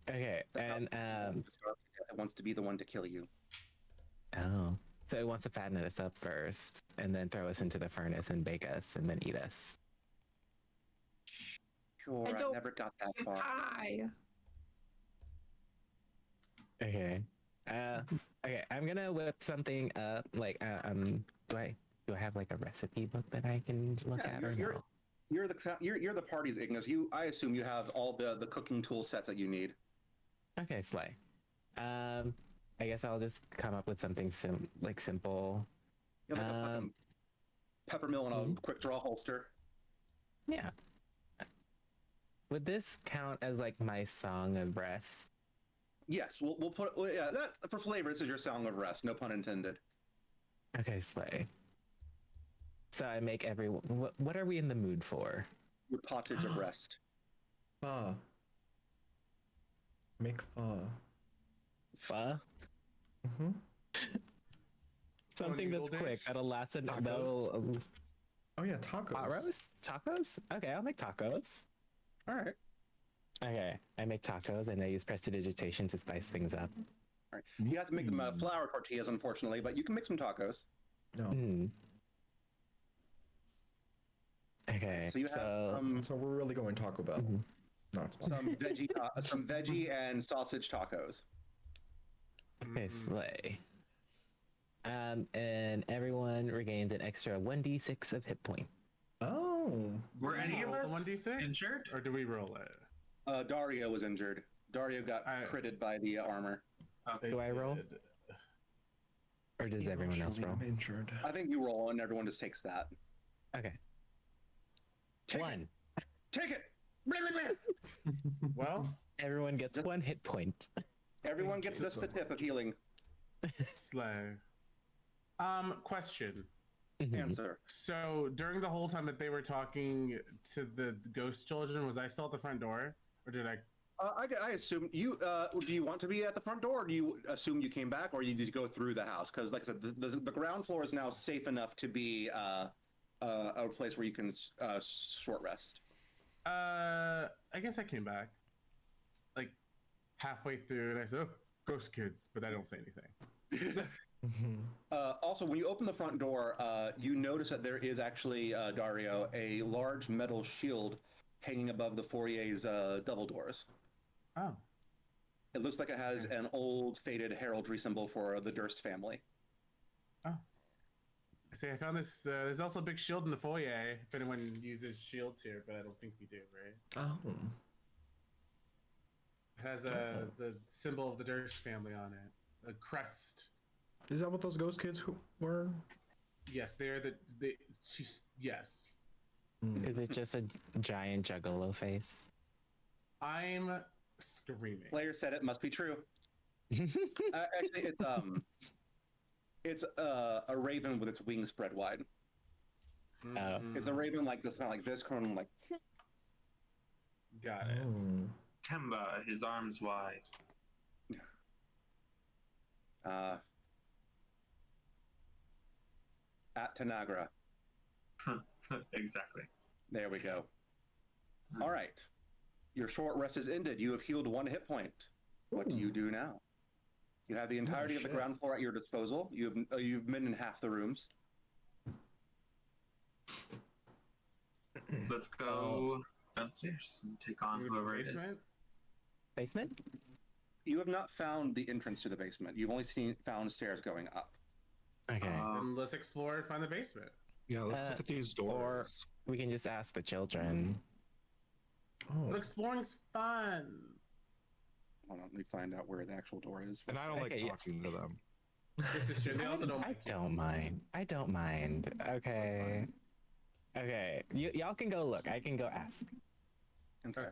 Okay, and it wants to be the one to kill you. oh, so it wants to fatten us up first, and then throw us into the furnace and bake us, and then eat us. Sure, I never got that far. Pie. Okay. Okay, I'm gonna whip something up. Like, do I have like a recipe book that I can look at? You're the party's Ignis. I assume you have all the cooking tool sets that you need. Okay, slay. I guess I'll just come up with something simple. You have like a fucking pepper mill and a quick draw holster. Yeah. Would this count as like my song of rest? Yes, we'll put that for flavor. This is your song of rest. No pun intended. Okay, slay. So I make everyone. What are we in the mood for? Your pottage of rest. Pho. Make pho. Pho? Mm-hmm. Something that's quick that'll last that'll. Oh yeah, tacos. Hot roast? Tacos? Okay, I'll make tacos. All right. Okay, I make tacos and I use prestidigitation to spice things up. All right. You have to make them flour tortillas, unfortunately, but you can make some tacos. No. Okay. So you have so we're really going Taco Bell. Not some veggie and sausage tacos. Okay, slay. And everyone regains an extra 1d6 of hit point. Oh. Were any of us 1d6 injured? or do we roll it? Dario was injured. Dario got critted by the armor. Do I roll? Or does everyone else roll? Injured. I think you roll and everyone just takes that. Okay. One. Take it! Well, everyone gets 1 hit point. Everyone gets just the tip of healing. Slay. Question. Answer. So during the whole time that they were talking to the ghost children, was I still at the front door, or did I? I assume you. Do you want to be at the front door, or do you assume you came back, or you need to go through the house? Because, like I said, the ground floor is now safe enough to be a place where you can short rest. I guess I came back, like halfway through, and I said, "Oh, ghost kids," but I don't say anything. Also, when you open the front door, you notice that there is actually, Dario, a large metal shield hanging above the foyer's double doors. Oh. It looks like it has an old faded heraldry symbol for the Durst family. Oh. I say I found this. There's also a big shield in the foyer. If anyone uses shields here, but I don't think we do, right? Oh. It has the symbol of the Durst family on it. A crest. Is that what those ghost kids were? Yes, they are yes. Is it just a giant juggalo face? I'm screaming. Player said it must be true. Actually, it's a raven with its wings spread wide. It's a raven like this, not like this, kind of like. Got it. Temba, his arms wide. At Tanagra. Exactly. There we go. All right. Your short rest is ended. You have healed 1 hit point. What do you do now? You have the entirety of the ground floor at your disposal. You've been in half the rooms. Let's go downstairs and take on whoever it is. Basement? You have not found the entrance to the basement. You've only found stairs going up. Okay. Then let's explore and find the basement. Yeah, let's look at these doors. Or we can just ask the children. But exploring's fun. Hold on, let me find out where the actual door is. And I don't like Okay, talking to them. This is true. They also don't. I don't mind. I don't mind. Okay. Okay. Y'all can go look. I can go ask. Okay.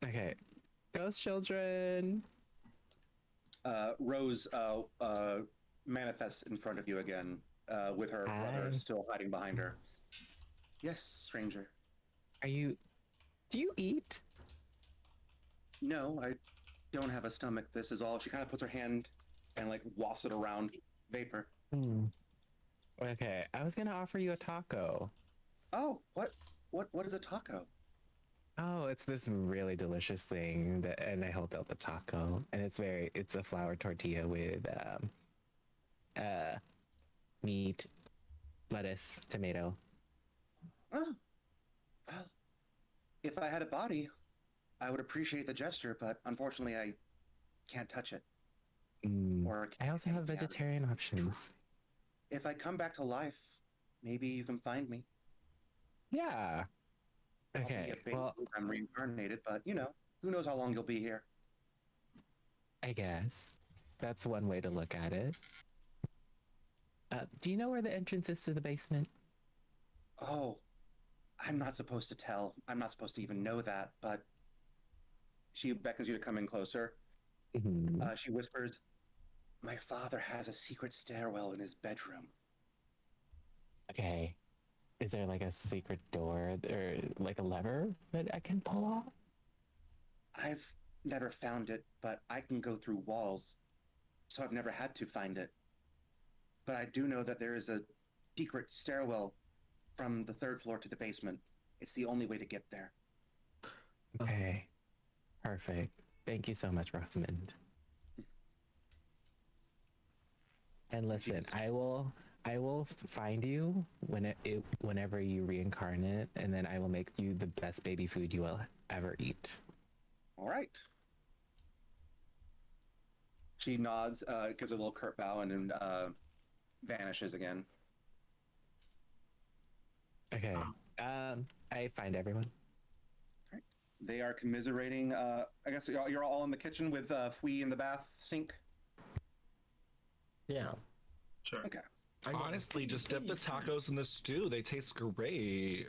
Okay. Ghost children. Rose manifests in front of you again, with her brother still hiding behind her. Yes, stranger. Do you eat? No, I don't have a stomach. This is all. She kind of puts her hand and like wafts it around. Vapor. Okay, I was gonna offer you a taco. Oh, what is a taco? Oh, it's this really delicious thing and I hold out the taco, and it's a flour tortilla with meat, lettuce, tomato. Oh, well, if I had a body, I would appreciate the gesture, but unfortunately, I can't touch it. Or I also have vegetarian options. If I come back to life, maybe you can find me. Yeah. Okay. Well, I'm reincarnated, but who knows how long you'll be here? I guess that's one way to look at it. Do you know where the entrance is to the basement? Oh, I'm not supposed to tell. I'm not supposed to even know that, but she beckons you to come in closer. She whispers, "My father has a secret stairwell in his bedroom." Okay. Is there like a secret door or like a lever that I can pull off? I've never found it, but I can go through walls, so I've never had to find it. But I do know that there is a secret stairwell from the 3rd floor to the basement. It's the only way to get there. Okay. Perfect. Thank you so much, Rosamund. And listen, I will find you whenever you reincarnate, and then I will make you the best baby food you will ever eat. All right. She nods, gives a little curt bow, and then vanishes again. Okay. I find everyone. Right. They are commiserating. I guess you're all in the kitchen with Fui in the bath sink. Yeah. Sure. Okay. Honestly, just dip the tacos in the stew. They taste great.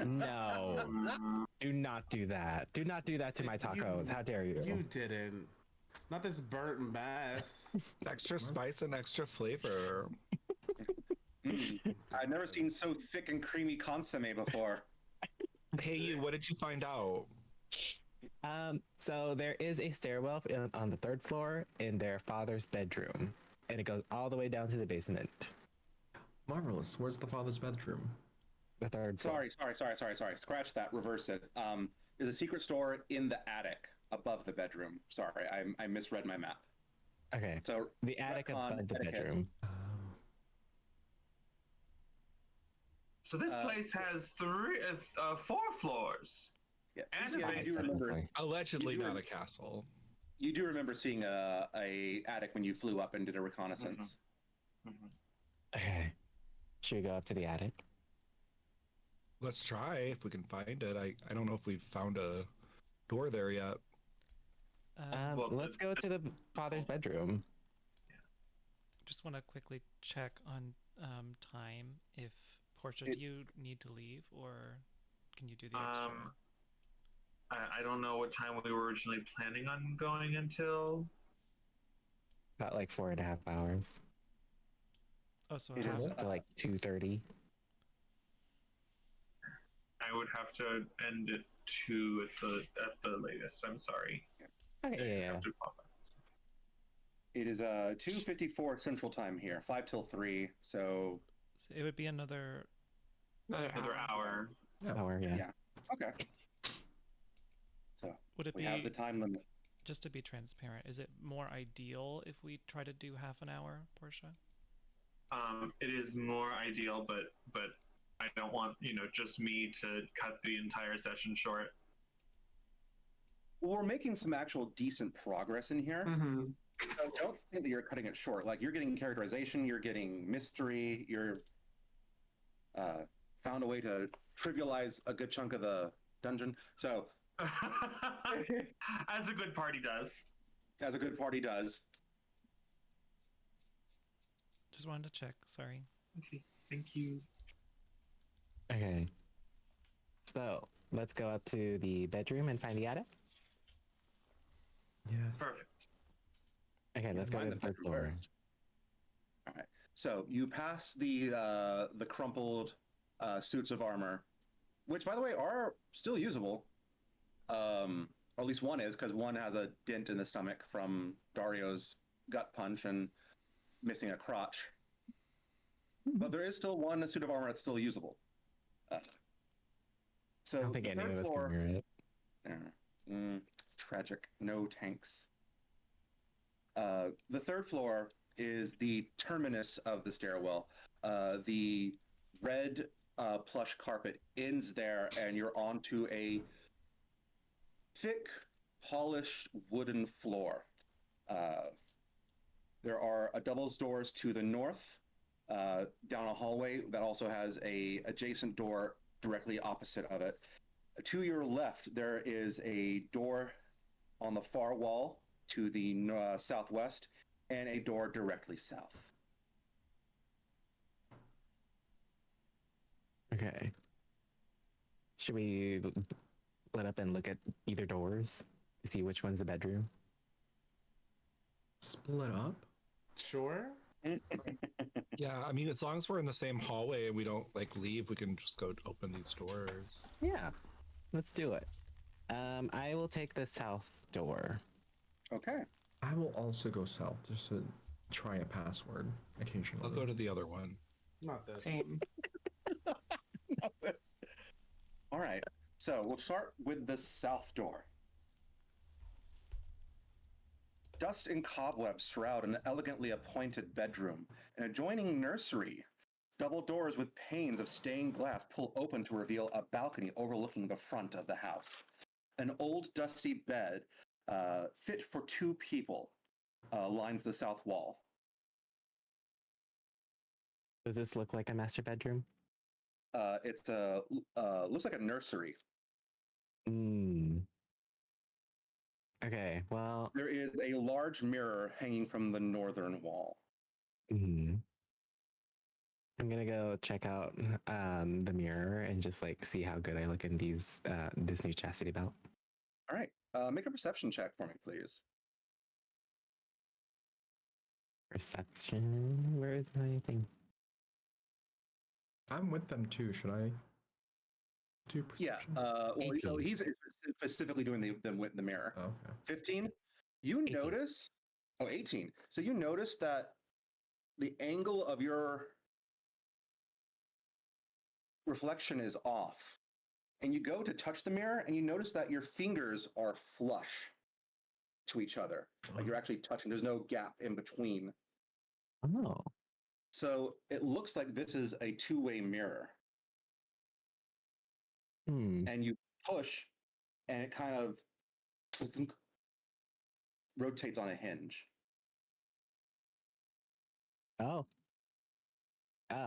No. Do not do that. Do not do that to my tacos. How dare you? You didn't. Not this burnt mess. Extra spice and extra flavor. I've never seen so thick and creamy consomme before. Hey, you, what did you find out? So there is a stairwell on the 3rd floor in their father's bedroom, and it goes all the way down to the basement. Marvelous. Where's the father's bedroom? The 3rd floor. Sorry. Scratch that. Reverse it. There's a secret store in the attic above the bedroom. Sorry, I misread my map. Okay. So the attic above the etiquette. bedroom. So this place has 4 floors. Yeah. And a Yeah, basement. Allegedly not a castle. You do remember seeing a attic when you flew up and did a reconnaissance. Okay. Should we go up to the attic? Let's try if we can find it. I don't know if we've found a door there yet. Well, Let's go to the father's bedroom. Just want to quickly check on time. If Portia, do you need to leave, or can you do the extra? I don't know what time we were originally planning on going until. About like 4.5 hours. Oh, so It half is, To like 2:30. I would have to end at 2 at the latest. I'm sorry. Okay, I yeah. have to pop out. It is 2:54 Central Time here, 5 till 3. So it would be another. Another hour. Hour, yeah. yeah. Okay. So Would it we be have the time limit. just to be transparent? Is it more ideal if we try to do half an hour, Portia? It is more ideal, but I don't want just me to cut the entire session short. Well, we're making some actual decent progress in here. Mm-hmm. So don't think that you're cutting it short. Like, you're getting characterization, you're getting mystery, you're found a way to trivialize a good chunk of the dungeon. So As a good party does. as a good party does. Just wanted to check. Sorry. Okay, thank you. Okay. So let's go up to the bedroom and find the attic. Yes. Perfect. Okay, let's go to Find the the third bedroom floor. first. All right. So you pass the crumpled suits of armor, which, by the way, are still usable. Or at least one is, because one has a dent in the stomach from Dario's gut punch and missing a crotch. But there is still one suit of armor that's still usable. So I don't think the any third of us floor, can hear it. tragic. No tanks. The third floor is the terminus of the stairwell. The red plush carpet ends there, and you're onto a thick, polished wooden floor. There are a doubles doors to the north, down a hallway that also has a adjacent door directly opposite of it. To your left, there is a door on the far wall to the southwest, and a door directly south. Okay. Should we split up and look at either doors to see which one's the bedroom? Split up? Sure. Yeah, I mean, as long as we're in the same hallway and we don't like leave, we can just go open these doors. Yeah, let's do it. I will take the south door. Okay. I will also go south just to try a password occasionally. I'll go to the other one. Not this. Same. Not this. All right. So we'll start with the south door. Dust and cobwebs shroud an elegantly appointed bedroom. An adjoining nursery. Double doors with panes of stained glass pull open to reveal a balcony overlooking the front of the house. An old dusty bed, fit for 2 people, lines the south wall. Does this look like a master bedroom? It's looks like a nursery. Okay, well, There is a large mirror hanging from the northern wall. I'm gonna go check out the mirror and just like see how good I look in these this new chastity belt. All right. Make a perception check for me, please. Perception. Where is my thing? I'm with them too. Should I do Yeah. perception? Well, 18. he's specifically doing the mirror. Oh, okay. 15. You 18. notice. Oh, 18. So you notice that the angle of your reflection is off. And you go to touch the mirror, and you notice that your fingers are flush to each other. Like you're actually touching. There's no gap in between. Oh, So it looks like this is a two-way mirror. And you push, and it kind of rotates on a hinge. Oh.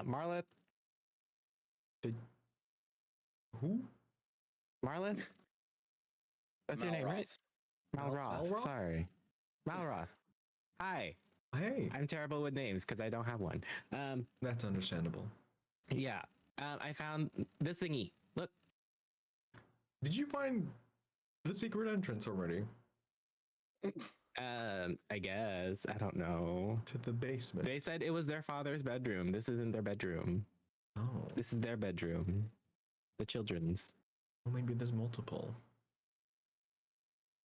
Marlith. Who? Marlith? That's your name, right? Malroth. Malroth? Sorry. Malroth. Hi. Hey, I'm terrible with names because I don't have one. that's understandable. Yeah. I found the thingy. Look. Did you find the secret entrance already I guess. I don't know. to the basement? They said it was their father's bedroom. This isn't their bedroom. Oh, This is their bedroom. The children's. well, maybe there's multiple.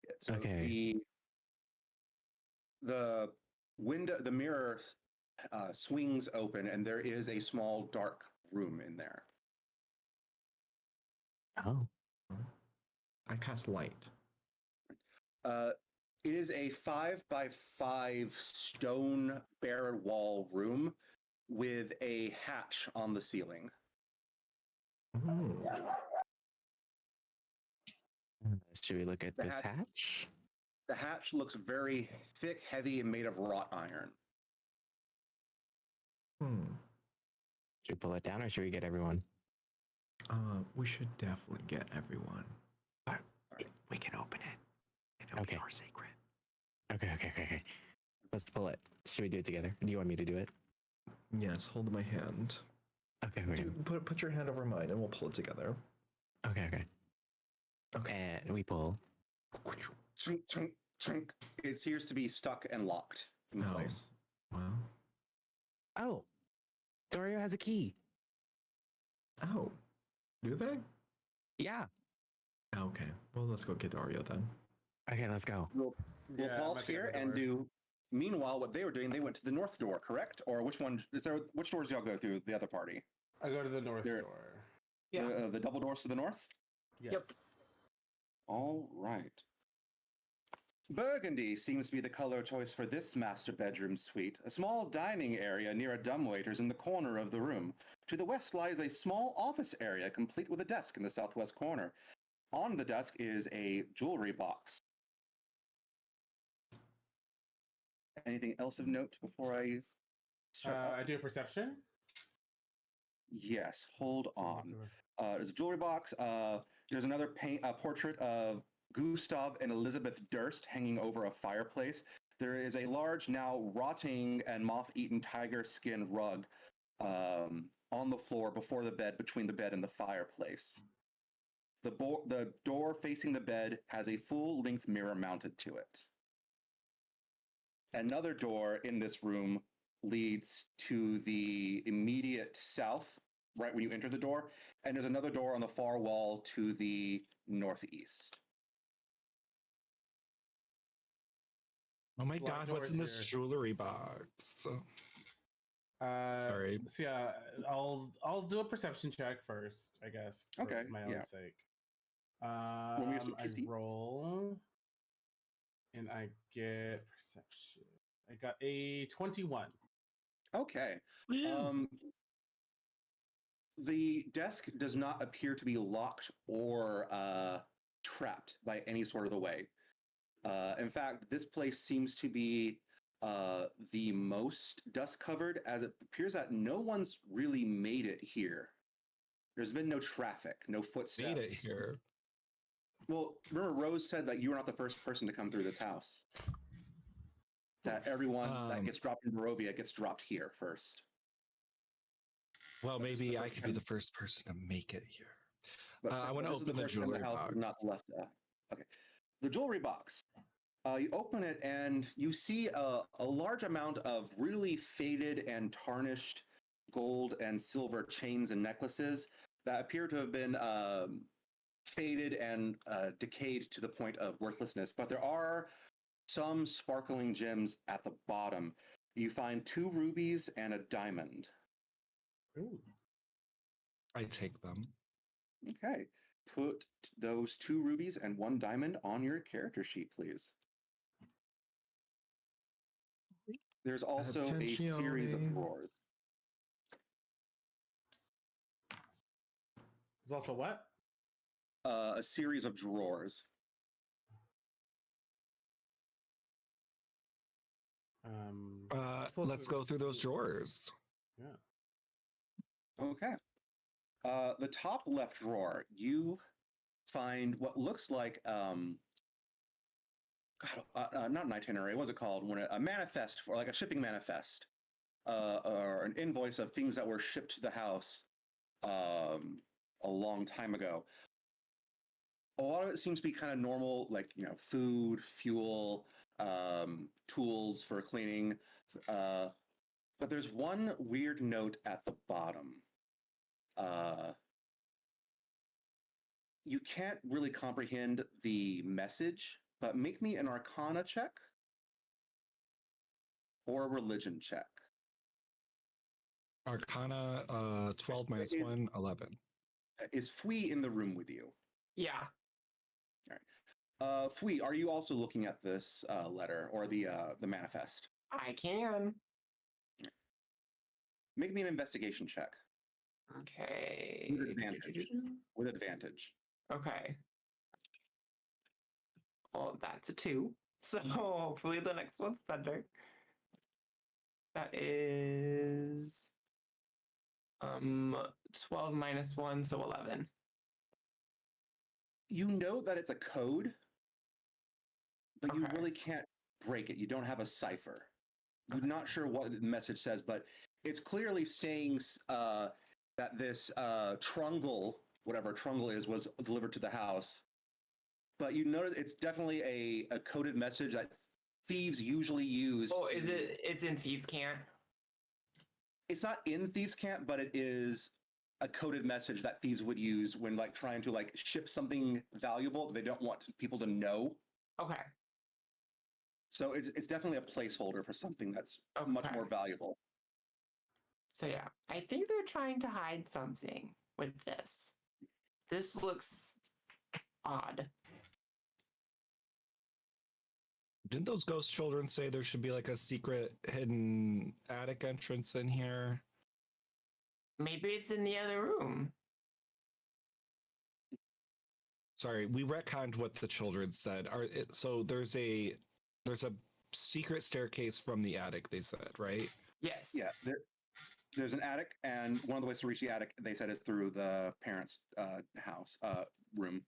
Yeah, so Okay. the window, the mirror swings open, and there is a small dark room in there. Oh. I cast light. It is a 5x5 stone bare wall room with a hatch on the ceiling. Ooh. Should we look at The this hatch- hatch? The hatch looks very thick, heavy, and made of wrought iron. Should we pull it down or should we get everyone? We should definitely get everyone, but we can open it. It'll Okay. be our secret. Okay. Let's pull it. Should we do it together? Do you want me to do it? Yes, hold my hand. Okay, we're gonna. Put your hand over mine, and we'll pull it together. Okay. Okay. And we pull. Chunk, chunk, chunk. It appears to be stuck and locked in Oh. place. Wow. Oh, Dario has a key. Oh, do they? Yeah. Okay. Well, let's go get Dario then. Okay, let's go. We'll Yeah, pause I'm at the here other and door. do. Meanwhile, what they were doing, they went to the north door, correct? Or which one is there? Which doors y'all go through? The other party. I go to the north There- door. Yeah. The double doors to the north. Yes. All right. Burgundy seems to be the color choice for this master bedroom suite. A small dining area near a dumbwaiter's in the corner of the room. To the west lies a small office area, complete with a desk in the southwest corner. On the desk is a jewelry box. Anything else of note before I start? I do a perception. Yes, hold on. There's a jewelry box. There's another portrait of Gustav and Elizabeth Durst hanging over a fireplace. There is a large, now rotting and moth-eaten tiger skin rug on the floor before the bed, between the bed and the fireplace. The door facing the bed has a full-length mirror mounted to it. Another door in this room leads to the immediate south, right when you enter the door, and there's another door on the far wall to the northeast. Oh my Locked god, what's in doors this here. jewelry box? Sorry. So yeah, I'll do a perception check first, I guess. For Okay, my yeah. own sake. Want me to switch I seats? roll, and I get perception. I got a 21. Okay. The desk does not appear to be locked or trapped by any sort of the way. In fact, this place seems to be the most dust covered, as it appears that no one's really made it here. There's been no traffic, no footsteps. Made it here. Well, remember Rose said that you were not the first person to come through this house. That everyone that gets dropped in Barovia gets dropped here first. Well, But this is maybe the I first could be time- the first person to make it here. But I wanna this is open the first time jewelry house box. is not left. Okay, the jewelry box. You open it and you see a large amount of really faded and tarnished gold and silver chains and necklaces that appear to have been faded and decayed to the point of worthlessness. But there are some sparkling gems at the bottom. You find 2 rubies and a diamond. Ooh. I take them. Okay. Put those 2 rubies and 1 diamond on your character sheet, please. There's also a series of Attenzione. drawers. There's also what? A series of drawers. Let's go through those drawers. Yeah. Okay. The top left drawer, you find what looks like not an itinerary. What's it called? When a manifest for like a shipping manifest, or an invoice of things that were shipped to the house a long time ago. A lot of it seems to be kind of normal, like food, fuel, tools for cleaning. But there's one weird note at the bottom. You can't really comprehend the message, but make me an Arcana check or a religion check. Arcana 12 minus 1, 11. Is Fui in the room with you? Yeah. Fui, are you also looking at this letter or the manifest? I can. Make me an investigation check. Okay. With advantage. With advantage. Okay. Well, that's a 2. So hopefully the next one's better. That is 12 minus 1, so 11. You know that it's a code, but you Okay. really can't break it. You don't have a cipher. You're not sure what the message says, but it's clearly saying that this trungle, whatever trungle is, was delivered to the house. But you know it's definitely a coded message that thieves usually use. Oh, is it? It's in Thieves' Camp? It's not in Thieves' Camp, but it is a coded message that thieves would use when like trying to like ship something valuable that they don't want people to know. Okay. So it's definitely a placeholder for something that's much more valuable. So yeah, I think they're trying to hide something with this. This looks odd. Didn't those ghost children say there should be like a secret hidden attic entrance in here? Maybe it's in the other room. Sorry, we retconned what the children said. So there's a secret staircase from the attic, they said, right? Yes. Yeah, there's an attic, and one of the ways to reach the attic, they said, is through the parents' house room.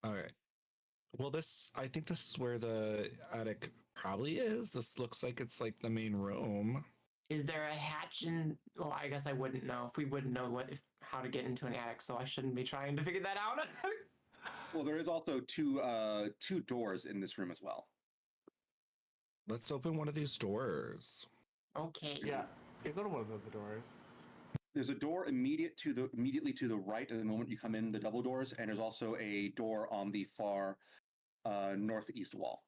All right. Well, I think this is where the attic probably is. This looks like it's like the main room. Is there a hatch in? Well, I guess I wouldn't know if we wouldn't know how to get into an attic, so I shouldn't be trying to figure that out. Well, there is also two doors in this room as well. Let's open one of these doors. Okay. Yeah, go to one of the doors. There's a door immediately to the right at the moment you come in the double doors, and there's also a door on the far northeast wall.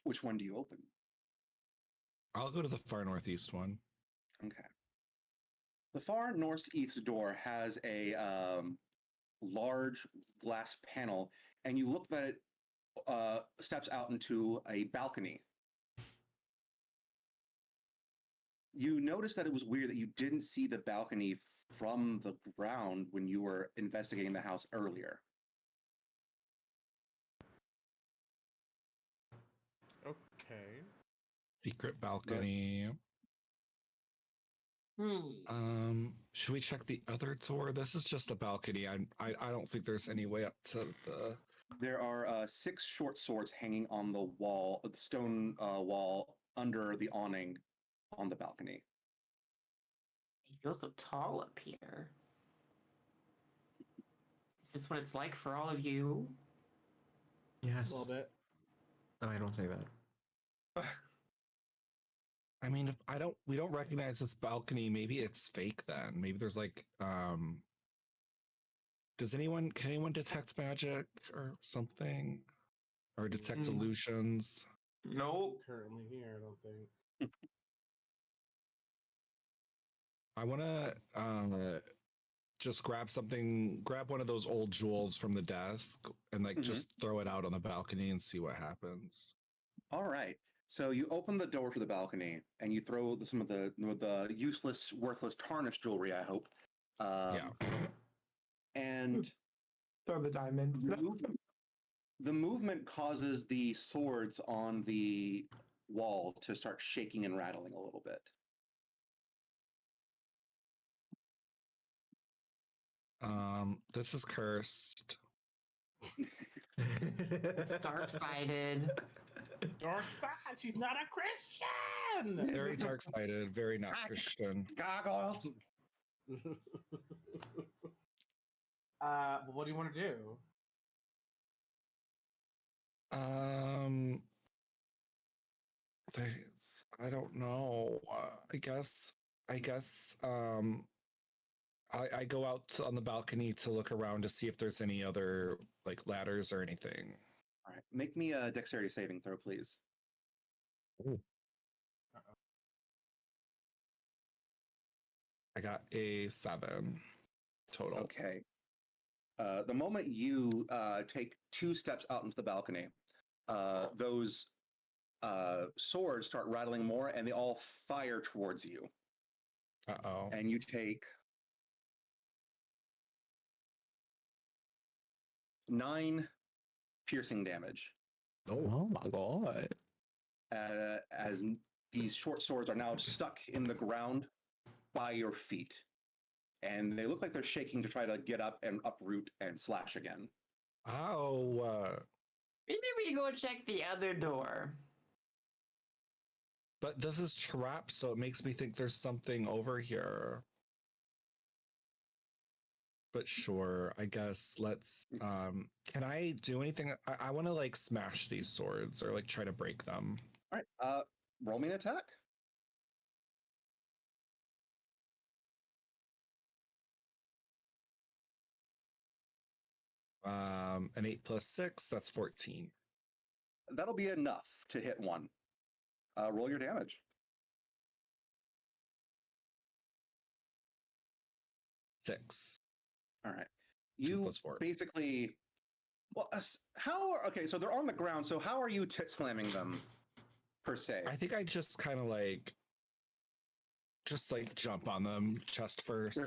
Which one do you open? I'll go to the far northeast one. Okay. The far northeast door has a large glass panel, and you look that it steps out into a balcony. You notice that it was weird that you didn't see the balcony from the ground when you were investigating the house earlier. Okay. Secret balcony. Should we check the other door? This is just a balcony. I don't think there's any way up to the. There are 6 short swords hanging on the wall, the stone wall under the awning on the balcony. It feels so tall up here. Is this what it's like for all of you? Yes. A little bit. No, I don't say that. I mean, if we don't recognize this balcony. Maybe it's fake then. Maybe there's like, can anyone detect magic or something? Or detect illusions? Nope. Currently here, I don't think. I want to just grab one of those old jewels from the desk and like just throw it out on the balcony and see what happens. All right. So you open the door to the balcony and you throw some of the useless, worthless, tarnished jewelry, I hope. Yeah. And Throw the diamonds. the movement causes the swords on the wall to start shaking and rattling a little bit. This is cursed. It's dark-sided. Dark side. She's not a Christian. Very dark-sided, very not Christian. Goggles. What do you want to do? I don't know. I guess. I go out on the balcony to look around to see if there's any other like ladders or anything. All right, make me a dexterity saving throw, please. I got a 7 total. Okay. The moment you take 2 steps out into the balcony, those swords start rattling more, and they all fire towards you. Uh-oh. And you take 9 piercing damage. Oh my god. As these short swords are now stuck in the ground by your feet. And they look like they're shaking to try to get up and uproot and slash again. Oh. Maybe we go check the other door. But this is trapped, so it makes me think there's something over here. But sure, I guess let's can I do anything? I want to like smash these swords or like try to break them. All right, roll me an attack. An 8 plus 6, that's 14. That'll be enough to hit one. Roll your damage. Six. All right. 2 You plus 4. basically, well, okay, so they're on the ground, so how are you tit slamming them, per se? I think I just kind of like, jump on them chest first.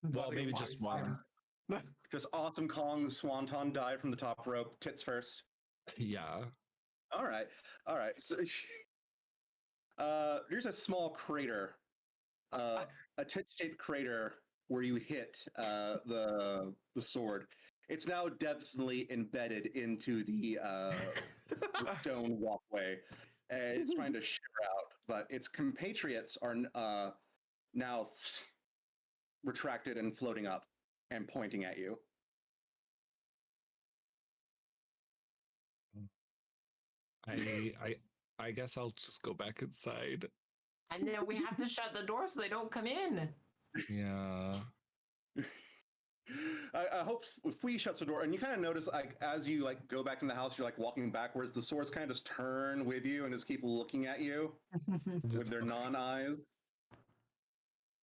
Well, Like a maybe body just slam. one. Just awesome Kong Swanton dive from the top rope, tits first. Yeah. All right. So, here's a small crater, a tit-shaped crater where you hit the sword. It's now definitely embedded into the stone walkway, and it's trying to shiver out. But its compatriots are now retracted and floating up and pointing at you. I guess I'll just go back inside. And then we have to shut the door so they don't come in. Yeah. I hope if we shut the door, and you kind of notice, like, as you like go back in the house, you're like walking backwards. The swords kind of just turn with you and just keep looking at you with their non-eyes.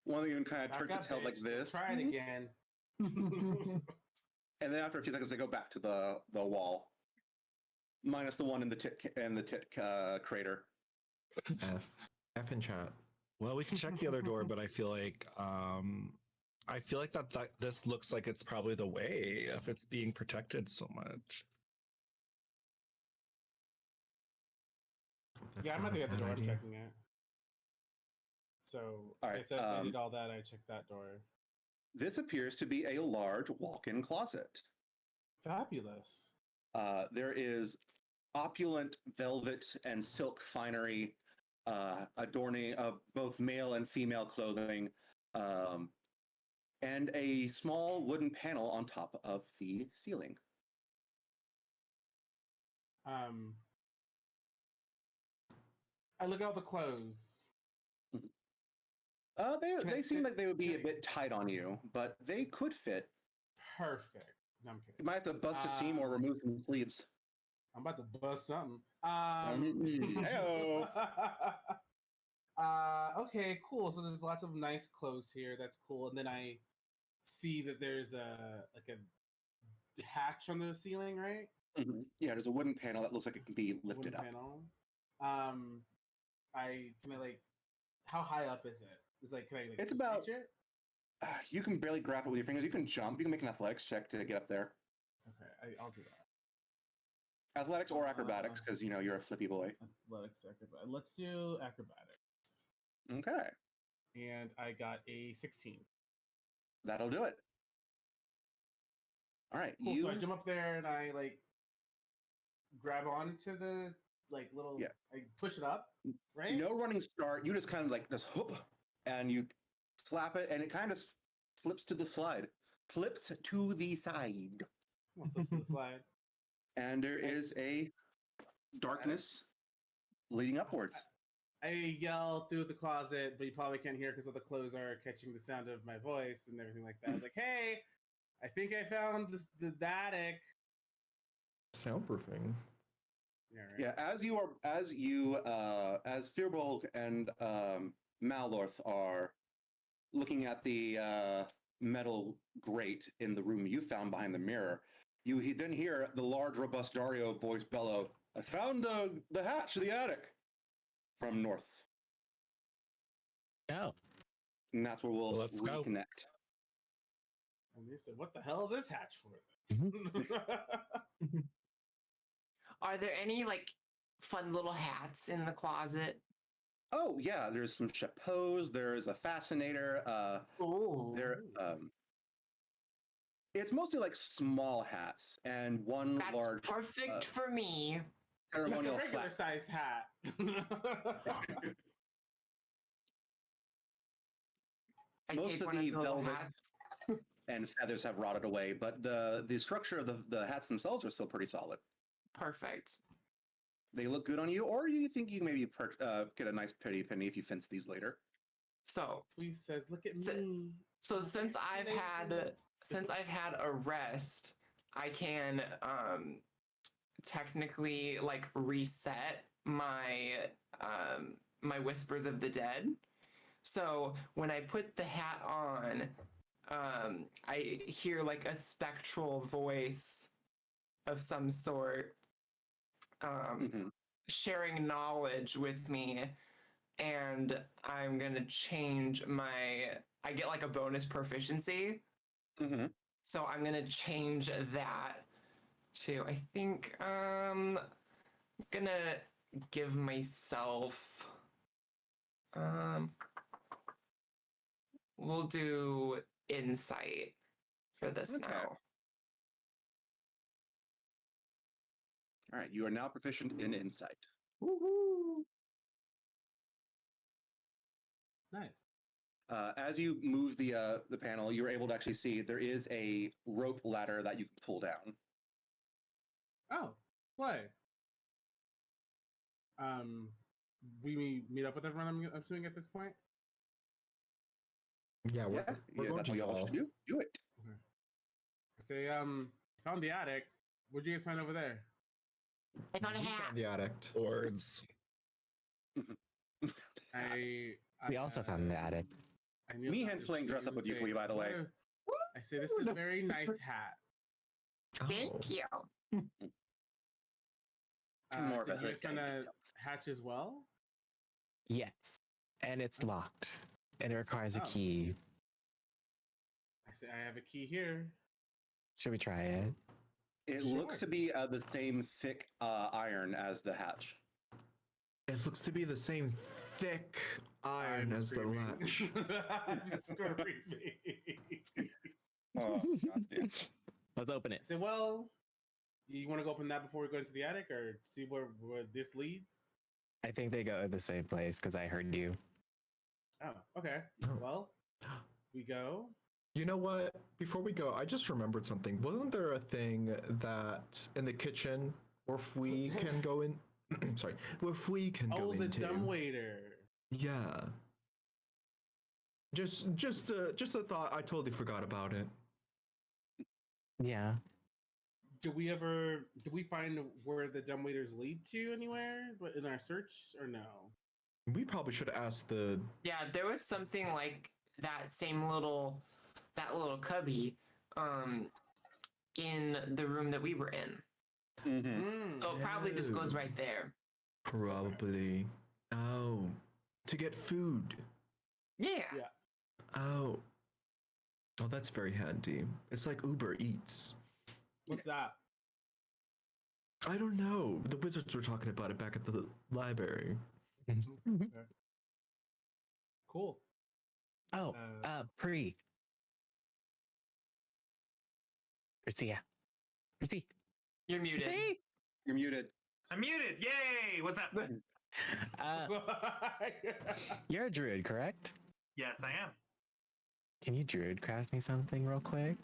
One of them even kind of turns its head like this, Try it again. and then after a few seconds, they go back to the wall, minus the one in the tit crater. F in chat. Well, we can check the other door, but I feel like that this looks like it's probably the way if it's being protected so much. Yeah, I'm at the other door. I'm checking it. So, All right, I said I did all that. I checked that door. This appears to be a large walk-in closet. Fabulous. There is opulent velvet and silk finery adorning both male and female clothing, and a small wooden panel on top of the ceiling. I look at all the clothes. They seem like they would be a bit tight on you, but they could fit. Perfect. No, I'm kidding. You might have to bust a seam or remove some sleeves. I'm about to bust something. Heyo. Okay, cool. So there's lots of nice clothes here. That's cool. And then I see that there's a hatch on the ceiling, right? Mm-hmm. Yeah, there's a wooden panel that looks like it can be lifted up. Panel. How high up is it? It's like, can I? It's just about. reach it? You can barely grab it with your fingers. You can jump. You can make an athletics check to get up there. Okay, I'll do that. Athletics or acrobatics, because you know you're a flippy boy. Athletics, acrobatics. Let's do acrobatics. Okay, And I got a 16. that'll do it. All right, Cool. you. So I jump up there and I like grab onto the like little. Yeah. I push it up. Right. No running start. You just kind of like just whoop, and you slap it, and it kind of flips to the slide. Flips to the side. Almost slips to the slide. And there is a darkness leading upwards. I yell through the closet, but you probably can't hear because all the clothes are catching the sound of my voice and everything like that. I was like, "Hey, I think I found the attic." Soundproofing. Yeah, right. Yeah, as Fearbold and Malorth are looking at the metal grate in the room you found behind the mirror, you then hear the large, robust Dario voice bellow, "I found the hatch of the attic," from north. Oh, And that's where we'll Let's go. reconnect. And they said, "What the hell is this hatch for?" Are there any like fun little hats in the closet? Oh yeah, there's some chapeaus. There's a fascinator. Oh, It's mostly like small hats and one that's large perfect for me. It's ceremonial a regular flat. sized hat. I Most take of one the of the little velvet hats. and feathers have rotted away, but the structure of the hats themselves are still pretty solid. Perfect. They look good on you, or you think you can maybe get a nice pretty penny if you fence these later. So, Please says, "Look at So- me." so since I've had a rest, I can technically like reset my my Whispers of the Dead. So when I put the hat on, I hear like a spectral voice of some sort sharing knowledge with me, and I'm gonna change I get like a bonus proficiency. Mm-hmm. So I'm gonna change that to, I think gonna give myself we'll do insight for this Okay. now. All right, you are now proficient in insight. Woohoo! Nice. As you move the panel, you're able to actually see there is a rope ladder that you can pull down. Oh, play. We meet up with everyone. I'm assuming at this point. Yeah, we're going that's to what y'all want y'all. to do. Do it. Okay. I say, found the attic. What'd you guys find over there? I found a We hat. found the attic. Words. we also found the attic. I knew Me about and this, Fling but dress you up would with you say, for you, by the way. I say this is a very nice hat. Thank you. More of So a you hood guys found guy, a you tell. hatch as well? Yes, and it's locked, and it requires a Oh. key. I say I have a key here. Should we try it? It Sure. looks to be the same thick iron as the hatch. It looks to be the same thick iron I'm as the screaming. latch. I'm screaming. Oh, goddamn. Let's open I it. say, well, you want to go open that before we go into the attic, or see where this leads? I think they go to the same place because I heard you. Oh, okay. Oh. Well, we go. You know what? Before we go, I just remembered something. Wasn't there a thing that in the kitchen, or if we can go in? Sorry, where if we can go Oh, the into? dumbwaiter. Yeah. Just a thought. I totally forgot about it. Yeah. Do we find where the dumbwaiters lead to anywhere? But in our search, or no? We probably should ask the. Yeah, there was something like that little cubby in the room that we were in. Mm-hmm. So it probably just goes right there. Probably. Oh, to get food. Yeah. Oh. Oh, that's very handy. It's like Uber Eats. What's that? I don't know. The wizards were talking about it back at the library. Cool. Oh, Pri. Garcia. Chrissy. You're muted. Chrissy? You're muted. I'm muted. Yay! What's up? You're a druid, correct? Yes, I am. Can you druid craft me something real quick?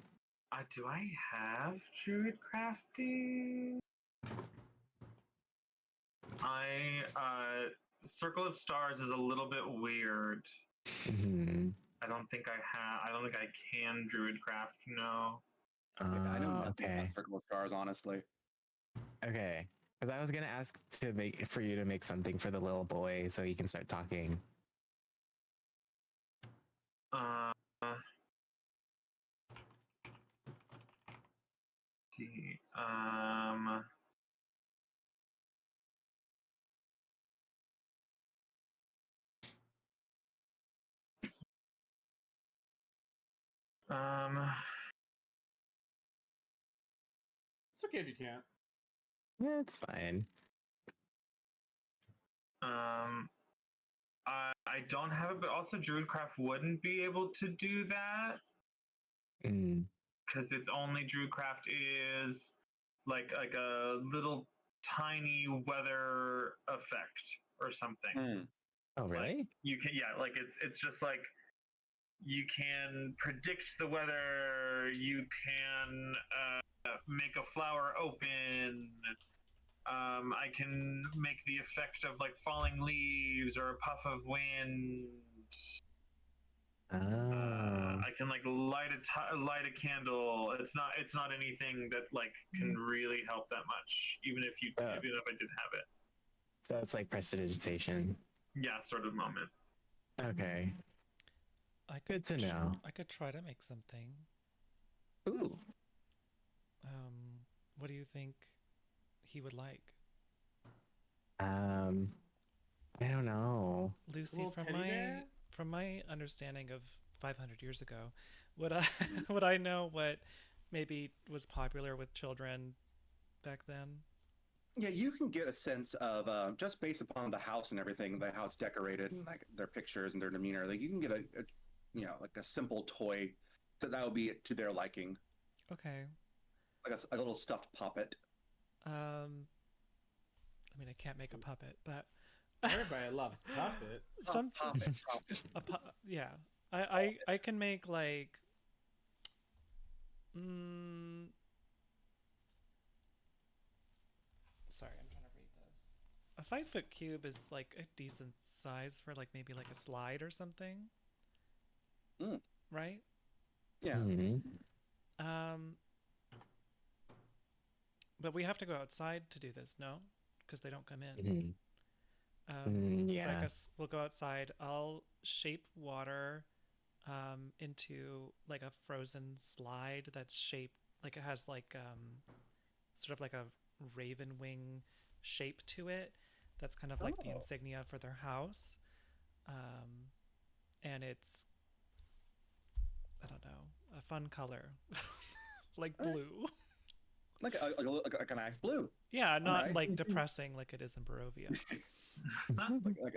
Do I have druid crafting? Circle of Stars is a little bit weird. Mm-hmm. I don't think I can druid craft. No. I know nothing Okay. about Circle of Stars, honestly. Okay. Because I was gonna ask for you to make something for the little boy so he can start talking. See. It's okay if you can't. Yeah, it's fine. I don't have it, but also Druidcraft wouldn't be able to do that because it's only Druidcraft is like a little tiny weather effect or something. Oh, really? Like you can, yeah, like it's just like you can predict the weather. You can make a flower open. I can make the effect of like falling leaves or a puff of wind. I can like light a candle. It's not anything that like can really help that much, even if I did have it. So it's like prestidigitation. Yeah, sort of moment. Okay. Good to know. I could try to make something. Ooh. What do you think he would like? I don't know. Lucy, from my understanding of 500 years ago, would I know what maybe was popular with children back then? Yeah, you can get a sense of just based upon the house and everything, the house decorated, and like their pictures and their demeanor. Like you can get like a simple toy that would be to their liking. Okay. Like a little stuffed puppet. I mean, I can't make a puppet, but everybody loves puppets. Some puppet. Yeah, I can make like. Sorry, I'm trying to read this. A 5-foot cube is like a decent size for like maybe like a slide or something. Right? Yeah. But we have to go outside to do this, no? Because they don't come in. Yeah. So I guess we'll go outside. I'll shape water into like a frozen slide that's shaped like it has like sort of like a raven wing shape to it. That's kind of like the insignia for their house. And it's, I don't know, a fun color. Like blue. Like a nice blue. Yeah, not like depressing like it is in Barovia. like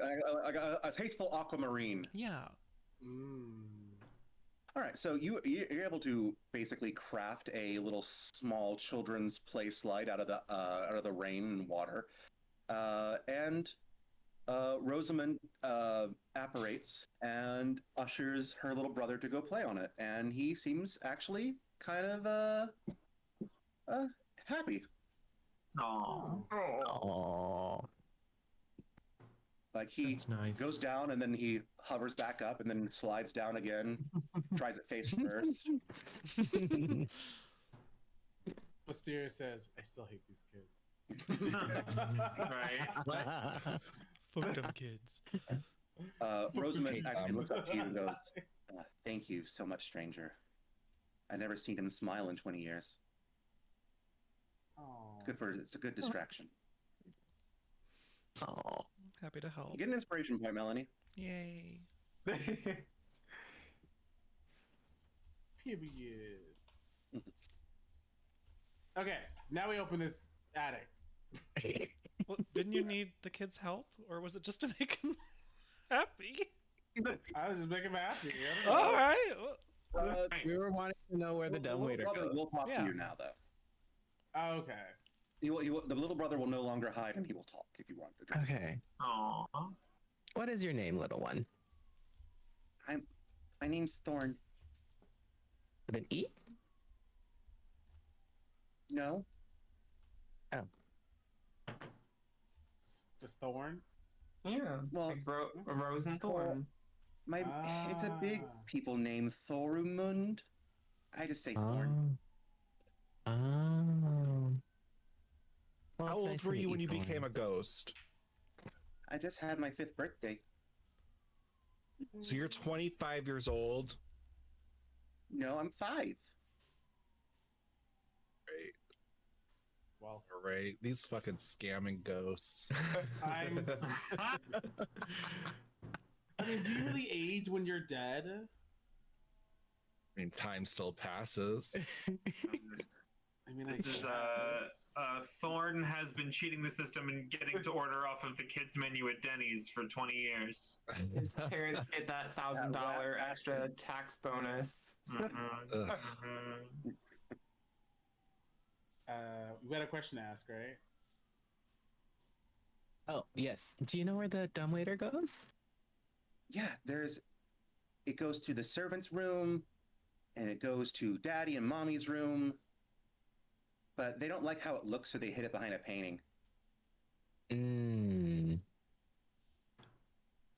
a tasteful aquamarine. Yeah. All right, so you're able to basically craft a little small children's play slide out of the rain and water, and Rosamund apparates and ushers her little brother to go play on it, and he seems actually kind of happy. Aww. Like he goes down and then he hovers back up and then slides down again, tries it face first. Wisteria says, "I still hate these kids." Right? Fuck them kids. Rosamund actually looks up to you and goes, "Thank you so much, stranger. I've never seen him smile in 20 years. It's a good distraction." Oh, happy to help. You get an inspiration point, Melanie. Yay. Period. Okay, now we open this attic. Well, didn't you need the kids' help, or was it just to make them happy? I was just making him happy. I don't know. All right. We were wanting to know where the dumbwaiter brother goes. will talk to Yeah. you now, though. Oh, okay. The little brother will no longer hide, and he will talk if you want to. Okay. Aww. What is your name, little one? My name's Thorn. With an E? No, Just Thorn. Yeah. Well, like a rose and thorn. it's a big Ah. people name, Thorumund. I just say Thorn. Oh. Oh. Well, How it's old nice to were meet you when you Thorn. became a ghost? I just had my 5th birthday. So you're 25 years old. No, I'm 5. Right. Well, All right. These fucking scamming ghosts. I'm. I mean, do you really age when you're dead? I mean, time still passes. I mean, This is Thorn has been cheating the system and getting to order off of the kids menu at Denny's for 20 years. His parents get that $1,000 extra tax bonus. Ugh. We got a question to ask, right? Oh, yes. Do you know where the dumbwaiter goes? Yeah, it goes to the servant's room, and it goes to Daddy and Mommy's room. But they don't like how it looks, so they hid it behind a painting. Mm.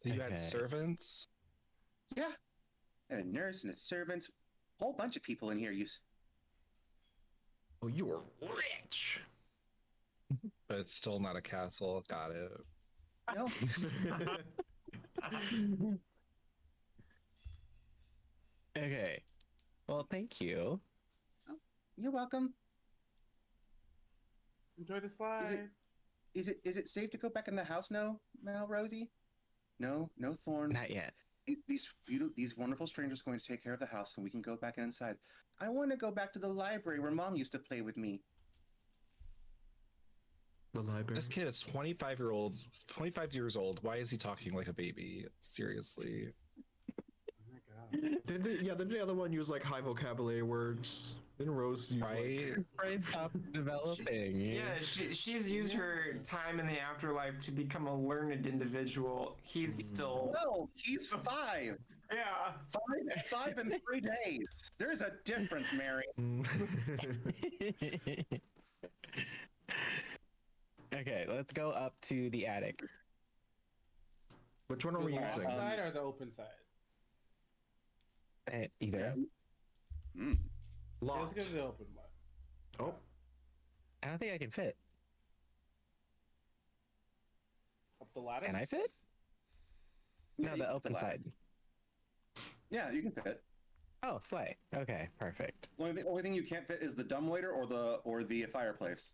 So you Okay. had servants? Yeah, and a nurse and a servants, a whole bunch of people in here. Oh, you were rich. But it's still not a castle. Got it. No, Okay. Well, thank you. you're welcome. Enjoy the slide. Is it safe to go back in the house now, Rosie? No Thorn. Not yet. These wonderful strangers are going to take care of the house, and we can go back inside. I want to go back to the library where Mom used to play with me. The library. This kid is 25 years old. Why is he talking like a baby? Seriously. Oh my god. Didn't the other one use like high vocabulary words? Didn't Rose use Right? His brain stopped developing. Yeah, she's used her time in the afterlife to become a learned individual. He's still. No, he's 5. Yeah. 5 in 3 days. There's a difference, Mary. Okay, let's go up to the attic. Which one are we The locked using? side or the open side? Either. Mm. Let's Locked. go to the open one. Oh, I don't think I can fit. Up the ladder? Can I fit? Yeah, No, you the can open fit side. Yeah, you can fit. Oh, slay. Okay, perfect. Only thing you can't fit is the dumbwaiter or the fireplace.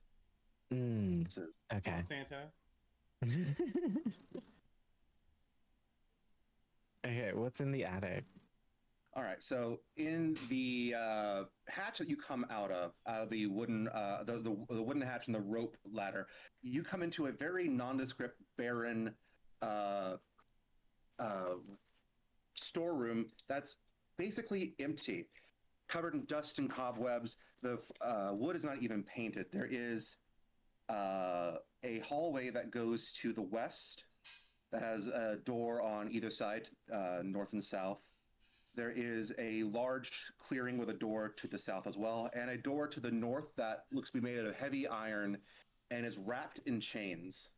Mm, This is- okay. Santa. Okay, what's in the attic? All right, so in the hatch that you come out of the wooden the wooden hatch and the rope ladder, you come into a very nondescript, barren storeroom that's basically empty, covered in dust and cobwebs. The wood is not even painted. There is a hallway that goes to the west that has a door on either side, north and south. There is a large clearing with a door to the south as well, and a door to the north that looks to be made out of heavy iron and is wrapped in chains.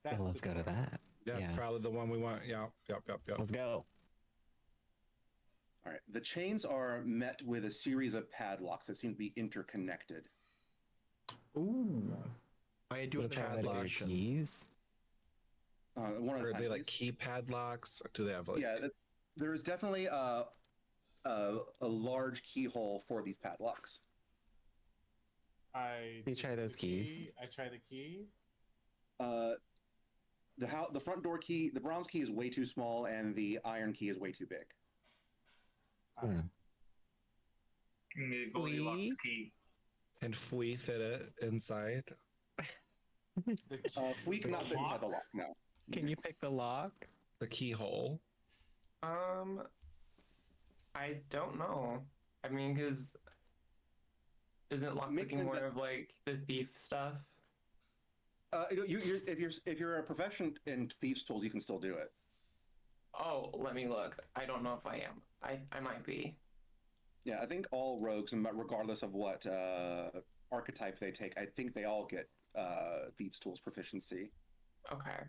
That's Well, let's the go to door. that. Yeah, it's Yeah. probably the one we want. Yep. Let's go. All right. The chains are met with a series of padlocks that seem to be interconnected. ooh. I do We'll have try an with your addition. keys. One at Or a are time, they like please. keypad locks? Or do they have like? Yeah, there is definitely a large keyhole for these padlocks. I You try this is those the keys. key. I try the key. The front door key, the bronze key is way too small, and the iron key is way too big. Hmm. You need a Goldilocks We- key. And if we fit it inside, We cannot fit inside the lock now. Can you pick the lock? The keyhole. I don't know. I mean, because isn't lockpicking more of like the thief stuff? If you're a profession in thieves' tools, you can still do it. Oh, let me look. I don't know if I am. I might be. Yeah, I think all rogues, regardless of what archetype they take, I think they all get thieves' tools proficiency. Okay.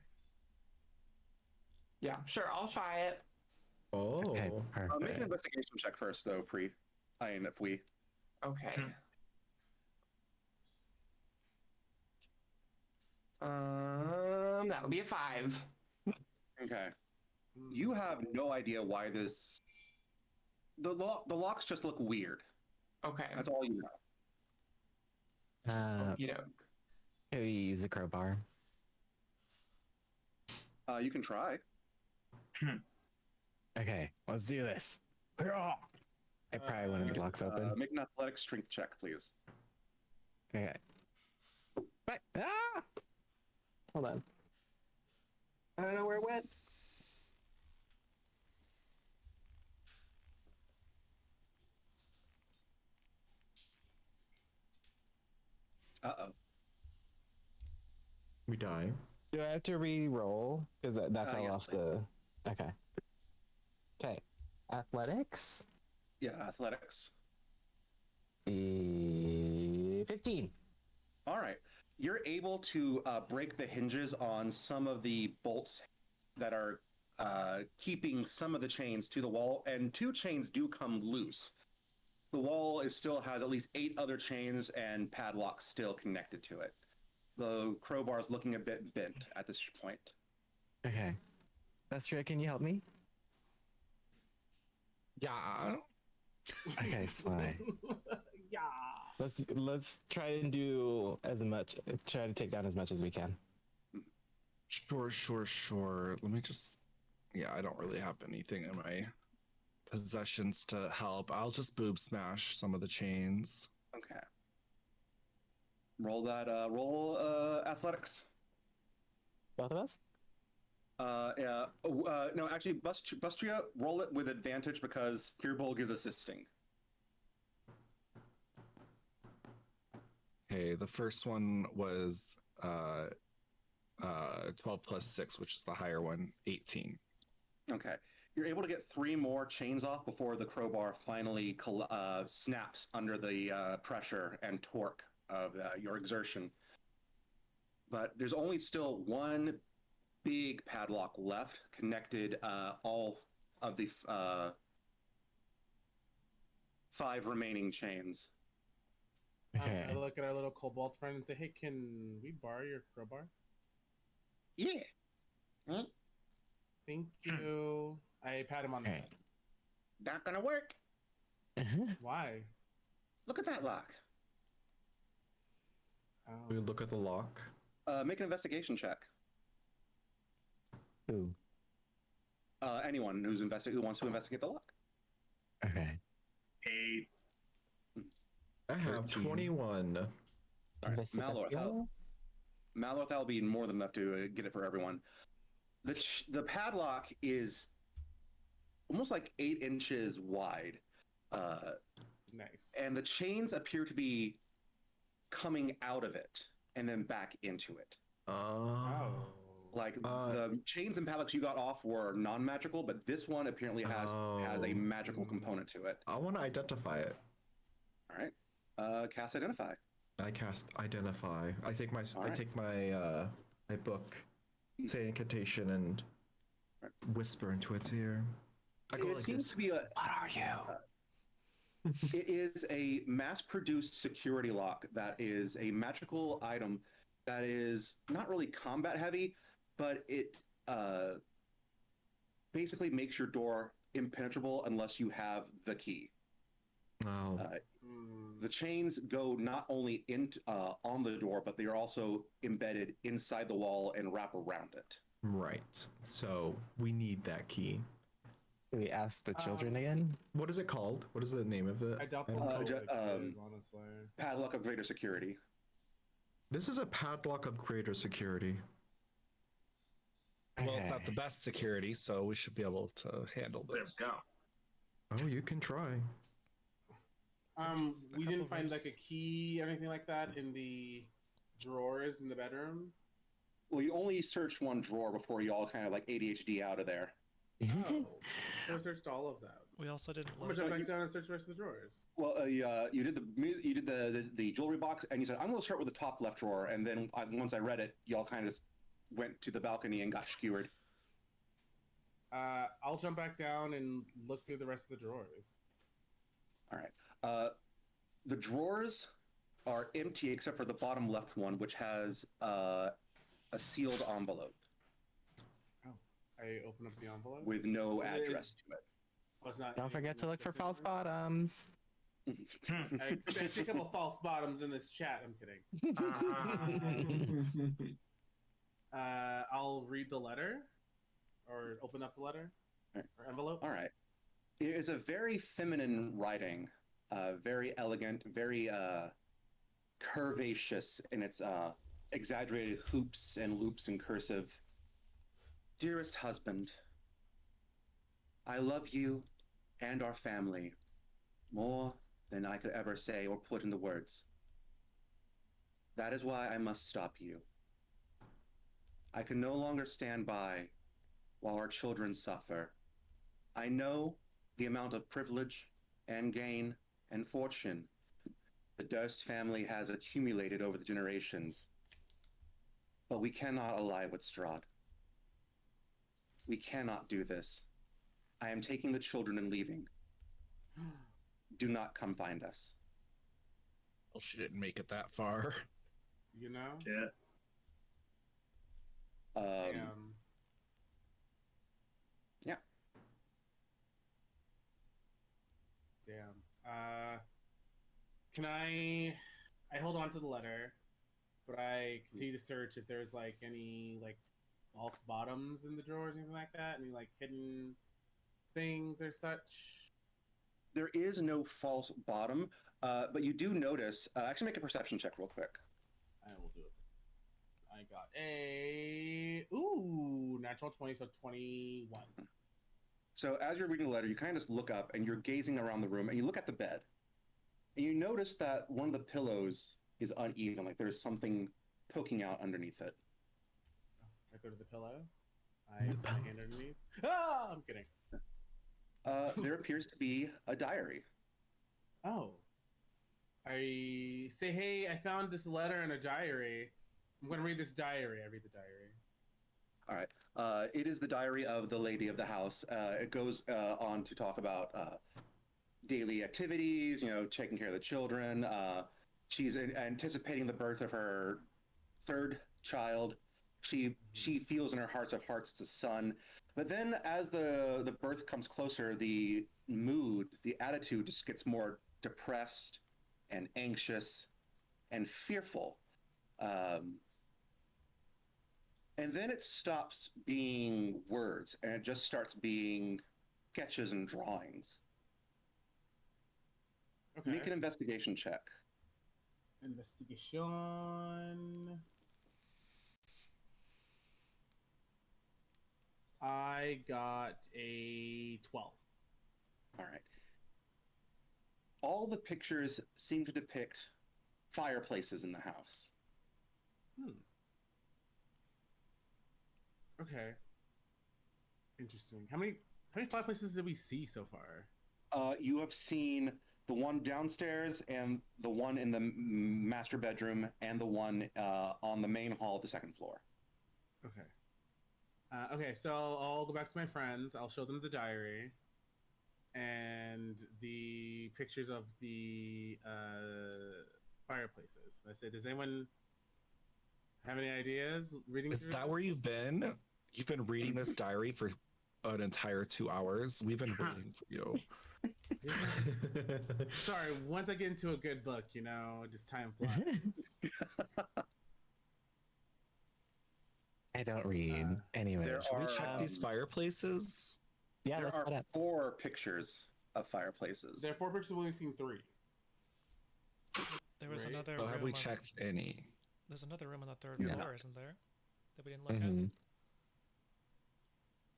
Yeah, sure. I'll try it. Oh. Okay, perfect. Make an investigation check first, though, if we. Okay. That would be a 5. Okay. You have no idea why this. The locks just look weird. Okay. That's all you know. You know. Can we use a crowbar? You can try. Okay, let's do this. I pry one of the locks open. Make an athletic strength check, please. Okay. But, hold on. I don't know where it went. Uh-oh. We die. Do I have to re-roll? Because that fell off the... Okay. Okay. Athletics? Yeah, athletics. 15. All right. You're able to break the hinges on some of the bolts that are keeping some of the chains to the wall, and 2 chains do come loose. The wall still has at least 8 other chains and padlocks still connected to it. The crowbar is looking a bit bent at this point. Okay. Vestria, can you help me? Yeah. Okay, fine. Yeah. Let's try and do try to take down as much as we can. Sure. Let me just. Yeah, I don't really have anything in my possessions to help. I'll just boob smash some of the chains. Okay. Roll athletics. Both of us? No, actually, Bustria, roll it with advantage because Fearbolg is assisting. Okay, the first one was 12 plus 6, which is the higher one, 18. Okay. You're able to get 3 more chains off before the crowbar finally snaps under the pressure and torque of your exertion. But there's only still one big padlock left, connected all of the 5 remaining chains. Okay. I look at our little kobold friend and say, "Hey, can we borrow your crowbar?" Yeah. Huh? Thank you. I pat him on the Okay. head. Not gonna work. Why? Look at that lock. We look at the lock. Make an investigation check. Who? Anyone who wants to investigate the lock. Okay. 8. I have 13. 21. All right. Malorth, that'll be more than enough to get it for everyone. The padlock is almost like 8 inches wide. Nice. And the chains appear to be coming out of it and then back into it. Oh. Like the chains and padlocks you got off were non-magical, but this one apparently has a magical component to it. I want to identify it. All right. Cast Identify. I cast Identify. I take my my book, say an incantation, and whisper into its ear. I go It like seems this. to be What are you? It is a mass-produced security lock that is a magical item that is not really combat heavy, but it basically makes your door impenetrable unless you have the key. Oh. The chains go not only on the door, but they are also embedded inside the wall and wrap around it. Right. So we need that key. Do we ask the children again? What is it called? What is the name of it? I doubt they'll know what it is, honestly. Padlock of greater security. This is a padlock of greater security. Well, it's not the best security, so we should be able to handle There this. we go. Oh, you can try. There's a We didn't couple find rooms. like a key or anything like that in the drawers in the bedroom. Well, you only searched one drawer before you all kind of like ADHD out of there. Oh, so I searched all of that. We also didn't I'm gonna look. jump back down and search the rest of the drawers. Well, you did the jewelry box, and you said, "I'm going to start with the top left drawer." And then once I read it, y'all kind of went to the balcony and got skewered. I'll jump back down and look through the rest of the drawers. All right. The drawers are empty except for the bottom left one, which has a sealed envelope I open up the envelope. with no Is it- address to it. Oh, it's not. Don't forget to look for false bottom. bottoms. I see a couple false bottoms in this chat. I'm kidding. I'll read the letter, or open up the letter, Right. or envelope. All right. It is a very feminine writing, very elegant, very curvaceous in its exaggerated hoops and loops in cursive. Dearest husband, I love you and our family more than I could ever say or put into words. That is why I must stop you. I can no longer stand by while our children suffer. I know the amount of privilege and gain and fortune the Durst family has accumulated over the generations. But we cannot ally with Strahd. We cannot do this. I am taking the children and leaving. Do not come find us. Well, she didn't make it that far. You know. Yeah. Damn. Yeah. Damn. Can I hold on to the letter, but I continue to search if there's like any like false bottoms in the drawers, anything like that, any like hidden things or such. There is no false bottom, but you do notice. Actually, make a perception check real quick. I will do it. I got a natural 20, so 21. So as you're reading the letter, you kind of just look up and you're gazing around the room and you look at the bed. And you notice that one of the pillows is uneven, like there's something poking out underneath it. I go to the pillow. I put my hand underneath. Ah, I'm kidding. There appears to be a diary. Oh. I say, hey, I found this letter in a diary. I'm going to read this diary. I read the diary. All right. It is the diary of the lady of the house. It goes on to talk about daily activities, taking care of the children. She's anticipating the birth of her third child. She feels in her hearts of hearts it's a son. But then as the birth comes closer, the mood, the attitude just gets more depressed and anxious and fearful. And then it stops being words and it just starts being sketches and drawings. Okay. Make an investigation check. Investigation. I got a 12. All right. All the pictures seem to depict fireplaces in the house. Okay. Interesting. How many fireplaces did we see so far? You have seen the one downstairs and the one in the master bedroom and the one on the main hall of the second floor. Okay. Okay, so I'll go back to my friends. I'll show them the diary and the pictures of the fireplaces. I said, does anyone have any ideas? Reading Is through that this? where you've been? You've been reading this diary for an entire 2 hours. We've been waiting for you. Sorry, once I get into a good book, just time flies. I don't read. Anyway, there Should we are, check these fireplaces? yeah, There let's are put up. 4 pictures of fireplaces. There are 4 pictures, we've only seen 3. There was Right. another. Oh, have we room on- checked any? There's another room on the third Yeah. floor, isn't there? That we didn't look Mhm.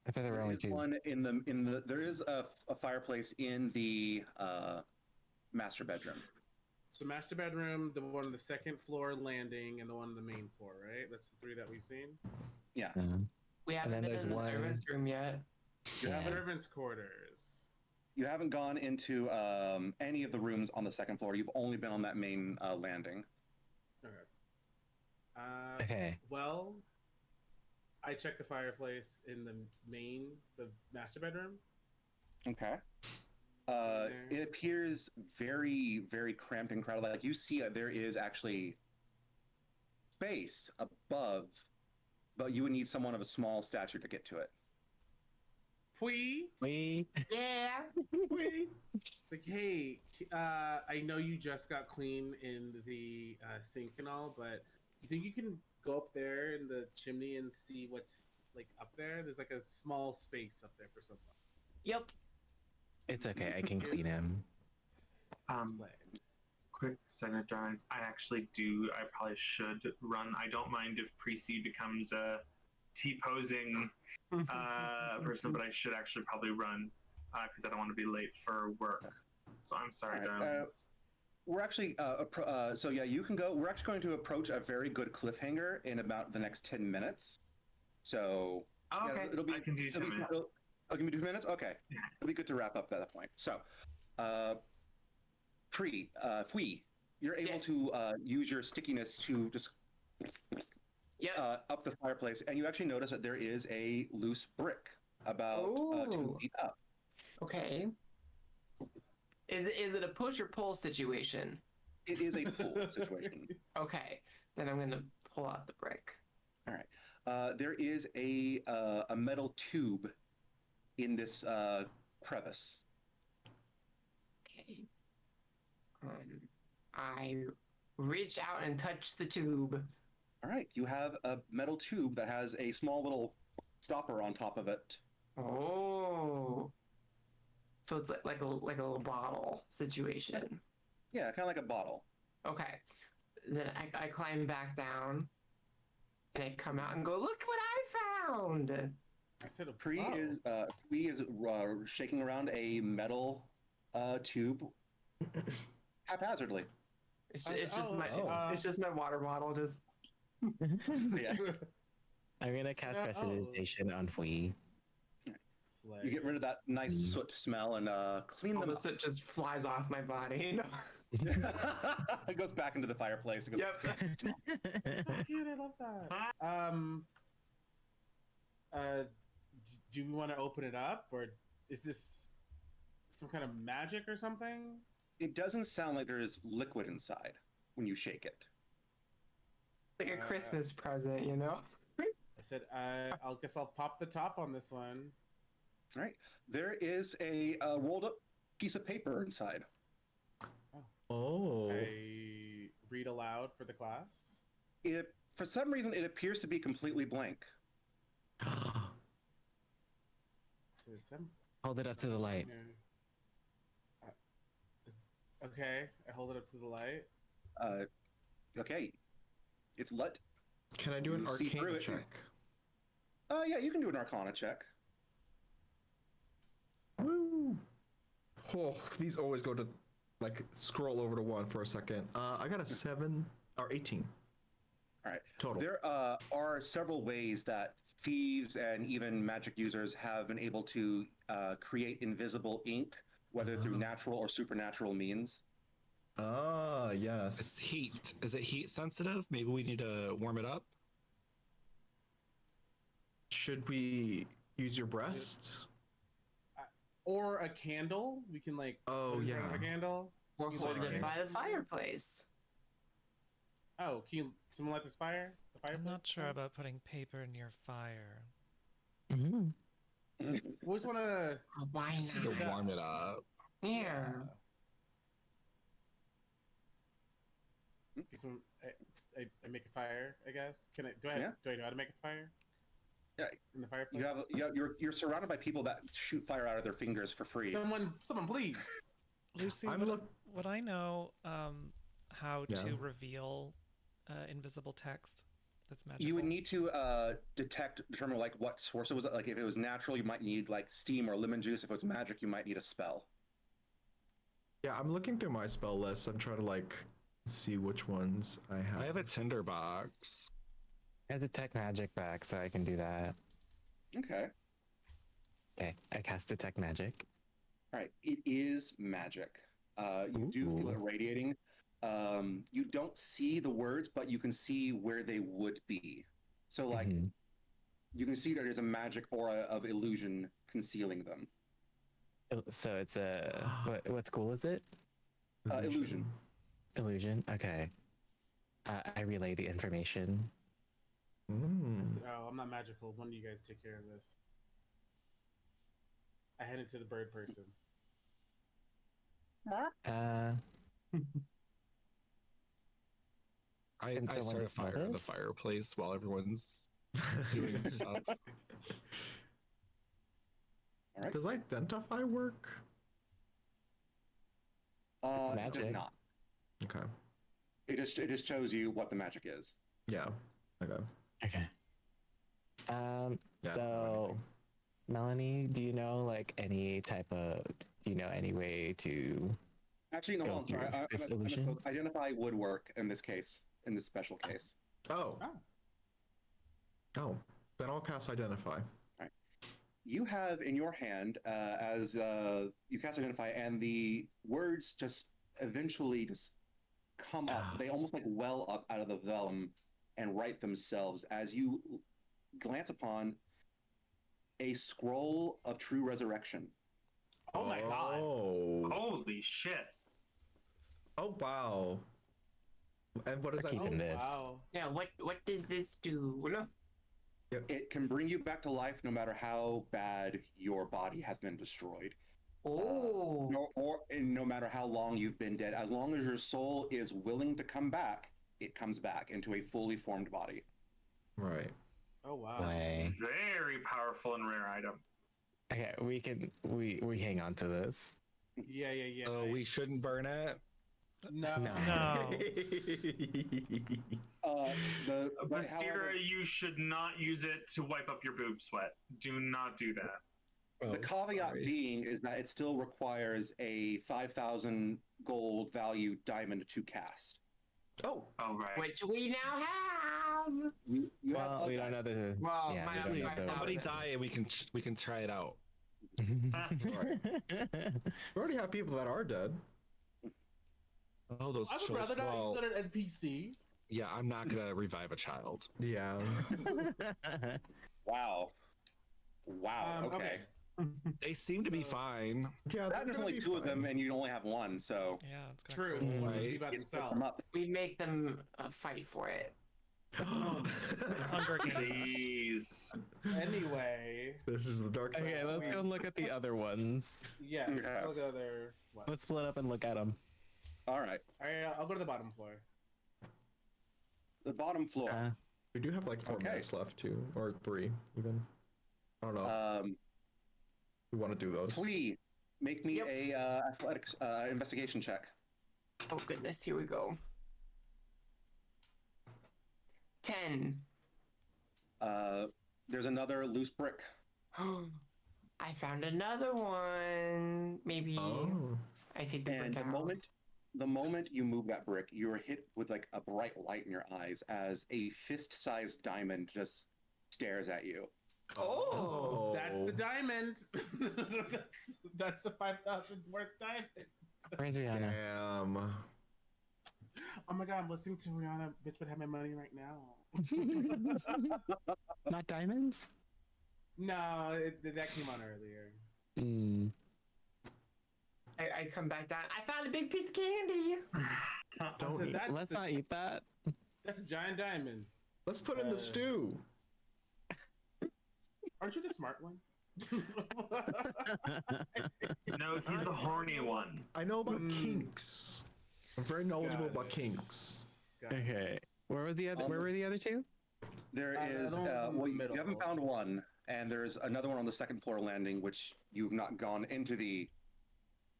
I thought there were There only is two. one there is a fireplace in the master bedroom. So master bedroom, the one on the second floor landing, and the one on the main floor, right? That's the three that we've seen. Yeah. We haven't then been there's in the one- servants room yet. You Yeah. Servants' quarters. You haven't gone into any of the rooms on the second floor. You've only been on that main landing. Okay. Okay. Well, I checked the fireplace in the master bedroom. Okay. Okay. It appears very, very cramped and crowded. Like you see, there is actually space above, but you would need someone of a small stature to get to it. Pui. Yeah. It's like, hey, I know you just got clean in the sink and all, but you think you can go up there in the chimney and see what's like up there? There's like a small space up there for someone. Yep. It's okay. I can clean him. Slay. Quick second, guys. I probably should run. I don't mind if Precy becomes a T-posing person, but I should actually probably run because I don't want to be late for work. So I'm sorry, All right, darlings. We're actually so yeah, you can go. We're actually going to approach a very good cliffhanger in about the next 10 minutes. So Oh, okay, yeah, it'll be. I can do 10 minutes. Oh, give me 2 minutes. Okay, Yeah. it'll be good to wrap up at that point. So, Fui, you're able Yeah. to use your stickiness to just Yep. up the fireplace, and you actually notice that there is a loose brick about 2 Ooh. feet up. Okay. Is it a push or pull situation? It is a pull situation. Okay. Then I'm gonna pull out the brick. All right. There is a metal tube in this crevice. Okay. I reach out and touch the tube. All right. You have a metal tube that has a small little stopper on top of it. Oh. So it's like a little bottle situation. Yeah, kind of like a bottle. Okay. Then I climb back down and I come out and go, look what I found. I said a Pri is shaking around a metal tube haphazardly. It's just my water bottle. Just Yeah. I'm gonna cast prestidigitation on Fui. Slay. You get rid of that nice soot smell and clean all them the up. soot just flies off my body. It goes back into the fireplace. It goes, Yep. Cute, I love that. Do you want to open it up, or is this some kind of magic or something? It doesn't sound like there is liquid inside when you shake it. Like a Christmas present, you know? I said, I'll guess I'll pop the top on this one. All right. There is a rolled up piece of paper inside. Oh. I read aloud for the class. It, for some reason, it appears to be completely blank. So it's empty. Hold it up to the light. Okay, I hold it up to the light. Okay. It's lit. Can I do an You see through arcana it. check? Yeah, you can do an Arcana check. Woo! Oh, these always go to like scroll over to 1 for a second. I got a 7 or 18 All right. total. There are several ways that thieves and even magic users have been able to create invisible ink, whether through natural or supernatural means. Ah, yes. It's heat. Is it heat sensitive? Maybe we need to warm it up. Should we use your breast? Or a candle. We can like Oh, put it in front of yeah. a candle. Or Use hold like it a- by the fireplace. Oh, can someone light this fire? The I'm fireplace? not sure about putting paper near fire. Mm-hmm. Always want to. Oh, why Just need to not? warm it up. Yeah. I make a fire. I guess. Can I? Do I? Yeah. Do I know how to make a fire? Yeah. In the fireplace. You're surrounded by people that shoot fire out of their fingers for free. Someone, please. Lucy, I'm would, look- would I know how Yeah. to reveal invisible text that's magical? You would need to determine like what source it was. Like if it was natural, you might need like steam or lemon juice. If it was magic, you might need a spell. Yeah, I'm looking through my spell list. I'm trying to like see which ones I have. I have a tinderbox. I have detect magic back, so I can do that. Okay. Okay, I cast detect magic. All right. It is magic. You do feel it radiating. You don't see the words, but you can see where they would be. So like you can see that there's a magic aura of illusion concealing them. So it's a what school is it? Illusion. Illusion. Okay. I relay the information. Oh, I'm not magical. One of you guys take care of this. I headed to the bird person. I And start someone a to smell fire in the this? fireplace while everyone's doing stuff. All right. Does identify work? It's It does magic. not. Okay. It just shows you what the magic is. Yeah. Okay. Okay. Yeah, So, Melanie, do you know like any type of? Do you know any way to? Actually, no. Go I'm sorry. through this I illusion? misspoke. Identify would work in this case, in this special case. Oh. Then I'll cast identify. You have in your hand as you cast identify, and the words just eventually just come up. They almost like well up out of the vellum and write themselves as you glance upon a scroll of true resurrection. Oh my god. Oh. Holy shit. Oh wow. And what does We're that keeping mean? this. Wow. Yeah, what does this do? It can bring you back to life no matter how bad your body has been destroyed. Oh. No matter how long you've been dead. As long as your soul is willing to come back, it comes back into a fully formed body. Right. Oh wow. Way. Very powerful and rare item. Okay, we hang on to this. Yeah. Oh, we shouldn't burn it. No. No. Basira, you should not use it to wipe up your boob sweat. Do not do that. The caveat being is that it still requires a 5,000 gold value diamond to cast. Oh. Oh, right. Which we now have. You have Well, blood we don't know the. Well, yeah, mine we don't have know the- Somebody die and we can try it out. We already have people that are dead. Oh, those I would children. rather not Well, use that an NPC. yeah, I'm not gonna revive a child. Yeah. Wow. Okay. They seem to be fine. Yeah. There's only two of them, and you only have one, so Yeah, it's kind True. of cool. Right. Be by you split themselves. them up. We make them fight for it. Hunger Games. Please. Anyway, This is the dark side. Okay, let's go look at the other ones. yes. Okay. I'll go there. What? Let's split up and look at them. All right. I'll go to the bottom floor. The bottom floor. We do have like 4 Okay. minutes left too, or 3 even. I don't know. We want to do those. Flea, make me a athletics investigation check. Oh goodness, here we go. 10. There's another loose brick. I found another one. Maybe Oh. I take the And brick out. the moment you move that brick, you're hit with like a bright light in your eyes as a fist-sized diamond just stares at you. Oh. That's the diamond. that's the 5,000 worth diamond. Where's Rihanna? Damn. Oh my god, I'm listening to Rihanna. Bitch would have my money right now. Not diamonds? No, that came on earlier. Mm. I come back down. I found a big piece of candy. I said, Let's not eat that. That's a giant diamond. Let's put in the stew. Aren't you the smart one? No, he's the horny one. I know about kinks. I'm very knowledgeable about kinks. Okay. Where was the other? Where were the other two? There is, the one in the well, you middle. haven't found one, and there's another one on the second floor landing, which you've not gone into the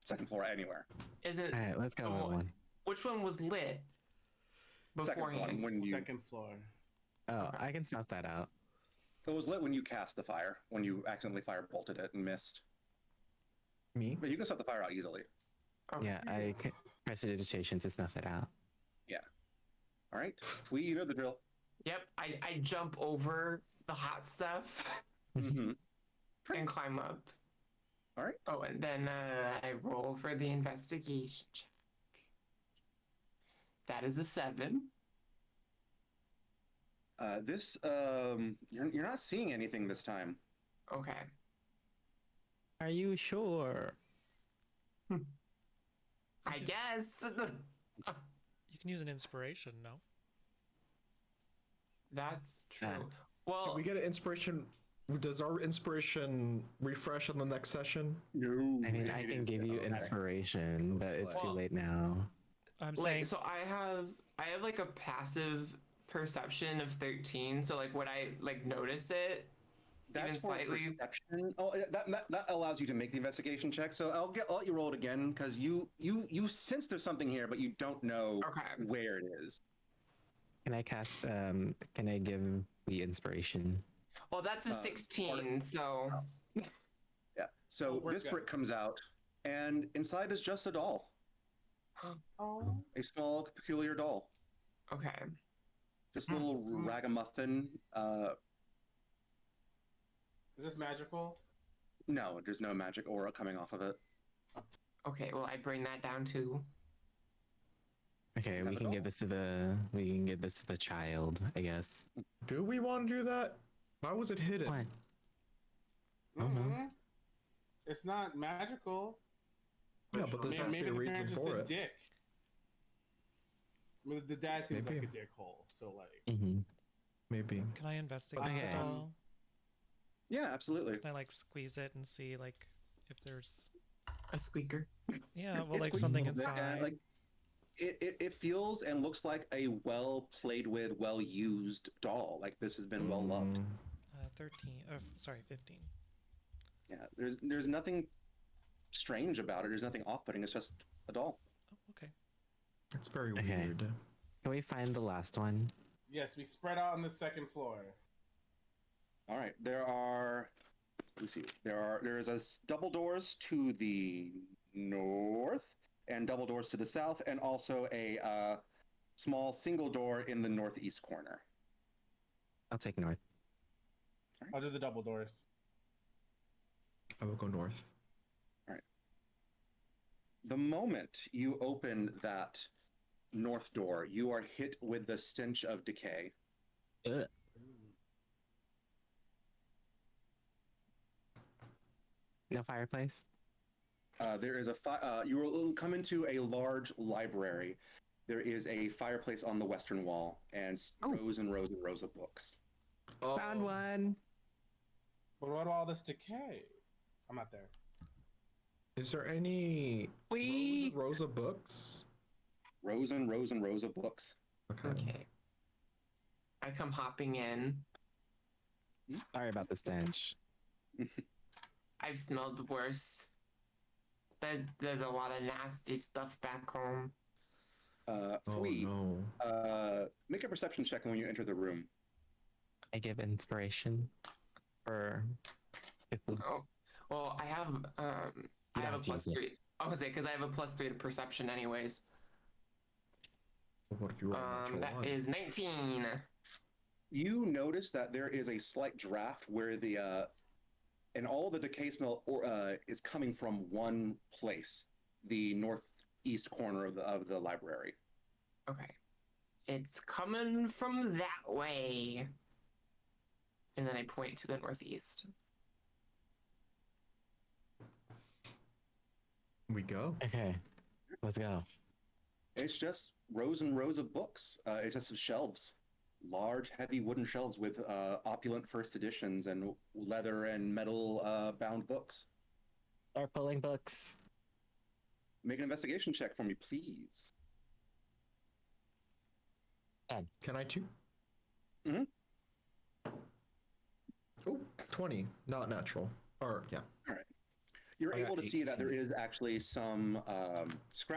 second floor anywhere. Is it? All right, let's go with one. Which one was lit? Second Before one, he's when you Second floor. Oh, I can snuff that out. it was lit when you cast the fire, when you accidentally fire bolted it and missed. Me? But you can set the fire out easily. Okay. Yeah, I prestidigitation to snuff it out. All right, Twee, you know the drill. Yep, I jump over the hot stuff Mm-hmm. and climb up. All right. Oh, and then I roll for the investigation check. That is a 7. You're not seeing anything this time. Okay. Are you sure? I guess. You can use an inspiration, no? That's true. Uh, Well, Can we get an inspiration? Does our inspiration refresh on the next session? No. I mean, I can give you inspiration, but it's too Well- late now. I'm like, saying so I have like a passive perception of 13. So like, would I like notice it? That's even for slightly? perception. Oh, that allows you to make the investigation check. So I'll let you roll it again because you sense there's something here, but you don't know Okay. where it is. Can I cast? Can I give the inspiration? Well, that's a 16. So Yeah. So we're this good. brick comes out, and inside is just a doll, Oh. a small, peculiar doll, okay. just a little ragamuffin. Is this magical? No, there's no magic aura coming off of it. Okay. Well, I bring that down too. Okay, Not we at can all. give this to the child, I guess. Do we want to do that? Why was it hidden? What? Oh no. Mhm. It's not magical. Yeah, but there's has to be Maybe a the reason parent's just for a it. dick. I mean, the dad seems Maybe. like a dickhole. So like, Mm-hmm. Maybe. can I investigate Okay. the doll? Yeah, absolutely. Can I like squeeze it and see like if there's A squeaker. yeah, well It's like squeezed something a little bit, inside. like it feels and looks like a well played with, well used doll. Like this has been well loved. 13. Sorry, 15. Yeah, there's nothing strange about it. There's nothing off-putting. It's just a doll. Oh, okay. It's very Okay. weird. Can we find the last one? yes, we spread out on the second floor. All right, there are. Let me see. There's double doors to the north and double doors to the south, and also a small single door in the northeast corner. I'll take north. I'll do the double doors. I will go north. The moment you open that north door, you are hit with the stench of decay. Ugh. No fireplace. There is you will come into a large library. There is a fireplace on the western wall, and rows and rows and rows of books. Oh, Found one. But what about all this decay? I'm not there. is there any We. rows of books? Rows and rows and rows of books. Okay. I come hopping in. Sorry about the stench. I've smelled worse. There's a lot of nasty stuff back home. Oh Fui, no. make a perception check when you enter the room. I give inspiration for. Oh, well, I have I have a don't plus use it. 3. I was say because I have a plus 3 to perception, anyways. What if you roll a natural That one? is 19. You notice that there is a slight draft where and all the decay smell is coming from one place, the northeast corner of the library. Okay. It's coming from that way. And then I point to the northeast. We go. Okay, let's go. It's just rows and rows of books. It's just some shelves, large, heavy wooden shelves with opulent first editions and leather and metal bound books. Start pulling books. Make an investigation check for me, please. Can I too? Mhm. Oh, 20. Not natural. Or, yeah. All right. You're I got able to see that there 18. is actually some scrap